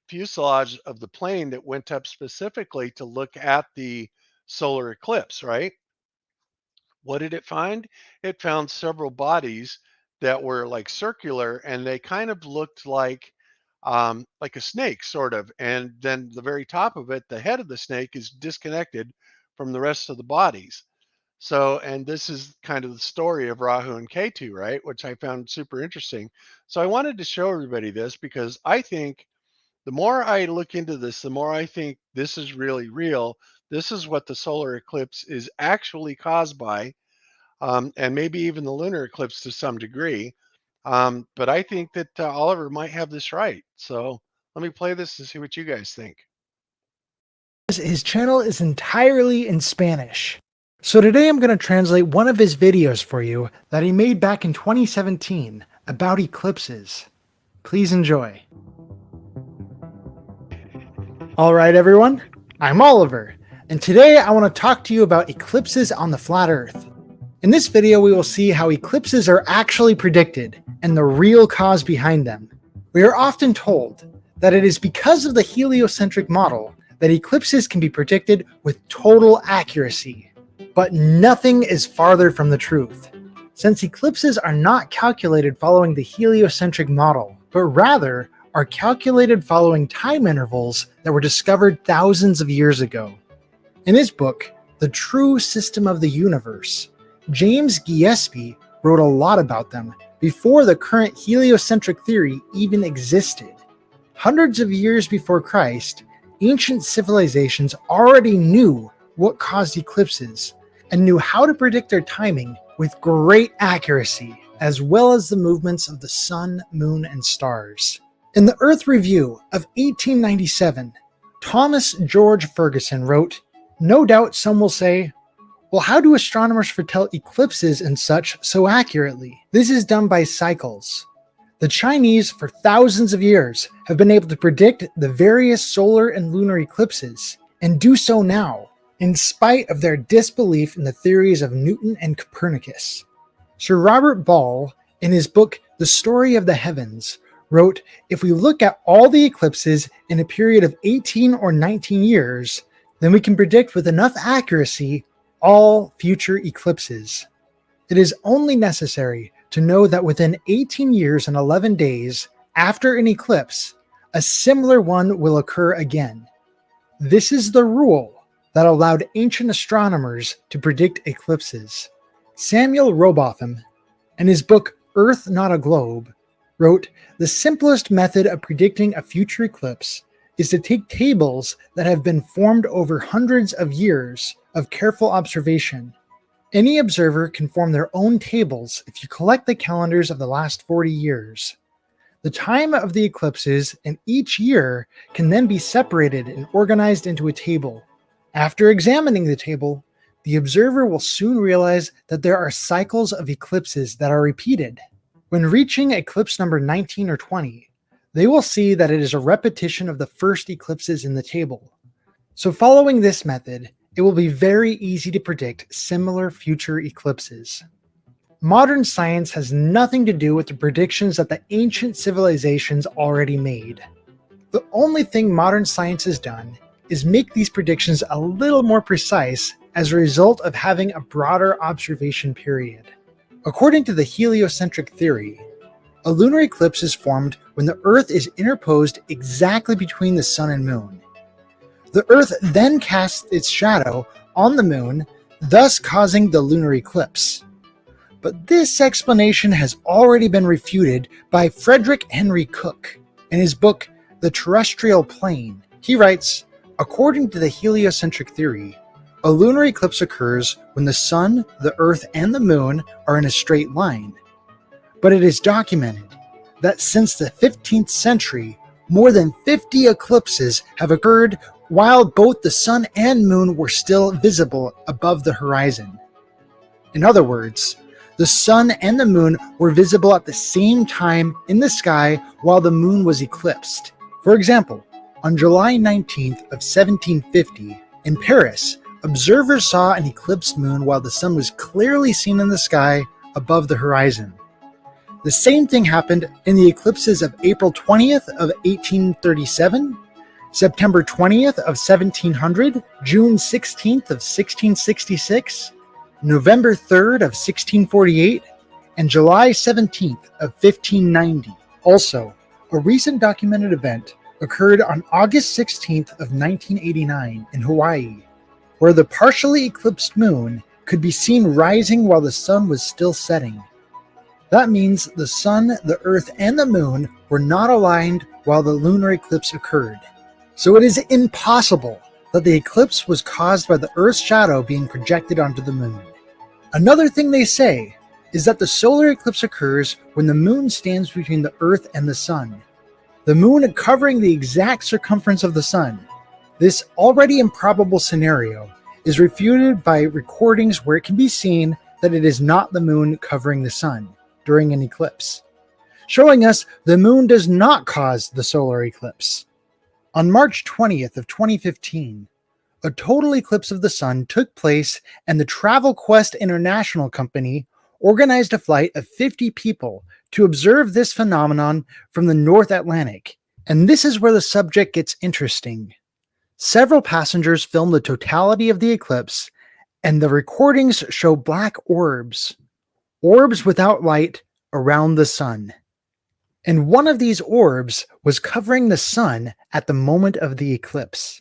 fuselage of the plane that went up specifically to look at the solar eclipse, right? What did it find? It found several bodies that were like circular, and they kind of looked like a snake, sort of. And then the very top of it, the head of the snake is disconnected from the rest of the bodies. So, and this is kind of the story of Rahu and Ketu, right? Which I found super interesting. So I wanted to show everybody this because I think the more I look into this, the more I think this is really real. This is what the solar eclipse is actually caused by, and maybe even the lunar eclipse to some degree. But I think that Oliver might have this right. So let me play this and see what you guys think. His channel is entirely in Spanish. So today I'm going to translate one of his videos for you that he made back in 2017 about eclipses. Please enjoy. All right, everyone, I'm Oliver, and today I want to talk to you about eclipses on the flat Earth. In this video, we will see how eclipses are actually predicted and the real cause behind them. We are often told that it is because of the heliocentric model that eclipses can be predicted with total accuracy. But nothing is farther from the truth, since eclipses are not calculated following the heliocentric model, but rather are calculated following time intervals that were discovered thousands of years ago. In his book, The True System of the Universe, James Gillespie wrote a lot about them before the current heliocentric theory even existed. Hundreds of years before Christ, ancient civilizations already knew what caused eclipses and knew how to predict their timing with great accuracy, as well as the movements of the sun, moon, and stars. In the Earth Review of 1897, Thomas George Ferguson wrote, "No doubt some will say, well, how do astronomers foretell eclipses and such so accurately? This is done by cycles. The Chinese, for thousands of years, have been able to predict the various solar and lunar eclipses, and do so now, in spite of their disbelief in the theories of Newton and Copernicus." Sir Robert Ball, in his book The Story of the Heavens, wrote, "If we look at all the eclipses in a period of 18 or 19 years, then we can predict with enough accuracy all future eclipses. It is only necessary to know that within 18 years and 11 days after an eclipse, a similar one will occur again. This is the rule that allowed ancient astronomers to predict eclipses. Samuel Rowbotham, in his book Earth Not a Globe, wrote, "The simplest method of predicting a future eclipse is to take tables that have been formed over hundreds of years of careful observation. Any observer can form their own tables if you collect the calendars of the last 40 years. The time of the eclipses in each year can then be separated and organized into a table. After examining the table, the observer will soon realize that there are cycles of eclipses that are repeated. When reaching eclipse number 19 or 20, they will see that it is a repetition of the first eclipses in the table. So following this method, it will be very easy to predict similar future eclipses." Modern science has nothing to do with the predictions that the ancient civilizations already made. The only thing modern science has done is make these predictions a little more precise as a result of having a broader observation period. According to the heliocentric theory, a lunar eclipse is formed when the Earth is interposed exactly between the Sun and Moon. The Earth then casts its shadow on the Moon, thus causing the lunar eclipse. But this explanation has already been refuted by Frederick Henry Cook in his book The Terrestrial Plane. He writes, "According to the heliocentric theory, a lunar eclipse occurs when the Sun, the Earth, and the Moon are in a straight line. But it is documented that since the 15th century, more than 50 eclipses have occurred while both the Sun and Moon were still visible above the horizon." In other words, the Sun and the Moon were visible at the same time in the sky while the Moon was eclipsed. For example, on July 19th of 1750, in Paris, observers saw an eclipsed moon while the Sun was clearly seen in the sky above the horizon. The same thing happened in the eclipses of April 20th of 1837, September 20th of 1700, June 16th of 1666, November 3rd of 1648, and July 17th of 1590. Also, a recent documented event occurred on August 16th of 1989 in Hawaii, where the partially eclipsed moon could be seen rising while the Sun was still setting. That means the Sun, the Earth, and the Moon were not aligned while the lunar eclipse occurred. So it is impossible that the eclipse was caused by the Earth's shadow being projected onto the Moon. Another thing they say is that the solar eclipse occurs when the Moon stands between the Earth and the Sun, the Moon covering the exact circumference of the Sun. This already improbable scenario is refuted by recordings where it can be seen that it is not the Moon covering the Sun during an eclipse, showing us the Moon does not cause the solar eclipse. On March 20th of 2015, a total eclipse of the Sun took place, and the Travel Quest International Company organized a flight of 50 people to observe this phenomenon from the North Atlantic. And this is where the subject gets interesting. Several passengers filmed the totality of the eclipse, and the recordings show black orbs without light around the Sun. And one of these orbs was covering the Sun at the moment of the eclipse.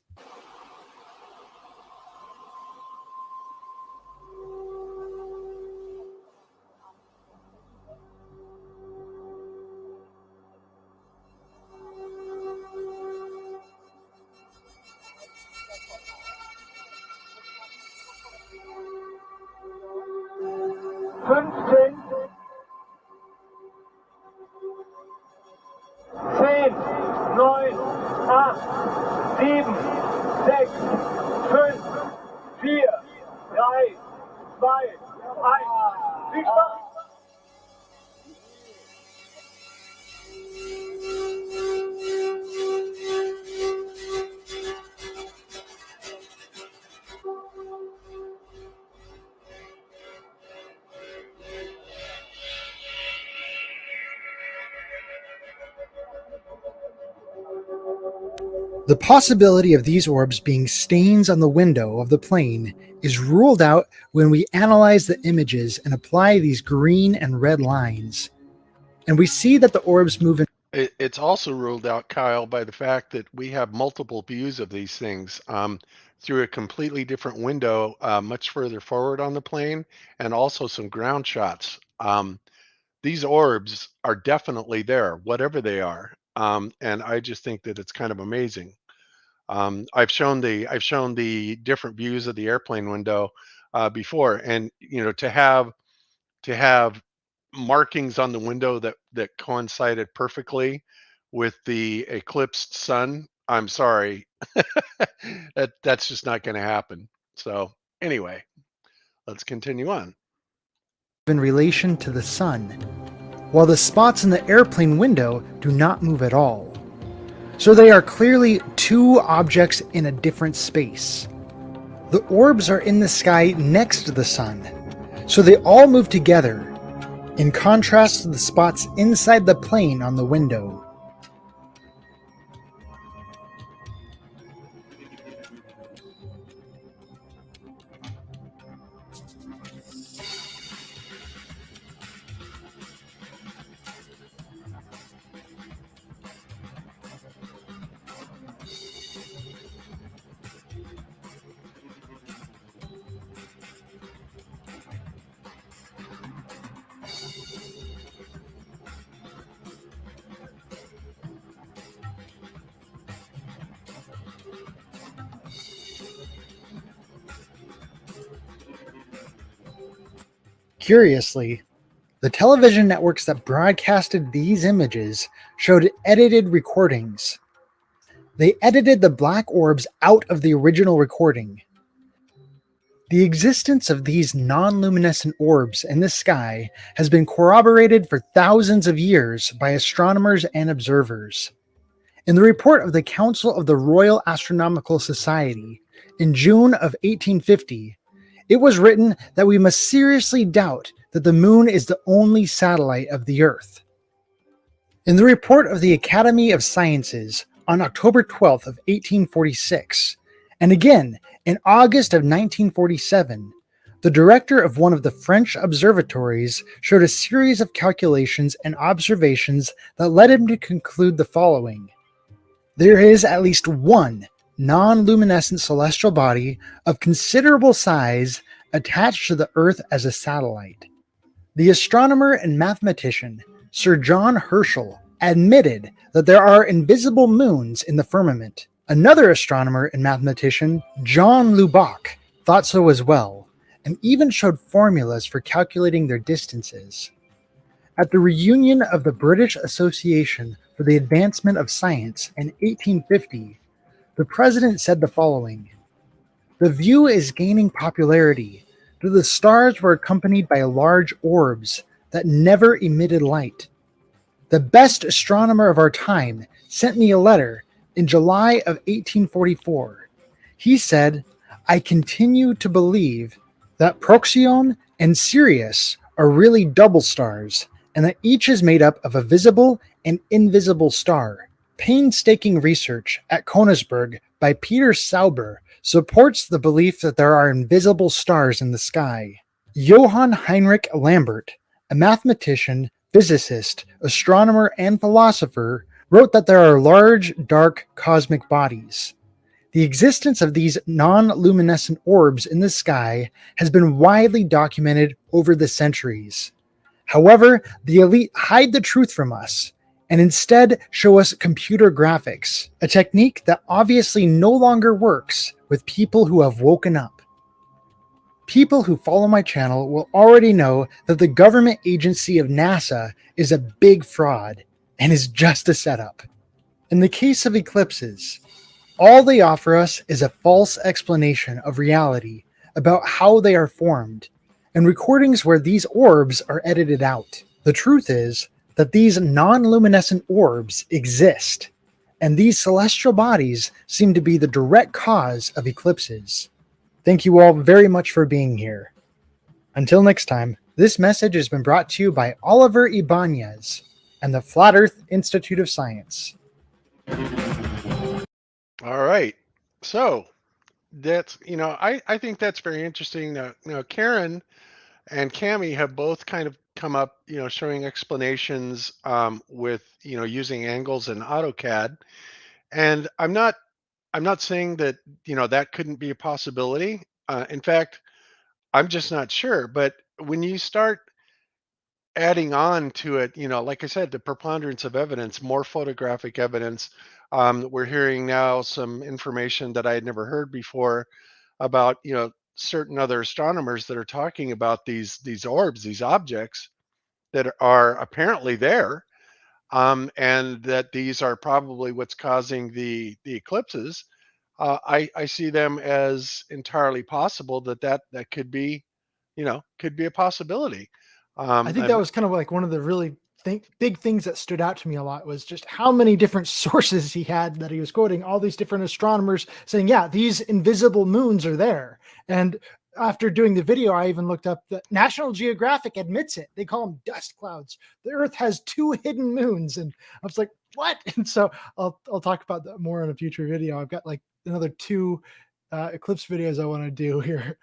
The possibility of these orbs being stains on the window of the plane is ruled out when we analyze the images and apply these green and red lines. And we see that the orbs move in. It's also ruled out, Kyle, by the fact that we have multiple views of these things through a completely different window much further forward on the plane, and also some ground shots. These orbs are definitely there, whatever they are. And I just think that it's kind of amazing. I've shown the different views of the airplane window before, and to have markings on the window that coincided perfectly with the eclipsed sun. I'm sorry, that's just not going to happen. So anyway, let's continue on. In relation to the sun, while the spots in the airplane window do not move at all. So they are clearly two objects in a different space. The orbs are in the sky next to the sun, so they all move together, in contrast to the spots inside the plane on the window. Curiously, the television networks that broadcasted these images showed edited recordings. They edited the black orbs out of the original recording. The existence of these non-luminescent orbs in the sky has been corroborated for thousands of years by astronomers and observers. In the report of the Council of the Royal Astronomical Society in June of 1850, it was written that we must seriously doubt that the moon is the only satellite of the Earth. In the report of the Academy of Sciences on October 12th of 1846, and again in August of 1947, the director of one of the French observatories showed a series of calculations and observations that led him to conclude the following. There is at least one non-luminescent celestial body of considerable size attached to the Earth as a satellite. The astronomer and mathematician Sir John Herschel admitted that there are invisible moons in the firmament. Another astronomer and mathematician, John Lubbock, thought so as well, and even showed formulas for calculating their distances. At the reunion of the British Association for the Advancement of Science in 1850, the president said the following: "The view is gaining popularity, though the stars were accompanied by large orbs that never emitted light. The best astronomer of our time sent me a letter in July of 1844. He said, 'I continue to believe that Procyon and Sirius are really double stars, and that each is made up of a visible and invisible star. Painstaking research at Königsberg by Peter Sauber supports the belief that there are invisible stars in the sky.' Johann Heinrich Lambert, a mathematician, physicist, astronomer, and philosopher, wrote that there are large, dark cosmic bodies. The existence of these non-luminescent orbs in the sky has been widely documented over the centuries. However, the elite hide the truth from us and instead show us computer graphics, a technique that obviously no longer works with people who have woken up. People who follow my channel will already know that the government agency of NASA is a big fraud and is just a setup. In the case of eclipses, all they offer us is a false explanation of reality about how they are formed, and recordings where these orbs are edited out. The truth is that these non-luminescent orbs exist, and these celestial bodies seem to be the direct cause of eclipses. Thank you all very much for being here. Until next time, this message has been brought to you by Oliver Ibanez and the Flat Earth Institute of Science. All right. So that's, I think that's very interesting. Now, Karen and Cami have both kind of come up, showing explanations with, using angles in AutoCAD. And I'm not saying that, that couldn't be a possibility. In fact, I'm just not sure. But when you start adding on to it, like I said, the preponderance of evidence, more photographic evidence. We're hearing now some information that I had never heard before about, certain other astronomers that are talking about these orbs, these objects that are apparently there, and that these are probably what's causing the eclipses. I see them as entirely possible that could be, could be a possibility. I think that And was kind of like one of the really big things that stood out to me a lot was just how many different sources he had that he was quoting, all these different astronomers saying, yeah, these invisible moons are there. And after doing the video, I even looked up that National Geographic admits it. They call them dust clouds. The Earth has 2 hidden moons. And I was like, what? And so I'll talk about that more in a future video. I've got like another 2 eclipse videos I want to do here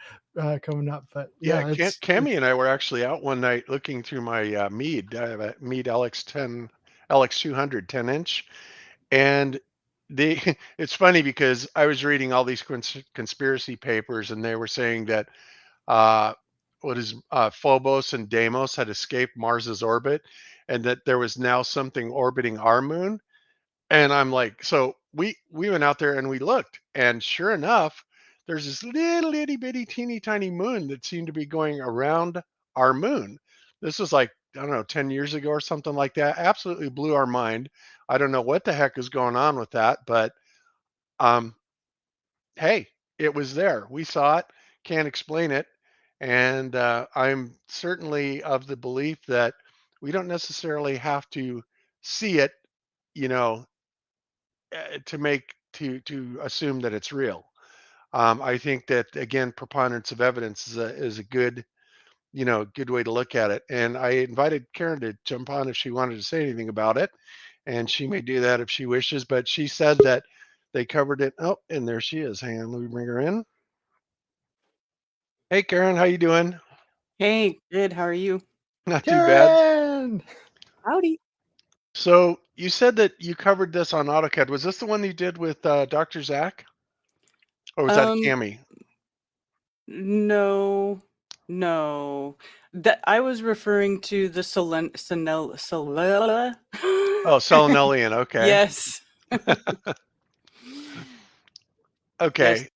coming up. But yeah, yeah, Cami and I were actually out one night looking through my Mead. I have a Mead LX200 10-inch, and it's funny because I was reading all these conspiracy papers, and they were saying that uh, Phobos and Deimos had escaped Mars's orbit, and that there was now something orbiting our moon. And I'm like, so we went out there and we looked, and sure enough, there's this little itty bitty teeny tiny moon that seemed to be going around our moon. This was like, I don't know, 10 years ago or something like that. Absolutely blew our mind. I don't know what the heck is going on with that, but um, hey, it was there. We saw it. Can't explain it. And I'm certainly of the belief that we don't necessarily have to see it, you know, to assume that it's real. I think that again, preponderance of evidence is a good, good way to look at it. And I invited Karen to jump on if she wanted to say anything about it, and she may do that if she wishes. But she said that they covered it. Oh, and there she is. Hang on, let me bring her in. Hey, Karen, how you doing? Hey, good. How are you? Not too bad. Karen! Howdy. So you said that you covered this on AutoCAD. Was this the one you did with Dr. Zach, or was that Um, Cami? no, no. That I was referring to the Oh, Selenelian. Okay. Yes. Yes, Okay.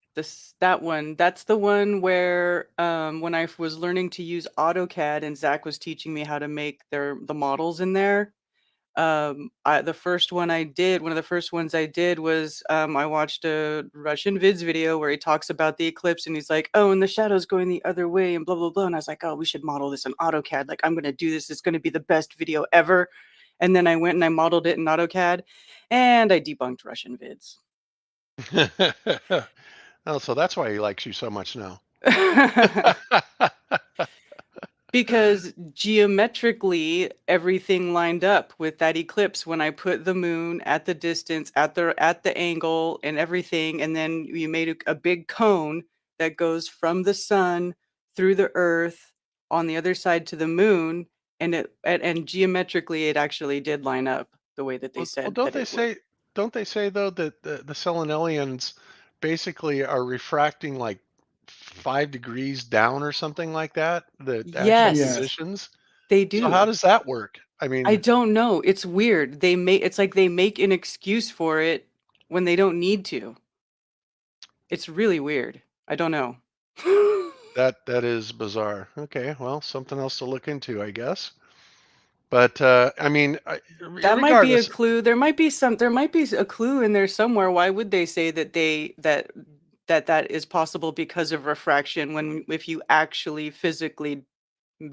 that one. That's the one where when I was learning to use AutoCAD and Zach was teaching me how to make the models in there. The first one I did, one of the first ones I did was I watched a Russian vids video where he talks about the eclipse and he's like, oh, and the shadow's going the other way and blah, blah, blah. And I was like, oh, we should model this in AutoCAD. Like, I'm going to do this. It's going to be the best video ever. And then I went and I modeled it in AutoCAD and I debunked Russian vids. Oh, so that's why he likes you so much now. Because geometrically everything lined up with that eclipse when I put the moon at the distance, at the angle and everything, and then you made a big cone that goes from the sun through the earth on the other side to the moon, and geometrically it actually did line up the way that they Well, said don't that they it would. say don't they say though that the Selenelians basically are refracting like 5 degrees down or something like that, the actual Yes, positions? they So how do. does that work? I I mean, don't know. It's weird. It's like they make an excuse for it when they don't need to. It's really weird. I don't know. that is bizarre. Okay, well, something else to look into, I guess. But I mean, That might be a regardless, clue. There might be a clue in there somewhere. Why would they say that that is possible because of refraction when if you actually physically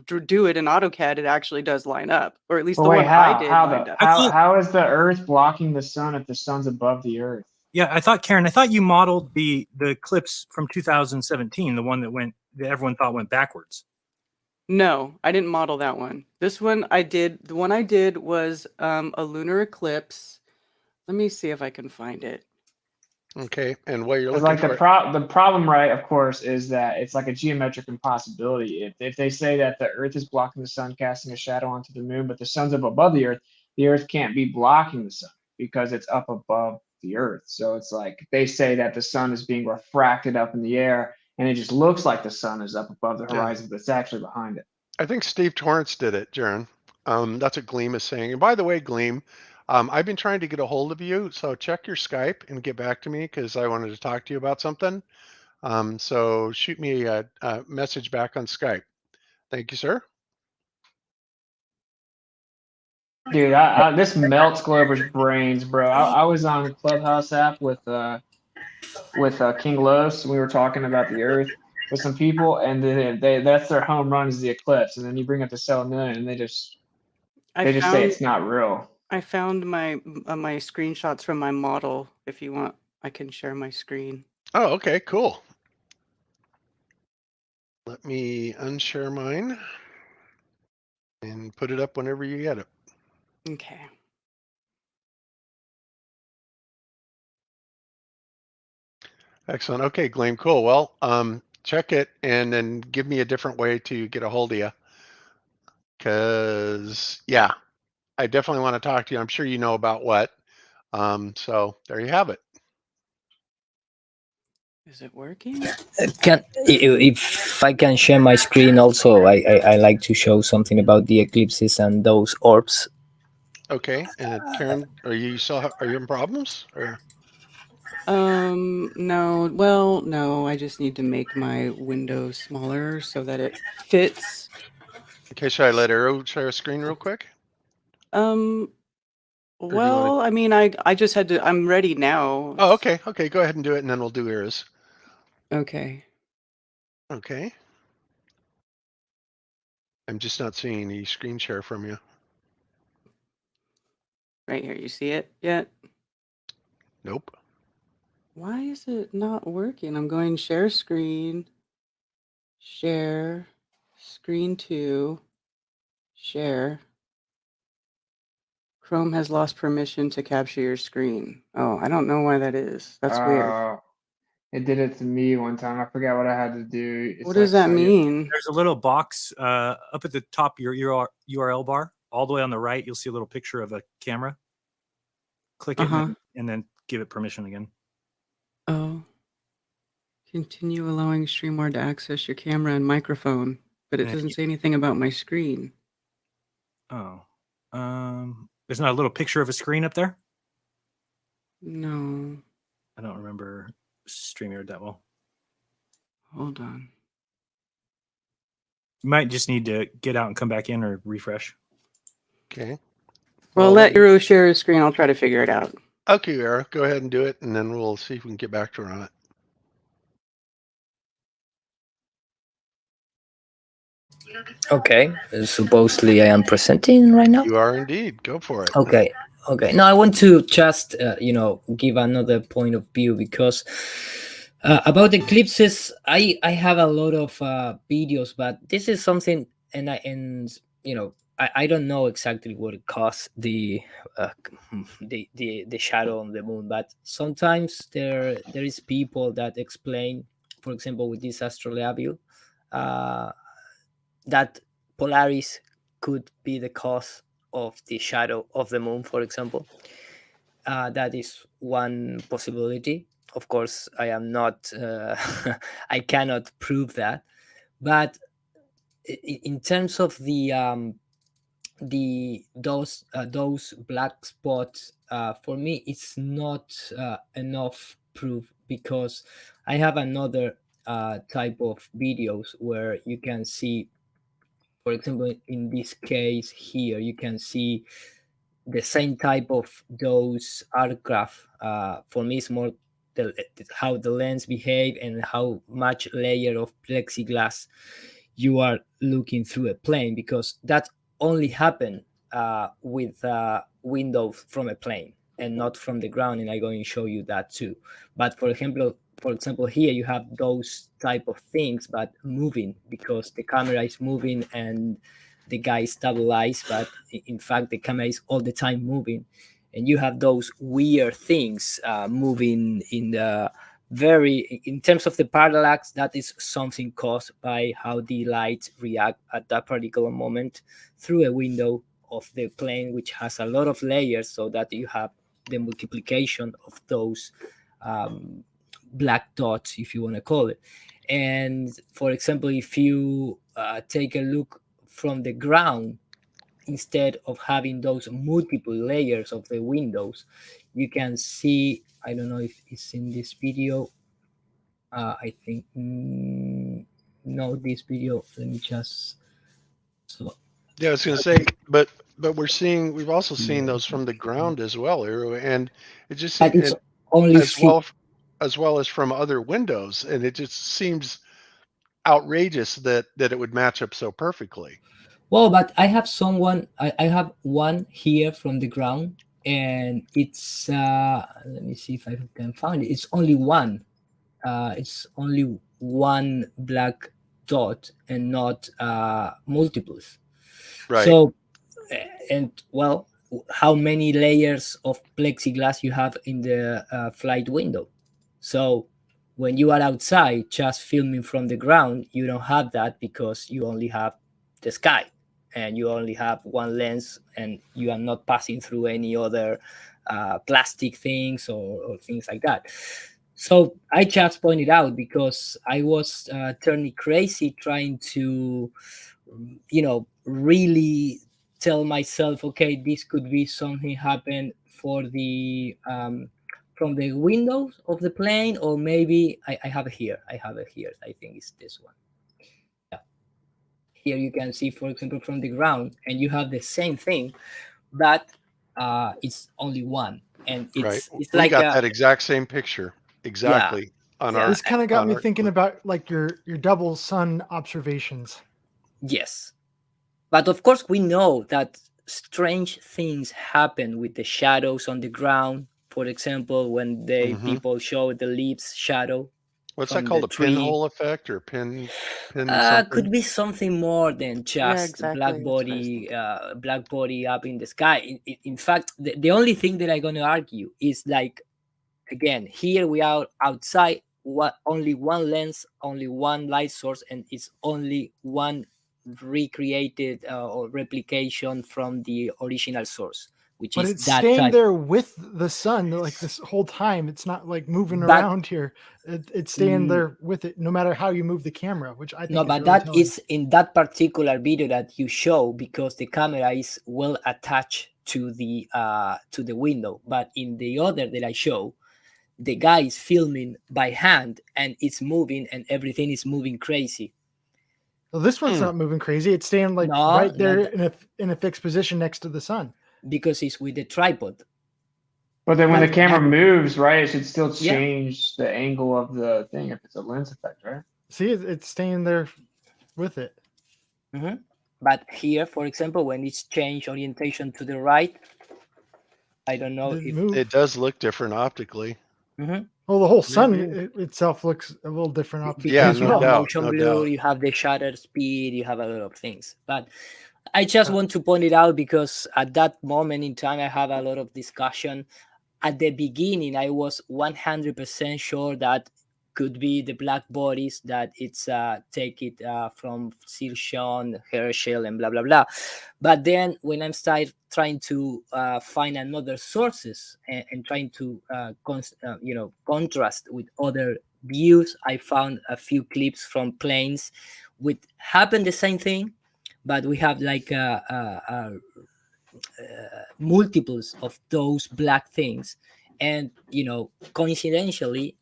do it in AutoCAD, it actually does line up, or at least But the wait, one I how did how lined the up. how is the Earth blocking the sun if the sun's above the Earth? Yeah, I thought Karen, I thought you modeled the eclipse from 2017, the one that everyone thought went backwards. No, I didn't model that one. This one I did. The one I did was a lunar eclipse. Let me see if I can find it. Okay, and what you're Because looking like for? the problem, right, of course, is that it's like a geometric impossibility. If they say that the Earth is blocking the sun, casting a shadow onto the moon, but the sun's up above the Earth can't be blocking the sun because it's up above the Earth. So it's like they say that the sun is being refracted up in the air, and it just looks like the sun is up above the Yeah. horizon, but it's actually behind it. I think Steve Torrance did it, Jaron. That's what Gleam is saying. And by the way, Gleam, I've been trying to get a hold of you, so check your Skype and get back to me because I wanted to talk to you about something. So shoot me a message back on Skype. Thank you, sir. Dude, this melts Glover's brains, bro. I was on the Clubhouse app with King Los, and we were talking about the Earth with some people, and then that's their home run is the eclipse, and then you bring up the 7 million, and they just say it's not real. I found my my screenshots from my model. If you want, I can share my screen. Oh, okay, cool. Let me unshare mine and put it up whenever you get it. Okay. Excellent. Okay, Gleam, cool. Well, check it and then give me a different way to get a hold of you. Because, yeah, I definitely want to talk to you. I'm sure you know about what. So there you have it. Is it working? If I can share my screen also, I like to show something about the eclipses and those orbs. Okay, and Karen, are you having problems or? No. Well, no. I just need to make my window smaller so that it fits. Okay, should I let Arrow share a screen real quick? Well, I mean, I just had to. I'm ready now. Oh, okay. Okay, go ahead and do it, and then we'll do Arrow's. Okay. Okay. I'm just not seeing any screen share from you. Right here. You see it yet? Nope. Why is it not working? I'm going share screen, share, screen 2, share. Chrome has lost permission to capture your screen. Oh, I don't know why that is. That's weird. It did it to me one time. I forgot what I had to do. What does that mean? There's a little box up at the top of your URL bar. All the way on the right, you'll see a little picture of a camera. Click it and then give it permission again. Oh. Continue allowing StreamYard to access your camera and microphone, but it doesn't say anything about my screen. Oh. There's not a little picture of a screen up there? No. I don't remember StreamYard that well. Hold on. You might just need to get out and come back in or refresh. Okay. Well, let Eero share his screen. I'll try to figure it out. Okay, Arrow, go ahead and do it, and then we'll see if we can get back to her on it. Okay, supposedly I am presenting right now. You are indeed. Go for it. Okay. Now I want to just give another point of view because about eclipses, I have a lot of videos, but this is something, and I don't know exactly what it costs the shadow on the moon, but sometimes there is people that explain, for example, with this astrolabial, that Polaris could be the cause of the shadow of the moon, for example. That is one possibility. Of course, I am not, I cannot prove that. But in terms of those black spots, for me, it's not enough proof, because I have another type of videos where you can see, for example, in this case here, you can see the same type of those aircraft. For me, it's more how the lens behave and how much layer of plexiglass you are looking through a plane, because that only happen with windows from a plane and not from the ground, and I'm going to show you that too. But for example, here you have those type of things, but moving, because the camera is moving and the guy is stabilized, but in fact the camera is all the time moving, and you have those weird things moving in the in terms of the parallax, that is something caused by how the light react at that particular moment through a window of the plane, which has a lot of layers, so that you have the multiplication of those black dots, if you want to call it. And for example, if you take a look from the ground, instead of having those multiple layers of the windows, you can see, I don't know if it's in this video, I think, no, this video, let me just, so. Yeah, I was going to say, but we've also seen those from the ground as well, Eru, and it just But it's it, only as well as from other windows, and it just seems outrageous that it would match up so perfectly. Well, but I have I have one here from the ground, and it's let me see if I can find it. It's only one. It's only one black dot and not multiples. Right. So, and well, how many layers of plexiglass you have in the flight window? So when you are outside just filming from the ground, you don't have that because you only have the sky and you only have one lens, and you are not passing through any other plastic things or things like that. So I just pointed out because I was turning crazy trying to, really tell myself, okay, this could be something happen for the from the windows of the plane, or maybe I have it here. I think it's this one. Yeah. Here you can see, for example, from the ground, and you have the same thing, but it's only one, and it's Right. it's We like got that exact same picture exactly on our. This kind of got on me our- thinking about like your double sun observations. Yes. But of course, we know that strange things happen with the shadows on the ground. For example, when people show the leaves shadow. What's from that called? the A tree. pinhole effect or pin Could something? be something more than just exactly, black that's what I was body, black body up in the sky. In fact, the only thing that I'm going to argue is, like, again, here we are outside. Only one lens, only one light source, and it's only one recreated or replication from the original source, which But is it's that staying type. there with the sun like this whole time. It's not like moving But- around here. It's staying Mm. there with it, no matter how you move the camera, which I think No, is but really that telling. is in that particular video that you show, because the camera is well attached to the window. But in the other that I show, the guy is filming by hand and it's moving, and everything is moving crazy. Well, this one's not moving crazy. It's staying like No, right there no, in a fixed position next to the sun. because it's with the tripod. But then when the But camera that- moves, right, it should still Yeah. change the angle of the thing if it's a lens effect, right? See, it's staying there with it. Mhm. But here, for example, when it's changed orientation to the right, I don't know Didn't if. move. It does look different optically. Mhm. Well, the whole sun Mhm. itself looks a little different optically. Yeah, Because you no have doubt, motion no blur, doubt. you have the shutter speed, you have a lot of things. But I just want to point it out because at that moment in time, I have a lot of discussion. At the beginning, I was 100% sure that could be the black bodies, that it's take it from Sirchon, Herschel, and blah blah blah. But then when I started trying to find another sources and trying to contrast with other views, I found a few clips from planes which happened the same thing, but we have like multiples of those black things. And coincidentally,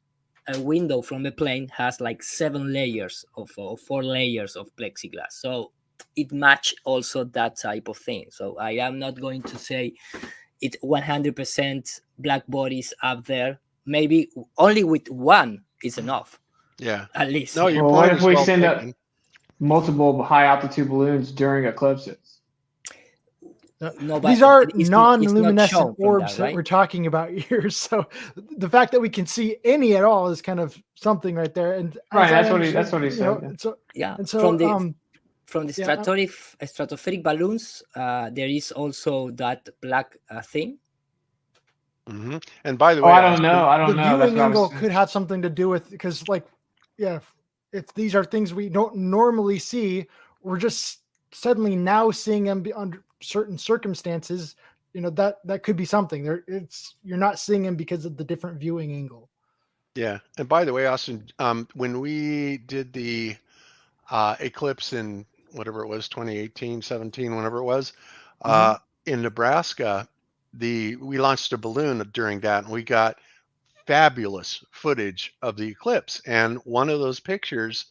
a window from a plane has like 7 layers of 4 layers of plexiglass, so it match also that type of thing. So I am not going to say it 100% black bodies up there. Maybe only with one is enough, Yeah. at least. No, your Well, what point if is we well send up taken. multiple high altitude balloons during eclipses? No, but These are it's not non-luminescent shown from orbs that, that right? we're talking about here. So the fact that we can see any at all is kind of something right there. And Right, as I that's what he understand, said. So Yeah, and so from the yeah, stratospheric balloons, there is also that black thing. And by the Oh, way, I don't know. I don't The know. That's viewing what I was angle saying. could have something to do with, because like, yeah, if these are things we don't normally see, we're just suddenly now seeing them under certain circumstances. You know, that could be something there. You're not seeing them because of the different viewing angle. Yeah. And by the way, Austin, when we did the eclipse in whatever it was, 2018, 17, whenever it was, in Nebraska, we launched a balloon during that, and we got fabulous footage of the eclipse. And one of those pictures,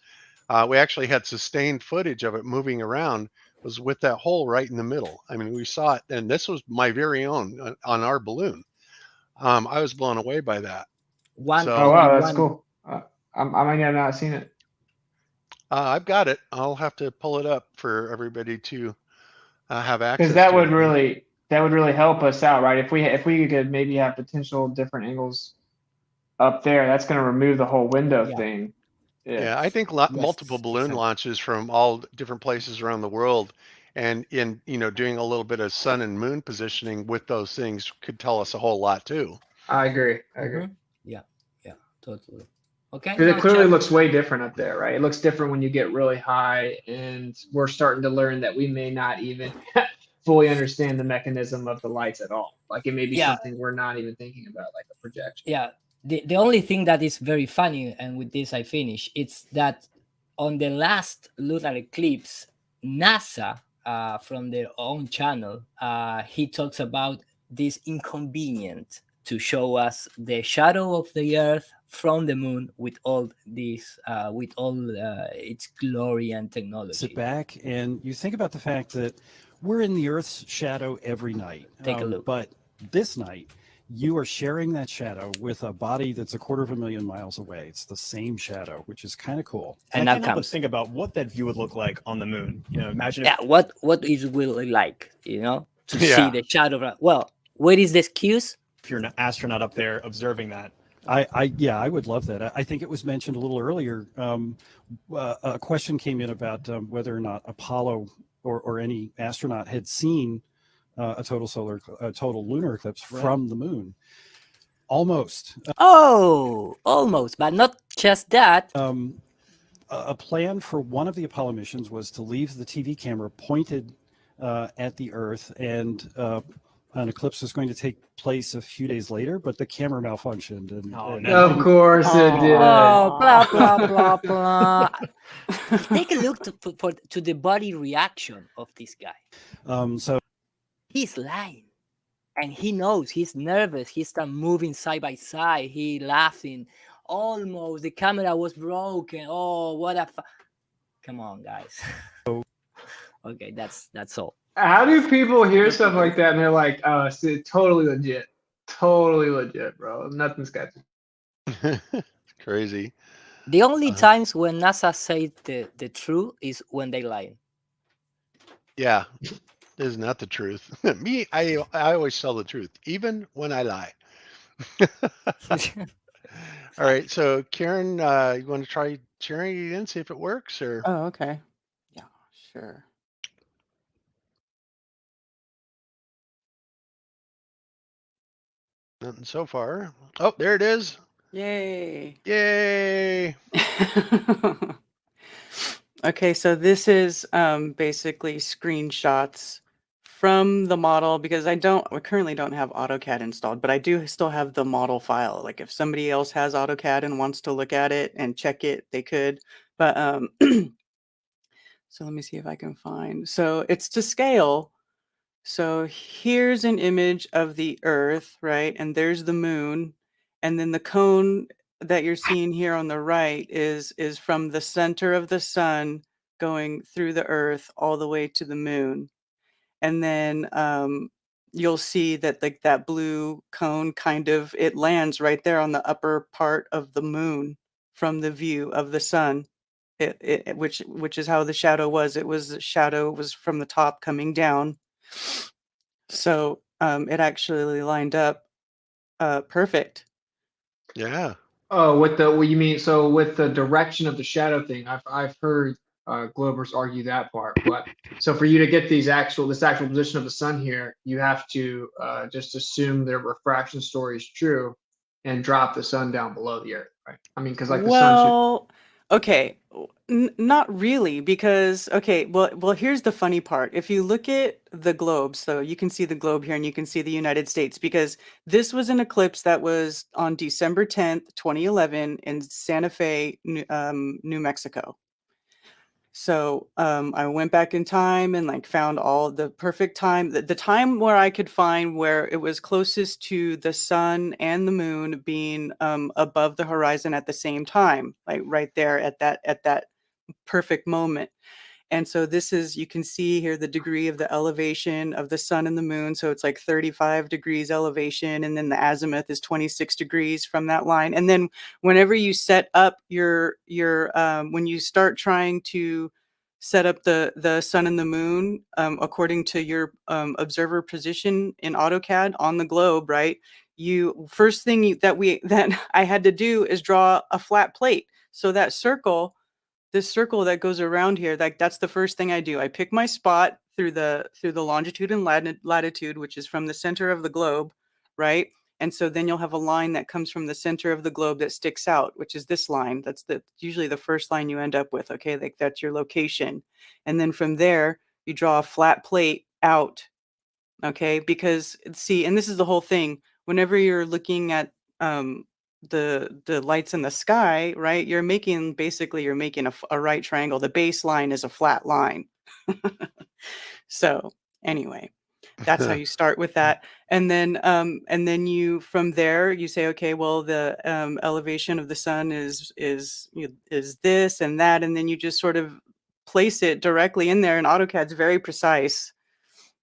we actually had sustained footage of it moving around, was with that hole right in the middle. I mean, we saw it, and this was my very own on our balloon. I was blown away by that. One. So, Oh wow, that's cool. I might have not seen it. I've got it. I'll have to pull it up for everybody to have access Because that to. would really help us out, right? If we could maybe have potential different angles up there, that's going to remove the whole window thing. Yeah, I think multiple balloon launches from all different places around the world, and in doing a little bit of sun and moon positioning with those things could tell us a whole lot too. I agree. Yeah, totally. Okay. Because it now clearly check- looks way different up there, right? It looks different when you get really high, and we're starting to learn that we may not even fully understand the mechanism of the lights at all. Like it may be Yeah. something we're not even thinking about, like a projection. Yeah. The only thing that is very funny, and with this I finish, it's that on the last lunar eclipse, NASA, from their own channel, he talks about this inconvenient to show us the shadow of the Earth from the moon with all this, its glory and technology. Sit back and you think about the fact that we're in the Earth's shadow every night. Take a look. But this night, you are sharing that shadow with a body that's 250,000 miles away. It's the same shadow, which is kind of cool. And I now can't help but comes. think about what that view would look like on the moon. Imagine Yeah, what is will like, to Yeah. see the shadow. Well, what is the excuse? if you're an astronaut up there observing that. I would love that. I think it was mentioned a little earlier. A question came in about whether or not Apollo or any astronaut had seen a total lunar eclipse from the moon. Almost. Almost, but not just that. A plan for one of the Apollo missions was to leave the TV camera pointed at the Earth, and an eclipse was going to take place a few days later, but the camera malfunctioned. Of course it did. Oh, blah blah blah blah. Take a look to the body reaction of this guy. So He's lying, and he knows he's nervous. He started moving side by side. He laughing. Almost the camera was broken. Oh, what a! Come on, guys. Okay, that's all. How do people hear stuff like that and they're like, "Oh, it's totally legit, bro. Nothing sketchy." Crazy. The only times when NASA say the truth is when they lie. Yeah, this is not the truth. Me, I always tell the truth, even when I lie. All right, so Karen, you want to try sharing it again, see if it works, or? Oh, okay. Yeah, sure. Nothing so far. Oh, there it is. Yay. Yay. Okay, so this is basically screenshots from the model, because I currently don't have AutoCAD installed, but I do still have the model file. Like if somebody else has AutoCAD and wants to look at it and check it, they could. But so let me see if I can find. So it's to scale. So here's an image of the Earth, right? And there's the moon. And then the cone that you're seeing here on the right is from the center of the sun going through the Earth all the way to the moon. And then you'll see that that blue cone it lands right there on the upper part of the moon from the view of the sun. Which is how the shadow was. The shadow was from the top coming down. So it actually lined up perfect. Yeah. Oh, what you mean? So with the direction of the shadow thing, I've heard Globers argue that part. But so for you to get this actual position of the sun here, you have to just assume their refraction story is true and drop the sun down below the Earth, right? I mean, because like the sun should. Well, okay, not really, because okay, well, here's the funny part. If you look at the globe, so you can see the globe here, and you can see the United States, because this was an eclipse that was on December 10th, 2011, in Santa Fe, New Mexico. So I went back in time and like found all the perfect time, the time where I could find where it was closest to the sun and the moon being above the horizon at the same time, like right there at that perfect moment. And so this is, you can see here the degree of the elevation of the sun and the moon. So it's like 35 degrees elevation, and then the azimuth is 26 degrees from that line. And then whenever you set up your when you start trying to set up the sun and the moon according to your observer position in AutoCAD on the globe, right? First thing that I had to do is draw a flat plate. So that circle, this circle that goes around here, that's the first thing I do. I pick my spot through the longitude and latitude, which is from the center of the globe, right? And so then you'll have a line that comes from the center of the globe that sticks out, which is this line. That's usually the first line you end up with, okay? Like that's your location. And then from there, you draw a flat plate out, okay? Because see, and this is the whole thing. Whenever you're looking at the lights in the sky, right? You're making a right triangle. The baseline is a flat line. So anyway, that's how you start with that. And then you, from there, you say, okay, well, the elevation of the sun is this and that. And then you just sort of place it directly in there, and AutoCAD's very precise.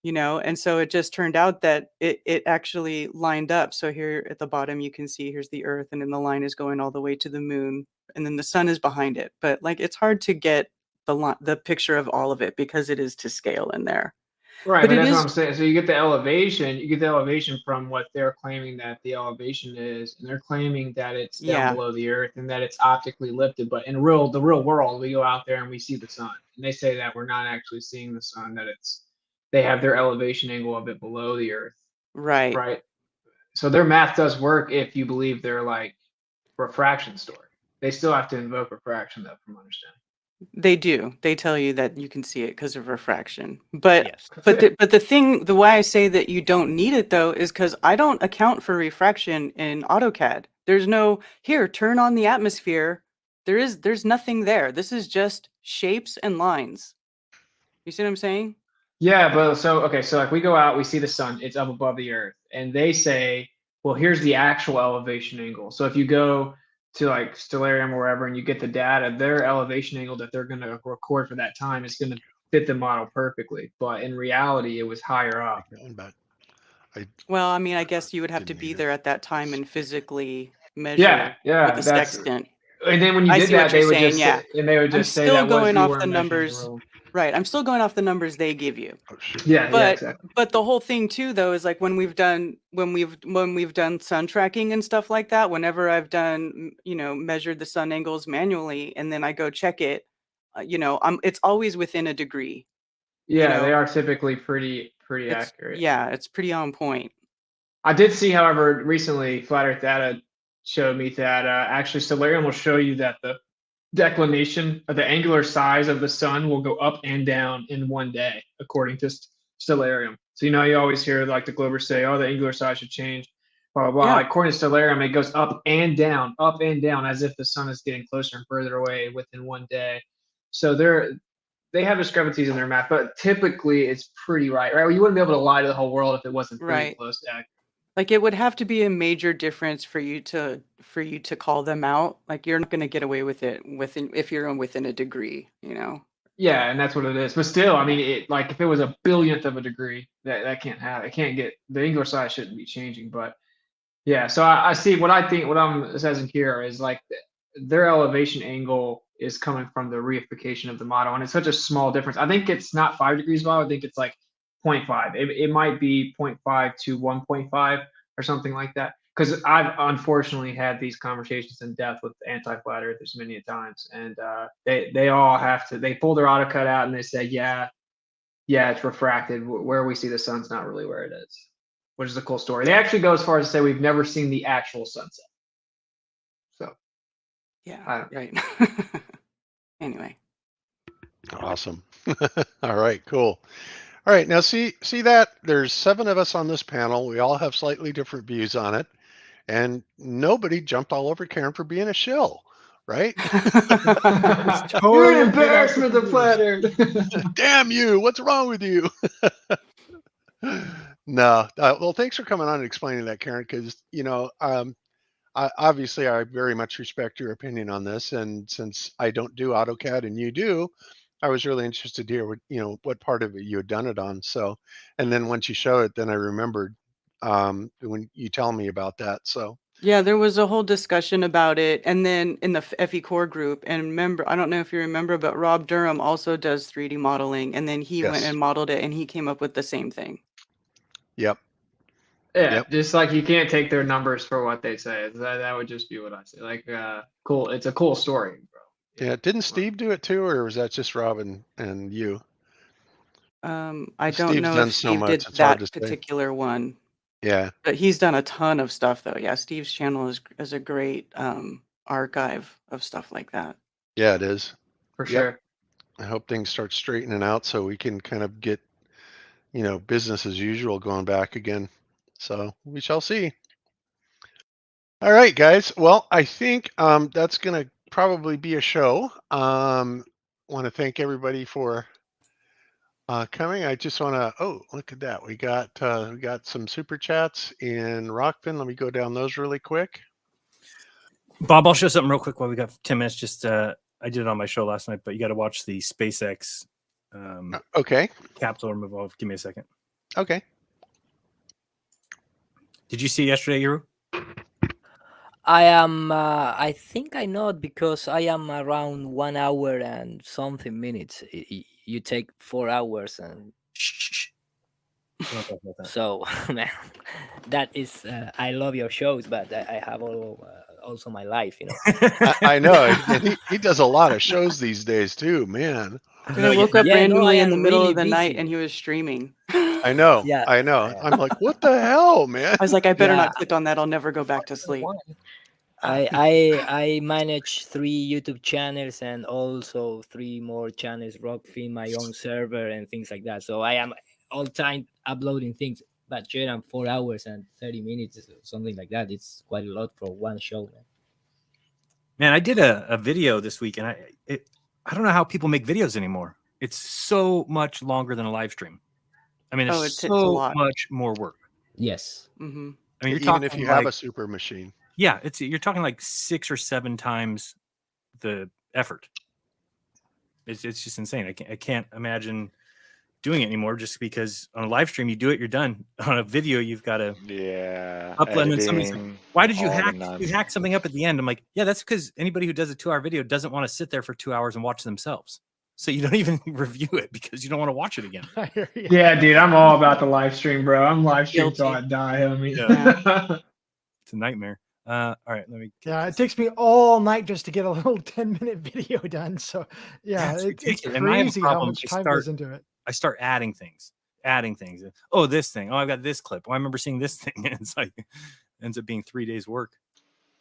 And so it just turned out that it actually lined up. So here at the bottom, you can see here's the Earth, and then the line is going all the way to the moon, and then the sun is behind it. But like, it's hard to get the picture of all of it because it is to scale in there. Right, but that's what I'm saying. So you get the elevation from what they're claiming that the elevation is, and they're claiming that it's down below the Earth and that it's optically lifted. But in the real world, we go out there and we see the sun, and they say that we're not actually seeing the sun, that they have their elevation angle a bit below the Earth. Right. Right. So their math does work if you believe their like refraction story. They still have to invoke refraction, though, from understanding. They do. They tell you that you can see it because of refraction. But the way I say that you don't need it though is because I don't account for refraction in AutoCAD. There's no turn on the atmosphere. There's nothing there. This is just shapes and lines. You see what I'm saying? Yeah, but so like we go out, we see the sun, it's up above the Earth, and they say, well, here's the actual elevation angle. So if you go to like Stellarium or wherever and you get the data, their elevation angle that they're going to record for that time is going to fit the model perfectly. But in reality, it was higher up. Well, I mean, I guess you would have to be there at that time and physically measure with the sextant. And then when you did that, they would just say, and they would just say that I'm still going off the numbers. Right. I'm still going off the numbers they give you. Exactly. But the whole thing too, though, is like when we've done sun tracking and stuff like that, whenever I've done, measured the sun angles manually and then I go check it, it's always within a degree. Yeah, they are typically pretty accurate. Yeah, it's pretty on point. I did see, however, recently Flat Earth Data showed me that actually Stellarium will show you that the declination of the angular size of the sun will go up and down in one day, according to Stellarium. So you always hear like the Globers say, oh, the angular size should change, blah blah blah. Yeah. According to Stellarium, it goes up and down, as if the sun is getting closer and further away within one day. So they have discrepancies in their math, but typically it's pretty right? Well, you wouldn't be able to lie to the whole world if it wasn't pretty close to accurate. Like it would have to be a major difference for you to call them out. Like you're not going to get away with it if you're within a degree, Yeah, and that's what it is. But still, I mean, like if it was a billionth of a degree, that can't happen. It can't get, the angular size shouldn't be changing. But yeah, so I see what I'm assessing here is like their elevation angle is coming from the reification of the model, and it's such a small difference. I think it's not 5 degrees, Bob. I think it's like 0.5. It might be 0.5 to 1.5 or something like that. because I've unfortunately had these conversations in depth with anti-flat earthers many a times, and they all have to, they pull their AutoCAD out and they say, yeah, it's refracted. Where we see the sun's not really where it is, which is a cool story. They actually go as far as to say we've never seen the actual sunset. So Yeah, right. Anyway. Awesome. All right, cool. All right, now see that there's 7 of us on this panel. We all have slightly different views on it, and nobody jumped all over Karen for being a shill, right? You're an embarrassment to Flat Earth. Damn you! What's wrong with you? No. Well, thanks for coming on and explaining that, Karen. Because obviously I very much respect your opinion on this, and since I don't do AutoCAD and you do, I was really interested to hear what part of it you had done it on. So, and then once you show it, then I remembered when you tell me about that. So Yeah, there was a whole discussion about it, and then in the FE Core group. And remember, I don't know if you remember, but Rob Durham also does 3D modeling, and then he went Yes. and modeled it, and he came up with the same thing. Yep. Yeah, Yep. just like you can't take their numbers for what they say. That would just be what I say. Like, cool. It's a cool story, bro. Yeah. Didn't Steve do it too, or was that just Rob and you? I don't Steve's know done if so Steve much, did it's hard that to say. particular one, Yeah. but he's done a ton of stuff though. Yeah, Steve's channel is a great archive of stuff like that. Yeah, it is. For Yep. sure. I hope things start straightening out so we can kind of get, business as usual going back again. So we shall see. All right, guys. Well, I think that's going to probably be a show. Want to thank everybody for coming. I just want to. Oh, look at that. We got some super chats in Rockfin. Let me go down those really quick. Bob, I'll show something real quick while we got 10 minutes. Just I did it on my show last night, but you got to watch the SpaceX Okay. capsule removal. Give me a second. Okay. Did you see yesterday, Yuru? I am. I think I know it because I am around 1 hour and something minutes. You take 4 hours, and so man, that is. I love your shows, but I have also my life. I know. And he does a lot of shows these days too, man. Dude, I woke up Yeah, no, I randomly in am the middle really of the night busy. and he was streaming. I know. Yeah. I know. I'm like, what the hell, man? I was like, I better Yeah. not click on that. I'll never go back to sleep. I manage 3 YouTube channels and also 3 more channels, Rockfin, my own server, and things like that. So I am all time uploading things. But sure, I'm 4 hours and 30 minutes, something like that. It's quite a lot for one show. Man. Man, I did a video this week, and I don't know how people make videos anymore. It's so much longer than a live stream. I mean, Oh, it's it takes a so lot. much more work. Yes. Mm-hmm. I mean, you're Even talking if you have like, a super machine. yeah, you're talking like 6 or 7 times the effort. It's just insane. I can't imagine doing it anymore just because on a live stream you do it, you're done. On a video you've got to upload, and then somebody's like, why did you hack something up at the end? I'm like, yeah, that's because anybody who does a 2-hour video doesn't want to sit there for 2 hours and watch themselves. So you don't even review it because you don't want to watch it again. Yeah, dude, I'm all about the live stream, bro. I'm live stream till I die, homie. It's a nightmare. All right, let me. Yeah, it takes me all night just to get a little 10-minute video done. So yeah, That's it's ridiculous. And I have a crazy how problem. much time goes into it. I start adding things. Oh, this thing. Oh, I've got this clip. Oh, I remember seeing this thing. And it's like ends up being 3 days work.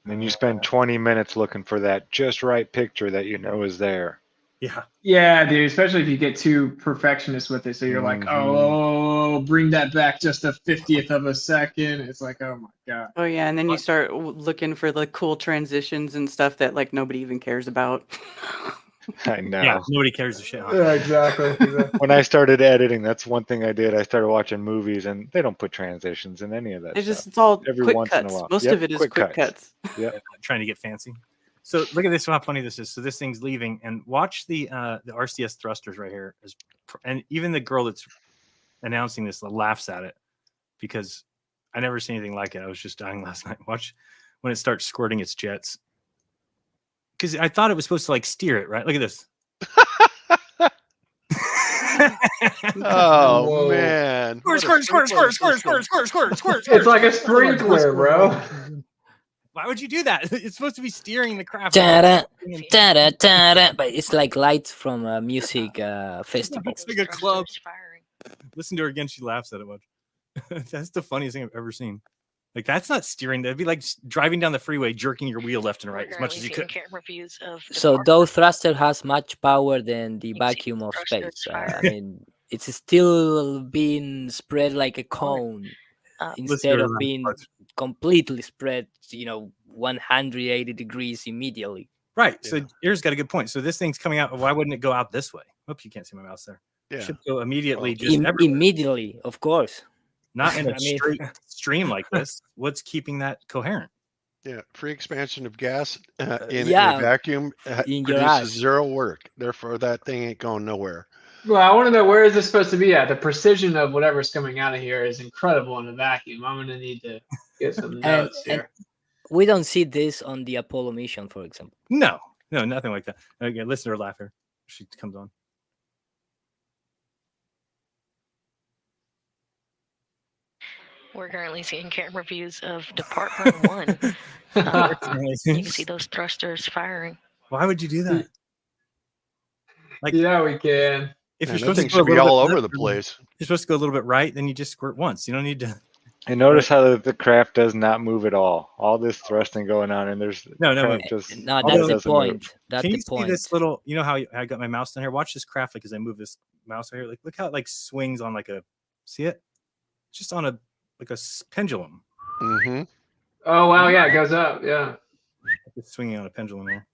And then you spend 20 minutes looking for that just right picture that you know is there. Yeah. Yeah, dude, especially if you get too perfectionist with it. So you're like, oh, bring that back just a 50th of a second. It's like, oh my God. Oh yeah, and then you start looking for the cool transitions and stuff that like nobody even cares about. I know. Yeah, nobody cares a shit. Yeah, exactly. When I started editing, that's one thing I did. I started watching movies, and they don't put transitions in any of that stuff. It's all Every quick once cuts. in a while. Most Yep, of it is quick cuts. Yep. Trying to get fancy. So look at this, how funny this is. So this thing's leaving, and watch the RCS thrusters right here. And even the girl that's announcing this laughs at it because I never seen anything like it. I was just dying last night. Watch when it starts squirting its jets. Because I thought it was supposed to like steer it, right? Look at this. Oh Whoa. man. Squirt, What a squirt, squirt, squirt, sprinkler squirt, squirt, system. squirt, squirt, squirt. It's like a sprinkler, bro. Why would you do that? It's supposed to be steering the craft. Ta-da, ta-da, ta-da. But it's like lights from a music festival. It's like a club. Listen to her again. She laughs at it much. That's the funniest thing I've ever seen. Like, that's not steering. That'd be like driving down the freeway, jerking your wheel left and right as much as you could. So though thruster has much power than the vacuum of space. I mean, it's still being spread like a cone instead of being completely spread, 180 degrees immediately. Right. So Ear's got a good point. So this thing's coming out. Why wouldn't it go out this way? Oops, you can't see my mouse there. Yeah. It should go immediately. Just everywhere. Immediately, of course. Not in a I mean- straight stream like this. What's keeping that coherent? Yeah, free expansion of gas in Yeah, a vacuum in your produces ass. zero work. Therefore, that thing ain't going nowhere. Well, I want to know, where is this supposed to be at? The precision of whatever's coming out of here is incredible in a vacuum. I'm gonna need to get some notes and here. we don't see this on the Apollo mission, for example. No, nothing like that. Okay, listen to her laugh here. She comes on. We're currently seeing camera views of Department 1. You can see those thrusters firing. Why would you do that? Like, yeah, we can. If Man, you're that supposed to thing go a should be little all bit over left the or- place. You're supposed to go a little bit right, then you just squirt once. You don't need to. And notice how the craft does not move at all. All this thrusting going on, and there's No, craft wait. just No, all that's the doesn't move. point. That's Can the you see point. this little? You know how I got my mouse down here? Watch this craft like as I move this mouse right here. Like, look how it like swings on like a. See it? Just on a like a pendulum. Mm-hmm. Oh wow, yeah, it goes up. Yeah, It's swinging on a pendulum there.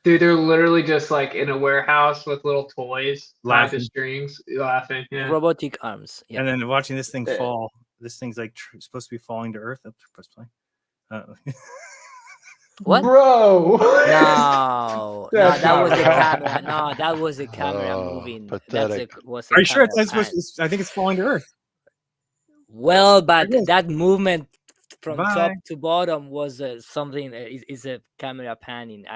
dude, they're literally just like in a warehouse with little toys tied Laughing. to strings, laughing. Yeah. Robotic arms. Yeah. And then watching this thing Yeah. fall. This thing's like supposed to be falling to Earth. Oops, press play. What? Bro. No, That's that was not the right. camera. No, that was the camera Oh, moving. pathetic. Was Are you sure? camera It's supposed pan. to, I think it's falling to Earth. Well, but that movement from top Bye. to bottom was something. Is a camera panning.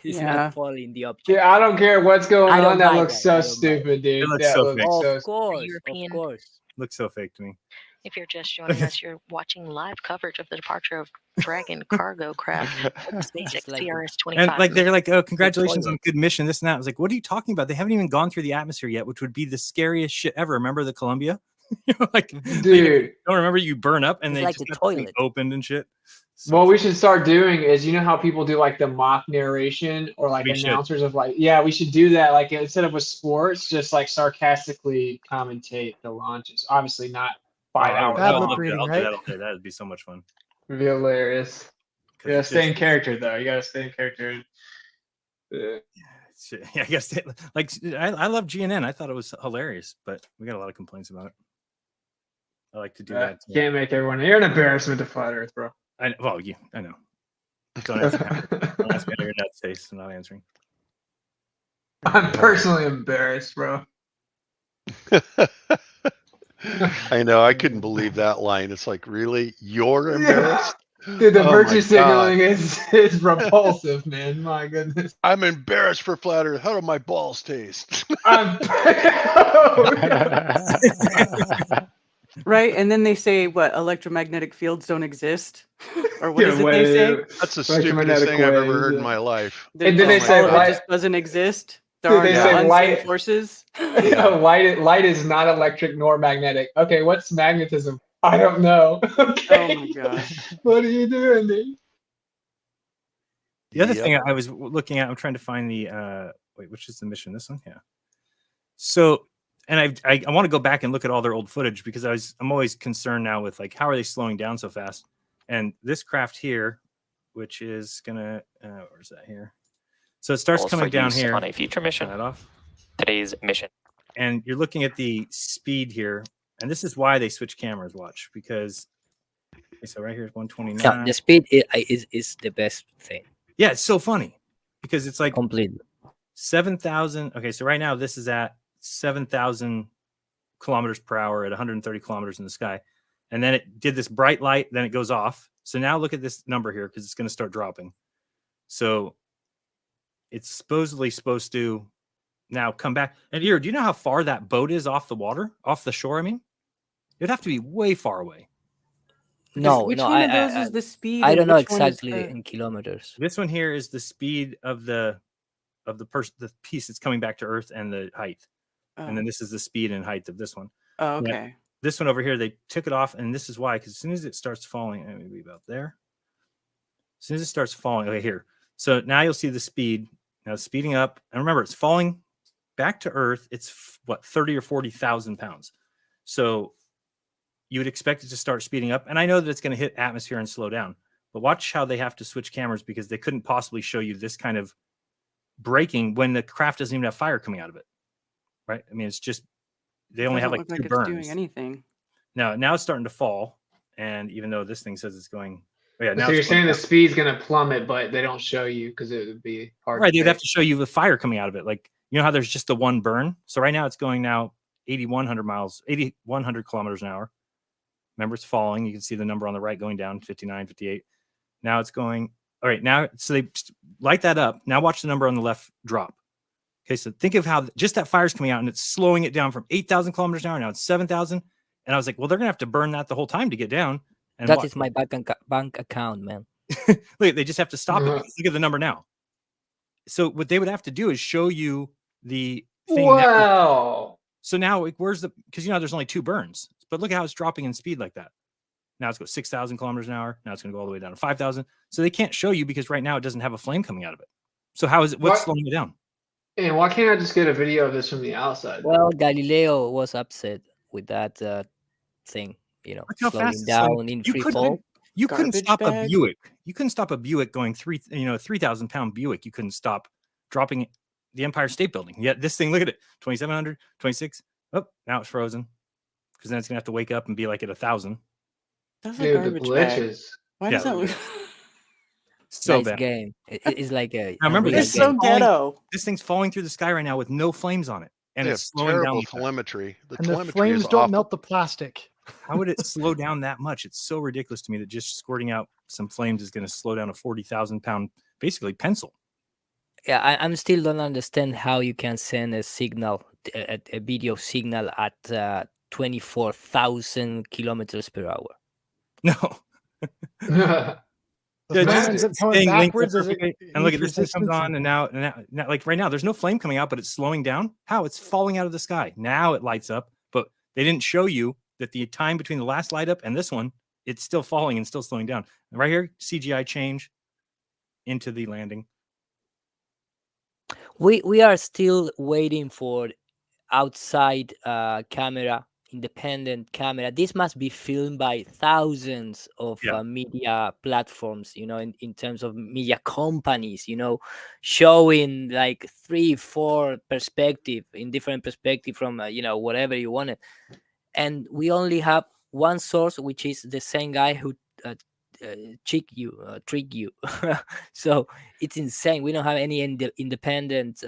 It's Yeah. not falling the object. Yeah, I don't care what's going I don't on. That buy looks that. so I don't buy stupid, dude. It looks That so looks fake. so Of course, European. of course. Looks so fake to me. If you're just joining us, you're watching live coverage of the departure of Dragon cargo craft SpaceX It's like- CRS-25. And like they're like, oh, congratulations on toilet. good mission, this and that. I was like, what are you talking about? They haven't even gone through the atmosphere yet, which would be the scariest shit ever. Remember the Columbia? Like, Dude. don't remember you burn up and It's they like just a got the thing toilet. opened and shit. So What we should start doing is, you know how people do like the mock narration or like We should. announcers of like, yeah, we should do that. Like instead of with sports, just like sarcastically commentate the launches. Obviously not 5 hours Bad long. lip I'll do reading, that right? all day. That'd be so much fun. It'd be hilarious. 'Cause You gotta it's stay in just- character though. You gotta stay in character. shit, yeah, I guess like I love GNN. I thought it was hilarious, but we got a lot of complaints about it. I like to do that. too. Can't make everyone. You're an embarrassment to Flat Earth, bro. Well, yeah, I know. Don't ask me. Don't ask me how your dad's face. I'm not answering. I'm personally embarrassed, bro. I know. I couldn't believe that line. It's like, really? You're embarrassed? Dude, the Oh my virtue God. signaling is repulsive, man. My goodness. I'm embarrassed for Flat Earth. How do my balls taste? I'm Right, and then they say what electromagnetic fields don't exist, or what Yeah, is it they say? That's the Electromagnetic stupidest thing I've ever waves, heard in yeah. my life. And then they my say God. It light. just doesn't exist. There Dude, are they no say unseen light- forces. Light light is not electric nor magnetic. Okay, what's magnetism? I don't know. Okay. Oh my gosh. What are you doing, dude? The other Yep. thing I was looking at, I'm trying to find the wait, which is the mission? This one, yeah. So, and I want to go back and look at all their old footage because I'm always concerned now with like how are they slowing down so fast? And this craft here, which is gonna where's that here? So it starts Also coming down used here. on a future mission. Turn that off. Today's mission. And you're looking at the speed here, and this is why they switch cameras. Watch because okay, so right here is 129. Yeah, the speed is the best thing. Yeah, it's so funny because it's like Completely. 7,000. Okay, so right now this is at 7,000 kilometers per hour at 130 kilometers in the sky. And then it did this bright light, then it goes off. So now look at this number here because it's going to start dropping. So it's supposedly supposed to Now come back. And here, do you know how far that boat is off the water, off the shore? I mean, it'd have to be way far away. No, which no, one of those is the speed? I and don't know which one is exactly the- in kilometers. This one here is the speed of the piece that's coming back to Earth and the height. And then Oh. this is the speed and height of this one. Oh, Now, okay. this one over here, they took it off, and this is why, because as soon as it starts falling, maybe about there. As soon as it starts falling, okay, here. So now you'll see the speed. Now it's speeding up. And remember, it's falling back to Earth. It's what, 30 or 40,000 pounds. So you would expect it to start speeding up. And I know that it's going to hit atmosphere and slow down. But watch how they have to switch cameras because they couldn't possibly show you this kind of braking when the craft doesn't even have fire coming out of it. Right? I mean, it's just, they only have Doesn't like look two like burns. it's doing anything. Now it's starting to fall. And even though this thing says it's going, oh yeah, now So you're it's going saying the down. speed's gonna plummet, but they don't show you because it would be hard. Right, to they'd have take. to show you the fire coming out of it. Like, you know how there's just the one burn? So right now it's going now 8,100 kilometers an hour. Remember, it's falling. You can see the number on the right going down, 59, 58. Now it's going, all right, now, so they light that up. Now watch the number on the left drop. Okay, so think of how just that fire's coming out and it's slowing it down from 8,000 kilometers an hour. Now it's 7,000. And I was like, well, they're going to have to burn that the whole time to get down. And That is my bank account, man. Look, they just have to stop it. Because look at the number now. So what they would have to do is show you the thing. Wow. So now, where's the? Because you know there's only two burns, but look at how it's dropping in speed like that. Now it's going 6,000 kilometers an hour. Now it's going to go all the way down to 5,000. So they can't show you because right now it doesn't have a flame coming out of it. So how is it? What's What? slowing it down? And why can't I just get a video of this from the outside? Well, Galileo was upset with that thing, you know, Look how slowing fast it's down slowing. in You free couldn't- fall. You couldn't Garbage stop a bag? Buick. You couldn't stop a Buick going 3,000 pound Buick. You couldn't stop dropping the Empire State Building. Yet this thing, look at it, 2,700, 26. Oh, now it's frozen because then it's gonna have to wake up and be like at 1,000. That's a Dude, the garbage bag. glitches. Why Yeah. does that look? So Nice bad. game. It's like a. Now remember, real this It's so game. ghetto. This thing's falling through the sky right now with no flames on it, and They it's have slowing down. terrible like that. telemetry. The And the telemetry flames is don't awful. melt the plastic. How would it slow down that much? It's so ridiculous to me that just squirting out some flames is going to slow down a 40,000 pound, basically pencil. Yeah, I'm still don't understand how you can send a signal, a video signal at 24,000 kilometers per hour. No. The Yeah, flames just that come staying linked backwards as perfectly. it And look at needs this thing comes resistance on, and now, like right now, there's no flame coming out, but it's slowing down. How? It's falling out of the sky. Now it lights up, but they didn't show you that the time between the last light up and this one, it's still falling and still slowing down. And right here, CGI change into the landing. We are still waiting for outside camera, independent camera. This must be filmed by thousands of Yeah. media platforms, you know, in terms of media companies, you know, showing like 3-4 perspective in different perspective from you know, whatever you wanted. And we only have one source, which is the same guy who trick you. So it's insane. We don't have any independent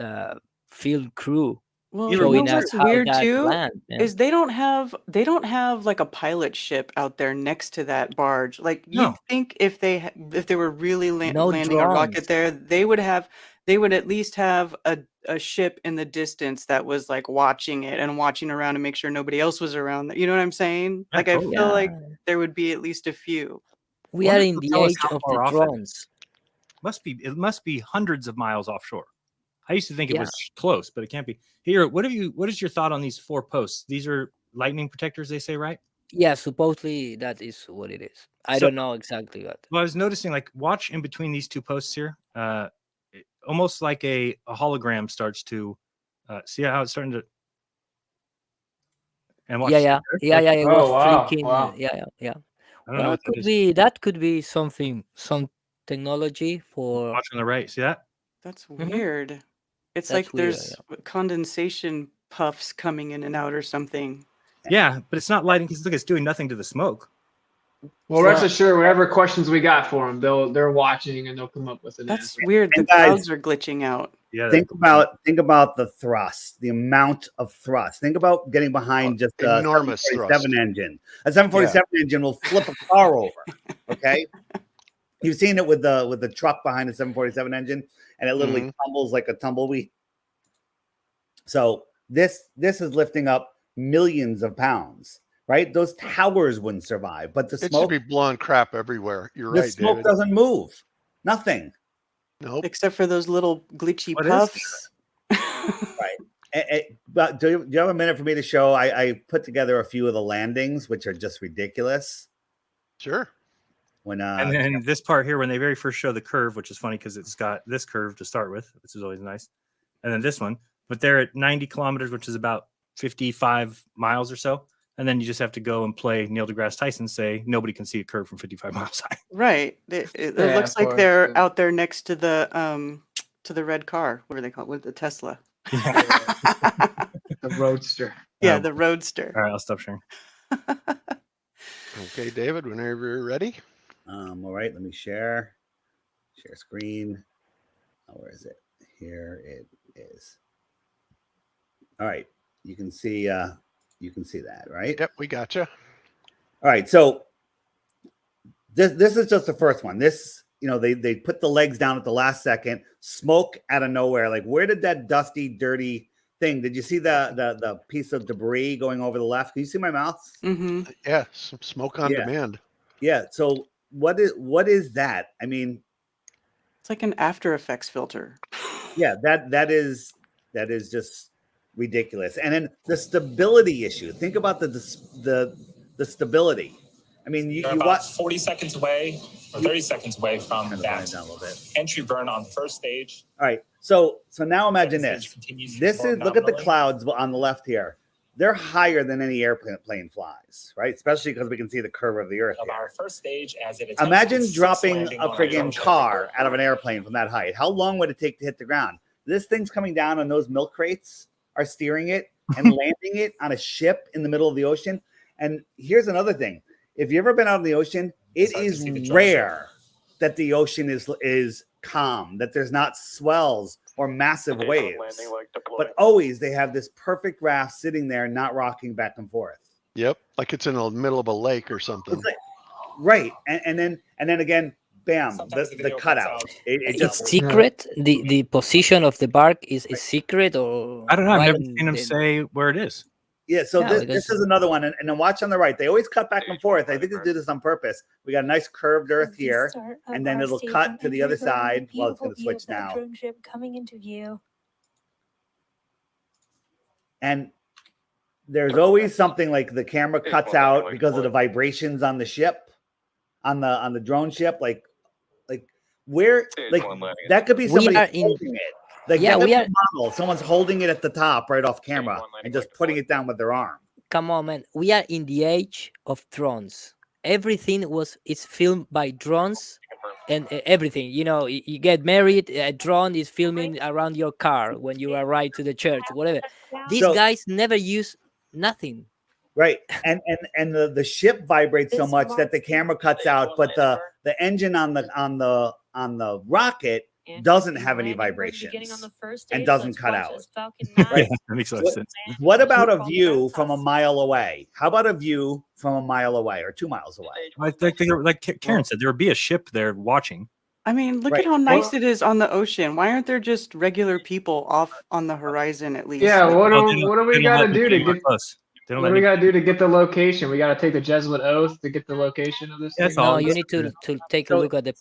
film crew Well, you showing know us what's how weird that too land, man. is they don't have like a pilot ship out there next to that barge. Like you'd No. think if they were really No landing a rocket drones. there, they would at least have a ship in the distance that was like watching it and watching around to make sure nobody else was around. You know what I'm saying? Yeah, Like I totally. feel like Yeah. there would be at least a few. We Wonder are if in they'll the tell us age how of far the off it drones. It must be hundreds of miles offshore. I used to think it Yeah. was close, but it can't be. Here, what is your thought on these 4 posts? These are lightning protectors, they say, right? Yeah, supposedly that is what it is. I So- don't know exactly what. Well, I was noticing, like, watch in between these 2 posts here. Almost like a hologram starts to see how it's starting to. And watch. Yeah, yeah, yeah, yeah. It Oh, was wow, flicking. wow. Yeah. I don't know Well, what it that could is. be that could be something, some technology for. Watch on the right. See that? That's Mhm. weird. It's That's like weird, there's condensation puffs coming in and out or something. Yeah, but it's not lighting because look, it's doing nothing to the smoke. Well, rest assured, whatever questions we got for them, they're watching and they'll come up with an That's answer. weird. The And guys- clouds are glitching out. Yeah. Think about the thrust, the amount of thrust. Think about getting behind just a Enormous 747 engine. A 747 engine will flip a car over. Okay, you've seen it with the truck behind the 747 engine, and it literally tumbles like a tumbleweed. So this is lifting up millions of pounds, right? Those towers wouldn't survive, but the It should smoke, be blowing crap everywhere. You're the right, smoke David. doesn't move. Nothing. Nope. Except for those little glitchy What is puffs. Right. But do you have a minute for me to show? I put together a few of the landings, which are just ridiculous. Sure. When And then this part here, when they very first show the curve, which is funny because it's got this curve to start with, which is always nice. And then this one, but they're at 90 kilometers, which is about 55 miles or so. And then you just have to go and play Neil deGrasse Tyson say nobody can see a curve from 55 miles high. Right. It Yeah, looks of like course. they're out there next to the red car. What are they called? With the Tesla. The Roadster. Yeah, the Roadster. All right, I'll stop sharing. Okay, David, whenever you're ready. All right, let me share screen. Oh, where is it? Here it is. All right, you can see that, right? Yep, we gotcha. All right, so this is just the first one. This, they put the legs down at the last second, smoke out of nowhere. Like, where did that dusty, dirty thing? Did you see the piece of debris going over the left? Can you see my mouth? Mm-hmm. Yeah, some smoke on Yeah. demand. Yeah. So what is that? I mean, It's like an After Effects filter. yeah, that is just ridiculous. And then the stability issue. Think about the stability. I mean, you You're about watch 40 seconds away or 30 seconds away from Turn the volume down a little bit. entry burn on first stage. All right. So now imagine Second this. stage continues This to is go look at the nominally. clouds on the left here. They're higher than any airplane flies, right? Especially because we can see the curve of the Earth. Of here. our first stage as it attempts Imagine its sixth dropping landing a on friggin' drone car out of an airplane from that height. How long would it take to hit the ground? This thing's coming down, and those milk crates are steering it and landing it on a ship in the middle of the ocean. And here's another thing: if you've ever been out in the ocean, it Start to is see the drone rare that the ocean is calm, that there's not swells or massive waves. But always they have this perfect raft sitting there, not rocking back and forth. Yep, like it's in the middle of a lake or something. It's like- right, and then again, bam, Sometimes the the video cutout. cuts out. It just It's secret. The position of the bark is secret, or I don't know. I've right never in seen them the- say where it is. yeah. So Yeah, this because- is another one, and then watch on the right. They always cut back and forth. I think they do this on purpose. We got a nice curved Earth here, and then it'll cut to the other side. Well, it's going to switch now. Coming into view. And there's always something like the camera cuts out because of the vibrations on the ship, on the drone ship. Like where, like that could be We somebody are in- holding it. Like Yeah, that could we be a are- model. Someone's holding it at the top, right off camera, and just putting it down with their arm. Come on, man. We are in the age of drones. Everything is filmed by drones, and everything. You get married, a drone is filming around your car when you arrive to the church, whatever. These So- guys never use nothing. Right, and the ship vibrates so much that the camera cuts out, but the engine on the rocket doesn't have any vibrations and doesn't cut out. Right? That makes a lot of sense. What about a view from a mile away? How about a view from a mile away or 2 miles away? Like Karen said, there would be a ship there watching. I mean, look Right. at how nice it is on the ocean. Why aren't there just regular people off on the horizon at least? Yeah, Like, what Well, do, they don't- what do they we don't got to let do to anybody get? close. They don't What let do we any- got to do to get the location? We got to take the Jesuit oath to get the location of this That's thing. all. No, you need to take a So- look at the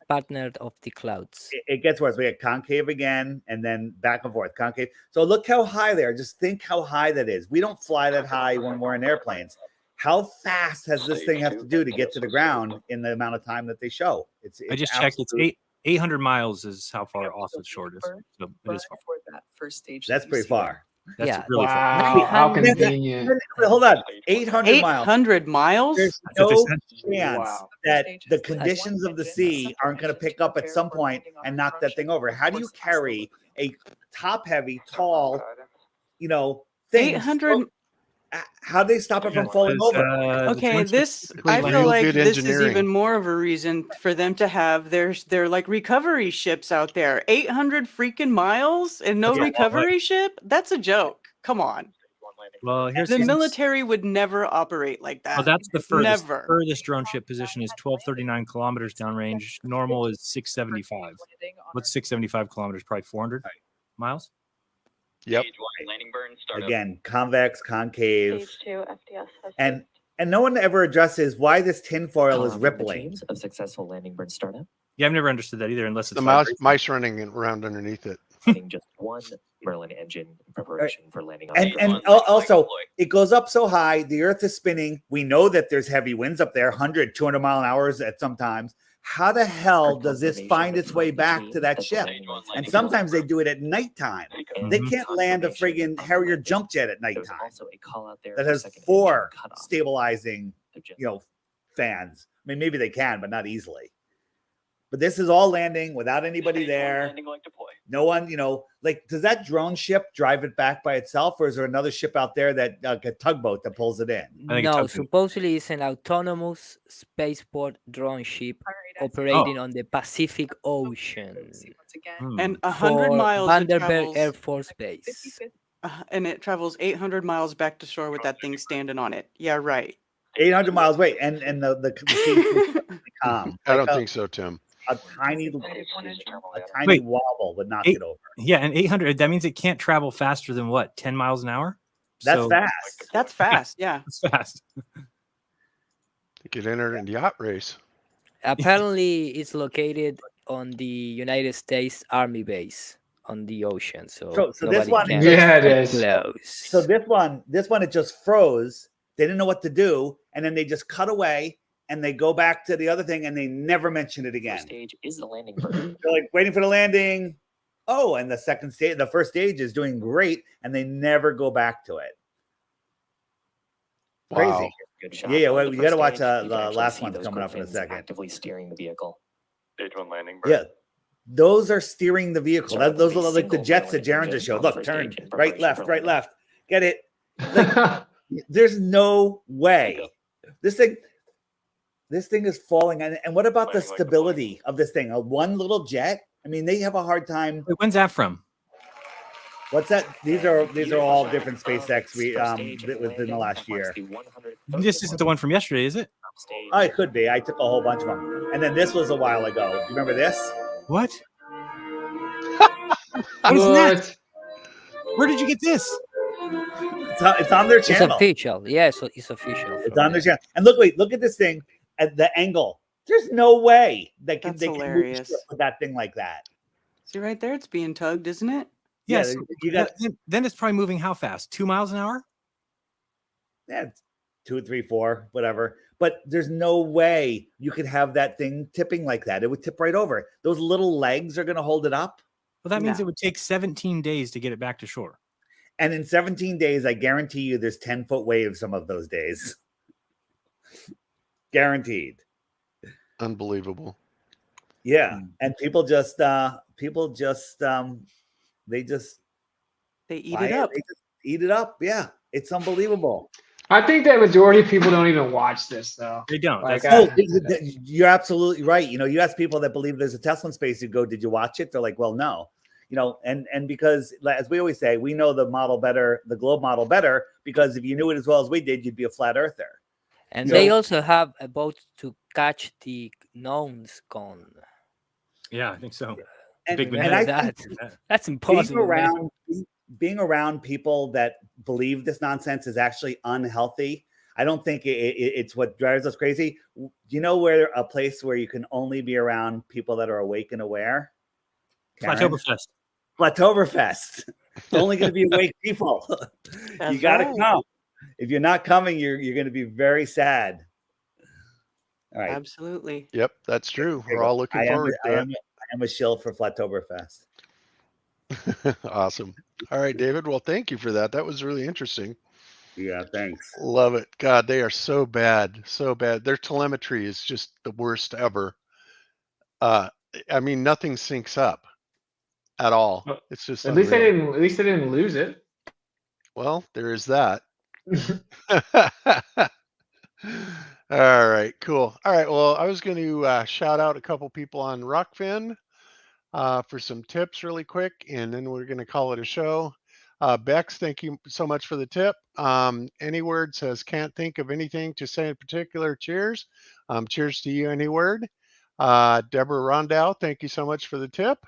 partner of the clouds. It gets worse. We get concave again, and then back and forth, concave. So look how high they are. Just think how high that is. We don't fly that high when we're in airplanes. How fast has this thing have to do to get to the ground in the amount of time that they show? It's I just checked. It's absolute- 800 miles is how far off the short is. So it is far. that first stage. That's pretty far. That's Yeah. really far. Wow, how 900 convenient. Hold on, 800 miles. 800 miles? There's That's what no they said. chance Wow. that the conditions of the sea aren't going to pick up at some point and knock that thing over. How do you carry a top-heavy, tall, thing? 800. How do they stop it from falling over? Okay, this Pretty I much feel like good this is engineering. even more of a reason for them to have their like recovery ships out there. 800 freaking miles and no Yeah, well, recovery ship? That's a joke. Come on. Well, here's The military would never operate like that. Well, that's the furthest. Never. Furthest drone ship position is 1239 kilometers downrange. Normal is 675. What's 675 kilometers? Probably 400 miles. Yep. Landing burn, startup. Again, convex, concave, Stage 2 FTS has and no one ever addresses why this tinfoil is rippling. Of successful landing burn startup. Yeah, I've never understood that either, unless it's The mice running around underneath it. Getting just one Merlin engine in preparation for landing on the And also, it goes up so high, the Earth is spinning. We know that there's heavy winds up there, 100, 200 mile an hour at sometimes. How the hell does this find its way back to that ship? And sometimes they do it at nighttime. They can't land a friggin' Harrier jump jet at nighttime. also a call out there That for has second 4 engine cutoff. stabilizing, fans. I mean, maybe they can, but not easily. But this is all landing without anybody there. Landing like deploy. No one, like, does that drone ship drive it back by itself, or is there another ship out there that a tugboat that pulls it in? No, supposedly it's an autonomous spaceport drone ship operating on the Pacific Ocean. And 100 for miles. it Vandenberg travels- Air Force Base. and it travels 800 miles back to shore with that thing standing on it. Yeah, right. 800 miles away, and the sea calm. I don't think so, Tim. A tiny Wait. wobble would knock Eight- it over. Yeah, and 800. That means it can't travel faster than what? 10 miles an hour. That's fast. That's fast. Yeah. That's fast. You could enter in the yacht race. Apparently, it's located on the United States Army base on the ocean. So So this nobody one, can Yeah, it get is. close. So this one, it just froze. They didn't know what to do, and then they just cut away, and they go back to the other thing, and they never mention it again. Stage is the landing burn. They're like waiting for the landing. Oh, and the first stage is doing great, and they never go back to it. Crazy. Wow. Good shot. Yeah, well, On you the got to first watch stage, you the can actually last see one those coming up in a griffins second. actively steering the vehicle. Stage 1 landing burn. Yeah, those are steering the vehicle. So Those are a like the single jets that Merlin Jaron just engine showed. on Look, first turn stage in right, preparation for left, landing. left. Get it? Like, there's no way. This thing is falling. And what about the Landing like stability of this thing? A one little jet? I mean, they have a hard time. Wait, when's that from? What's that? These are all different SpaceX within the last year. This isn't the one from yesterday, is it? Oh, it could be. I took a whole bunch of them. And then this was a while ago. Do you remember this? What? What is that? What? Where did you get this? It's on their It's channel. official. Yeah, so it's official. It's on their channel. And look at this thing at the angle. There's no way they can That's move hilarious. shit with that thing like that. See right there, it's being tugged, isn't it? Yes. you got then it's probably moving how fast? 2 miles an hour? it's 2, 3, 4, whatever. But there's no way you could have that thing tipping like that. It would tip right over. Those little legs are going to hold it up. Well, that means No. it would take 17 days to get it back to shore. And in 17 days, I guarantee you there's 10-foot waves some of those days. Guaranteed. Unbelievable. Yeah. And people just they eat buy it up. They just eat it up. Yeah. It's unbelievable. I think that majority of people don't even watch this though. They don't. Like, That's- You're absolutely right. You ask people that believe there's a Tesla in space, you go, did you watch it? They're like, well, no. And because as we always say, we know the globe model better, because if you knew it as well as we did, you'd be a flat earther. And So- they also have a boat to catch the gnomes gone. Yeah, I think so. And, Big and I that. think That's impossible. man. being around people that believe this nonsense is actually unhealthy. I don't think it's what drives us crazy. Do you know where a place where you can only be around people that are awake and aware? Karen? Plateauberfest. Plateauberfest. It's only going to be awake people. You That's got to right. come. If you're not coming, you're going to be very sad. All right. Absolutely. Yep, that's true. We're all looking I forward to am a shill for Plateauberfest. it. Awesome. All right, David. Well, thank you for that. That was really interesting. Yeah, thanks. Love it. God, they are so bad. So bad. Their telemetry is just the worst ever. I mean, nothing syncs up at all. Well, It's just At least unreal. they didn't lose it. Well, there is that. All right, cool. All right, well, I was going to shout out a couple people on Rockfin for some tips really quick, and then we're going to call it a show. Bex, thank you so much for the tip. Any Word says, can't think of anything to say in particular. Cheers. Cheers to you, Any Word. Deborah Rondow, thank you so much for the tip.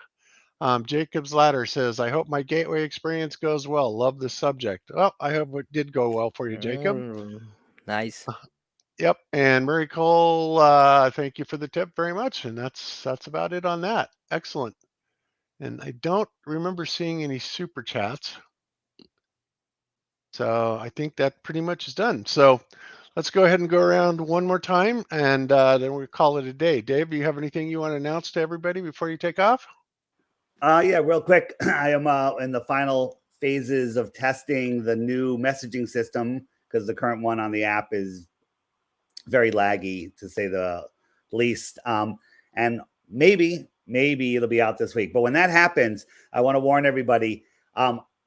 Jacob's Ladder says, I hope my gateway experience goes well. Love the subject. Well, I hope it did go well for you, Jacob. Nice. Yep. And Murray Cole, thank you for the tip very much. And that's about it on that. Excellent. And I don't remember seeing any super chats. So I think that pretty much is done. So let's go ahead and go around one more time, and then we'll call it a day. Dave, do you have anything you want to announce to everybody before you take off? Yeah, real quick. I am in the final phases of testing the new messaging system because the current one on the app is very laggy, to say the least. And maybe it'll be out this week. But when that happens, I want to warn everybody.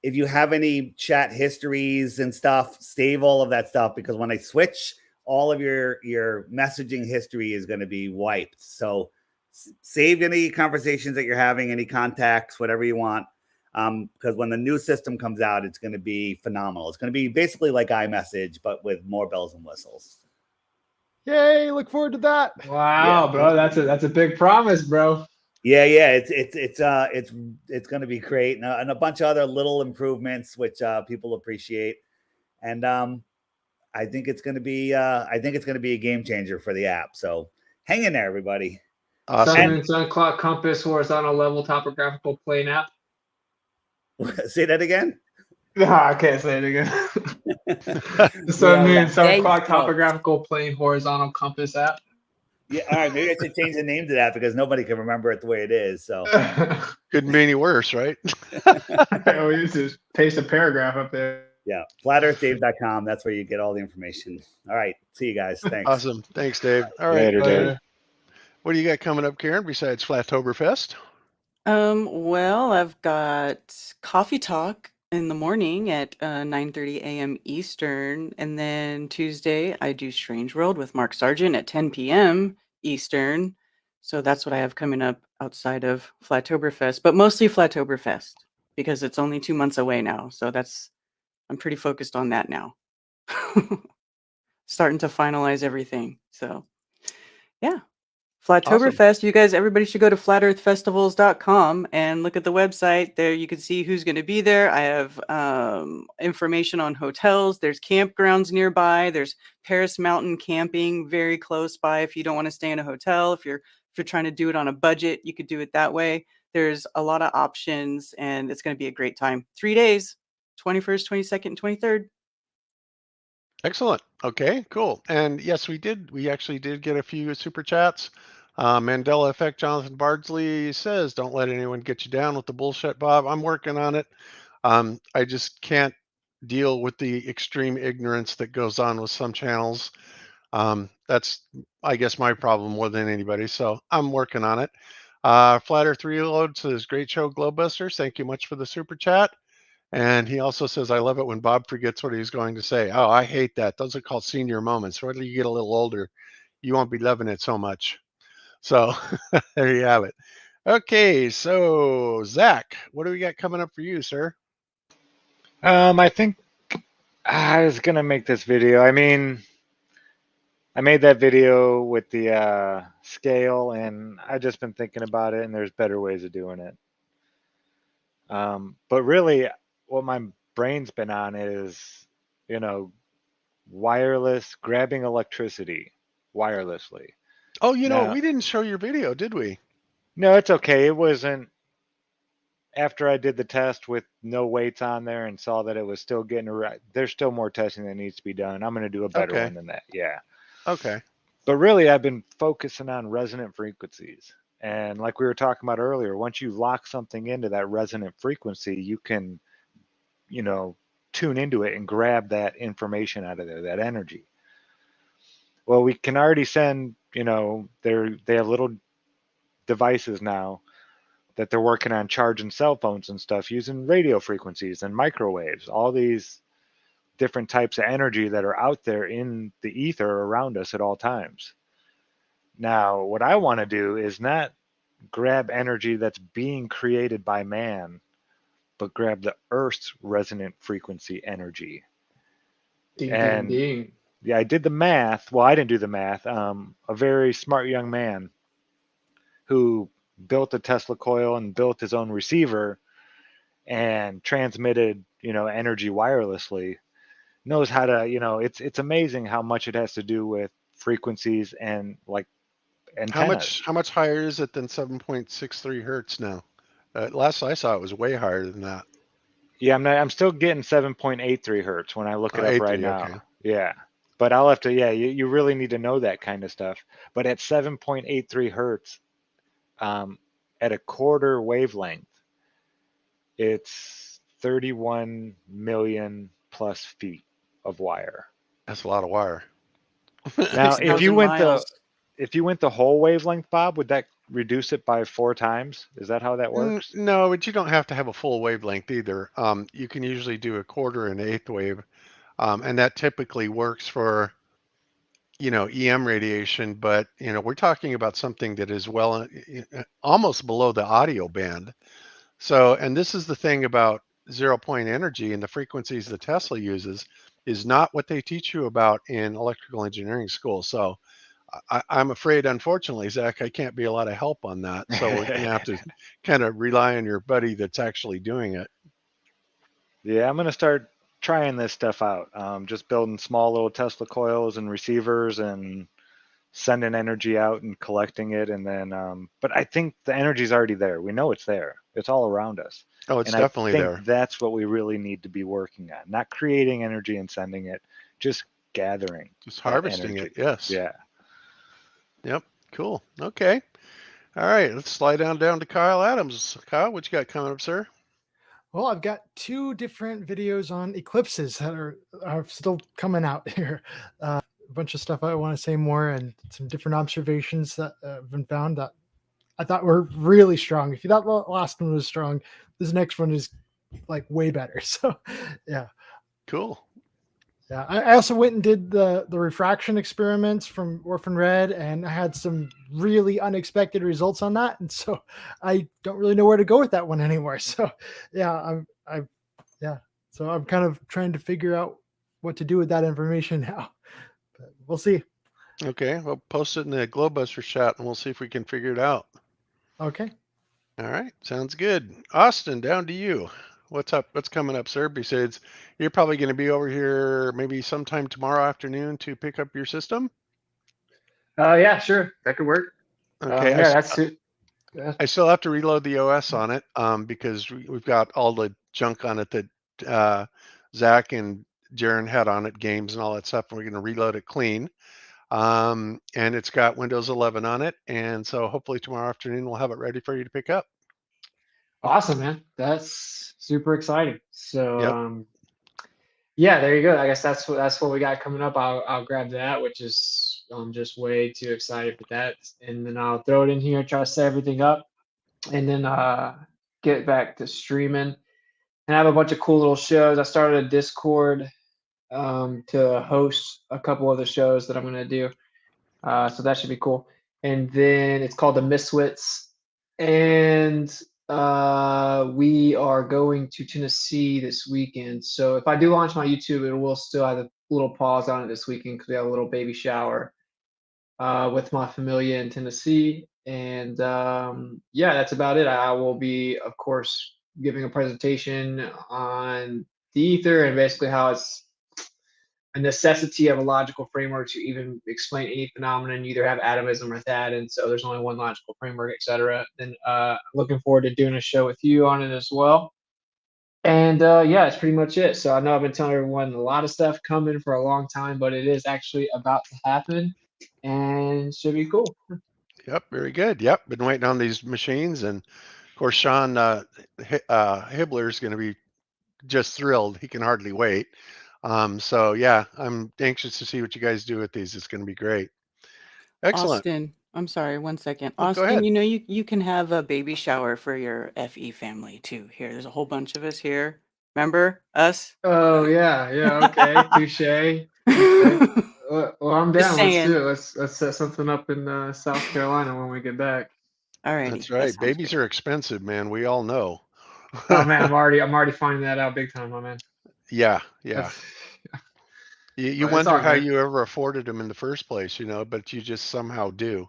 If you have any chat histories and stuff, save all of that stuff, because when I switch, all of your messaging history is going to be wiped. So save any conversations that you're having, any contacts, whatever you want, because when the new system comes out, it's going to be phenomenal. It's going to be basically like iMessage, but with more bells and whistles. Yay! Look forward to that. Wow, Yeah. bro, that's a big promise, bro. Yeah, it's going to be great, and a bunch of other little improvements which people appreciate, and I think it's going to be a game changer for the app. So hang in there, everybody. Awesome. Sun and sun clock compass horizontal level topographical plane app. Say that again. No, I can't say it again. The sun, moon, sun clock topographical plane horizontal compass app. Yeah, all right. Maybe I should change the name to that because nobody can remember it the way it is. So couldn't be any worse, right? We just paste a paragraph up there. Yeah, flatearthdave.com. That's where you get all the information. All right. See you guys. Thanks. Awesome. Thanks, Dave. All right. Later, Dave. What do you got coming up, Karen, besides Flattoberfest? Well, I've got Coffee Talk in the morning at 9:30 a.m. Eastern, and then Tuesday I do Strange World with Mark Sargent at 10 p.m. Eastern. So that's what I have coming up outside of Flattoberfest, but mostly Flattoberfest because it's only 2 months away now. So I'm pretty focused on that now. Starting to finalize everything. So yeah. Flattoberfest, you guys, everybody should go to flatearthfestivals.com and look at the website. There you can see who's going to be there. I have information on hotels. There's campgrounds nearby. There's Paris Mountain camping very close by if you don't want to stay in a hotel. If you're trying to do it on a budget, you could do it that way. There's a lot of options, and it's going to be a great time. 3 days, 21st, 22nd, and 23rd. Excellent. Okay, cool. And yes, we actually did get a few super chats. Mandela Effect Jonathan Bardsley says, don't let anyone get you down with the bullshit, Bob. I'm working on it. I just can't deal with the extreme ignorance that goes on with some channels. That's, I guess, my problem more than anybody. So I'm working on it. Flat Earth Reload says, great show, Globebusters. Thank you much for the super chat. And he also says, I love it when Bob forgets what he's going to say. Oh, I hate that. Those are called senior moments. Wait till you get a little older, you won't be loving it so much. So there you have it. Okay, so Zach, what do we got coming up for you, sir? I think I was going to make this video. I mean, I made that video with the scale, and I've just been thinking about it, and there's better ways of doing it. But really, what my brain's been on is, wireless, grabbing electricity wirelessly. Oh, we didn't show your video, did we? No, it's okay. It wasn't. After I did the test with no weights on there and saw that it was still getting right, there's still more testing that needs to be done. I'm going to do a better one than that. Yeah. Okay. But really, I've been focusing on resonant frequencies. And like we were talking about earlier, once you lock something into that resonant frequency, you can, tune into it and grab that information out of there, that energy. Well, we can already send, they have little devices now that they're working on charging cell phones and stuff using radio frequencies and microwaves, all these different types of energy that are out there in the ether around us at all times. Now, what I want to do is not grab energy that's being created by man, but grab the Earth's resonant frequency energy. Ding, and ding, ding. Yeah, I did the math. Well, I didn't do the math. A very smart young man who built a Tesla coil and built his own receiver and transmitted, energy wirelessly, knows how to, it's amazing how much it has to do with frequencies and like antennas. How much higher is it than 7.63 hertz now? Last I saw, it was way higher than that. Yeah, I'm still getting 7.83 hertz when I look it up right 83, now. okay. Yeah. But I'll have to, you really need to know that kind of stuff. But at 7.83 hertz, at a quarter wavelength, it's 31 million plus feet of wire. That's a lot of wire. Now, if you 6,000 went miles. the whole wavelength, Bob, would that reduce it by 4 times? Is that how that works? No, but you don't have to have a full wavelength either. You can usually do a quarter and eighth wave, and that typically works for, EM radiation. But we're talking about something that is almost below the audio band. So, and this is the thing about 0-point energy and the frequencies that Tesla uses is not what they teach you about in electrical engineering school. So I'm afraid, unfortunately, Zach, I can't be a lot of help on that. So we're going to have to kind of rely on your buddy that's actually doing it. Yeah, I'm going to start trying this stuff out. Just building small little Tesla coils and receivers and sending energy out and collecting it. And then, but I think the energy is already there. We know it's there. It's all around us. Oh, it's and definitely I think there. That's what we really need to be working on. Not creating energy and sending it, just gathering. Just that harvesting energy. it. Yes. Yeah. Yep. Cool. Okay. All right. Let's slide down to Kyle Adams. Kyle, what you got coming up, sir? Well, I've got 2 different videos on eclipses that are still coming out here. A bunch of stuff I want to say more, and some different observations that have been found that I thought were really strong. If you thought the last one was strong, this next one is like way better. So, yeah. Cool. Yeah, I also went and did the refraction experiments from Orphan Red, and I had some really unexpected results on that, and so I don't really know where to go with that one anymore. So, yeah, so I'm kind of trying to figure out what to do with that information now. But we'll see. Okay, well, post it in the Globebuster chat, and we'll see if we can figure it out. Okay. All right, sounds good. Austin, down to you. What's up? What's coming up, sir? Besides, you're probably going to be over here maybe sometime tomorrow afternoon to pick up your system. Yeah, sure, that could work. Okay. Yeah, that's it. Yeah. I still have to reload the OS on it because we've got all the junk on it that Zach and Jaron had on it, games and all that stuff. And we're going to reload it clean. And it's got Windows 11 on it. And so hopefully tomorrow afternoon we'll have it ready for you to pick up. Awesome, man. That's super exciting. So, Yep. Yeah, there you go. I guess that's what we got coming up. I'll grab that, which is I'm just way too excited for that, and then I'll throw it in here, try to set everything up, and then get back to streaming. And I have a bunch of cool little shows. I started a Discord to host a couple other shows that I'm gonna do. So that should be cool. And then it's called the Miswits, and we are going to Tennessee this weekend. So if I do launch my YouTube, it will still have a little pause on it this weekend because we have a little baby shower with my familia in Tennessee. And yeah, that's about it. I will be, of course, giving a presentation on the ether and basically how it's a necessity of a logical framework to even explain any phenomenon. You either have atomism or that, and so there's only one logical framework, etc. And looking forward to doing a show with you on it as well. And yeah, it's pretty much it. So I know I've been telling everyone a lot of stuff coming for a long time, but it is actually about to happen, and should be cool. Yep, very good. Yep, been waiting on these machines, and of course Sean Hibbler is going to be just thrilled. He can hardly wait. So yeah, I'm anxious to see what you guys do with these. It's going to be great. Excellent. Austin, I'm sorry, 1 second. Oh, go ahead. Austin, you can have a baby shower for your FE family too. Here, there's a whole bunch of us here. Remember us? Oh yeah, okay, touche. Okay. Well, I'm Just down. Let's saying. do it. Let's set something up in South Carolina when we get back. All right. That's right. Babies are expensive, man. We all know. Oh man, I'm already finding that out big time, my man. Yeah. That's- You It's wonder all how good. you ever afforded them in the first place, but you just somehow do.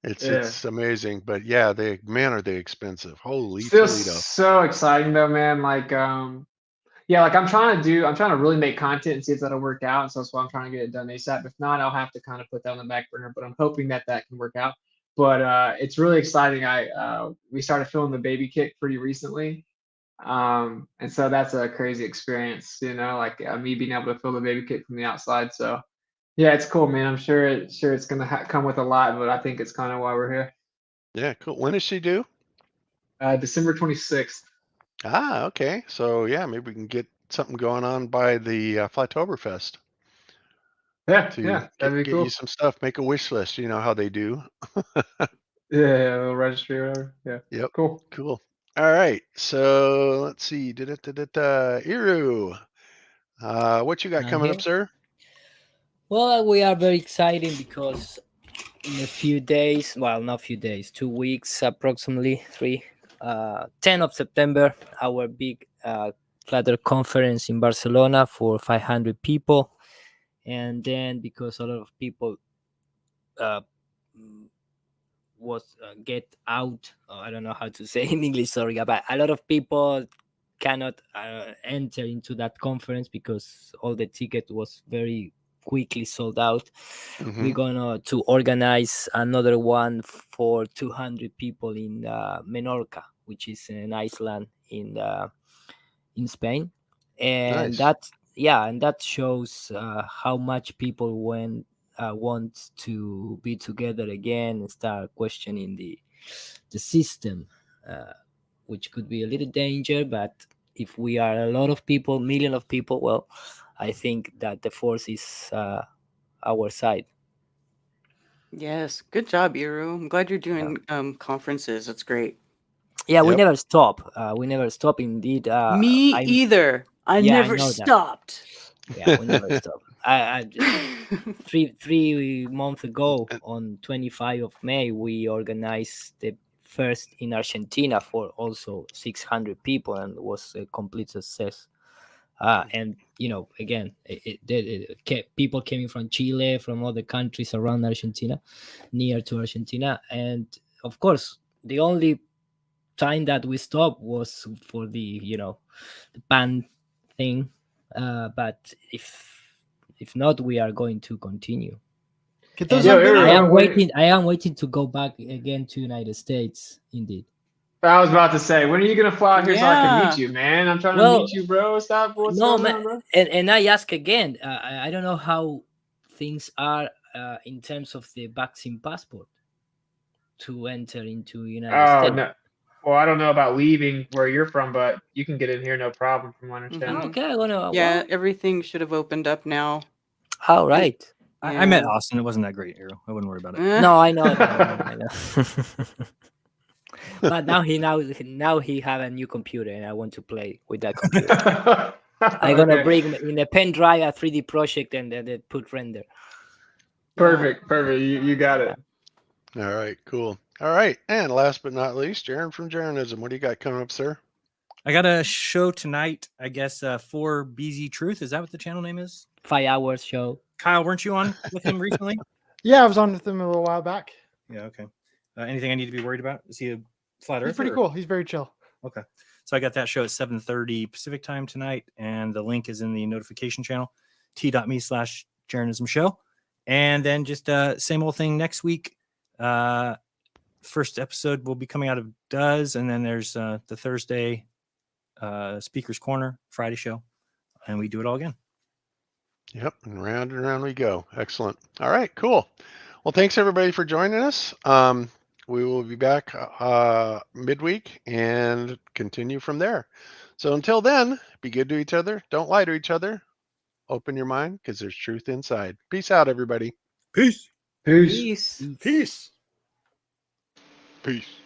It's amazing, but yeah, man, are they expensive? Holy Still Toledo! so exciting though, man. Like, yeah, like I'm trying to really make content and see if that'll work out. And so that's why I'm trying to get it done ASAP. If not, I'll have to kind of put that on the back burner. But I'm hoping that can work out. But it's really exciting. We started filming the baby kick pretty recently, and so that's a crazy experience. You know, like me being able to film the baby kick from the outside. So yeah, it's cool, man. I'm sure it's gonna come with a lot, but I think it's kind of why we're here. Yeah, cool. When is she due? December 26th. Ah, okay. So yeah, maybe we can get something going on by the Flytoberfest. Yeah, To yeah, that'd be get cool. you some stuff. Make a wish list. You know how they do. Yeah, a little registry or whatever. Yeah. Yep. Cool. Cool. All right. So let's see. Iru. What you got I'm coming up, here. sir? Well, we are very excited because in a few days, well, not few days, 2 weeks, approximately 10 of September, our big Flutter conference in Barcelona for 500 people. And then because a lot of people get out, I don't know how to say in English, sorry, but a lot of people cannot enter into that conference because all the ticket was very quickly sold out. We're gonna to organize another one for 200 people in Menorca, which is an island in Spain, and Nice. that shows how much people want to be together again and start questioning the system, which could be a little danger. But if we are a lot of people, million of people, well, I think that the force is our side. Yes, good job, Iru. I'm glad you're doing conferences. That's great. Yeah, we never stop. We never stop. Indeed, Me either. I never know that. stopped. Yeah, we never stop. I just, three months ago, on 25 of May, we organized the first in Argentina for also 600 people, and it was a complete success. And again, people came from Chile, from other countries around Argentina, near to Argentina, and of course, the only time that we stopped was for the the band thing. But if not, we are going to continue. I am waiting to go back again to United States. Indeed. I was about to say, when are you gonna fly out here so I can meet you, man? I'm trying to meet you, bro. Stop. What's going on, bro? And I ask again. I don't know how things are in terms of the vaccine passport to enter into United States. No. Well, I don't know about leaving where you're from, but you can get in here no problem, from what I understand. Okay, Yeah, everything should have opened up now. All right. I met Austin. It wasn't that great, Iru. I wouldn't worry about it. No, I know. I know. But now he have a new computer, and I want to play with that computer. I'm gonna bring in a pen drive a 3D project and then put render. Perfect. You got it. All right, cool. All right, and last but not least, Jaron from Jaronism. What do you got coming up, sir? I got a show tonight. I guess for BZ Truth. Is that what the channel name is? 5 hours show. Kyle, weren't you on with him recently? Yeah, I was on with him a little while back. Yeah. Okay. Anything I need to be worried about? Is he a flat earther? He's pretty cool. He's very chill. Okay. So I got that show at 7:30 Pacific time tonight, and the link is in the notification channel, t.me/Jaronism show. And then just same old thing next week. First episode will be coming out of Does, and then there's the Thursday Speaker's Corner Friday show, and we do it all again. Yep, and round we go. Excellent. All right, cool. Well, thanks everybody for joining us. We will be back midweek and continue from there. So until then, be good to each other. Don't lie to each other. Open your mind because there's truth inside. Peace out, everybody. Peace. Peace. Peace. Peace.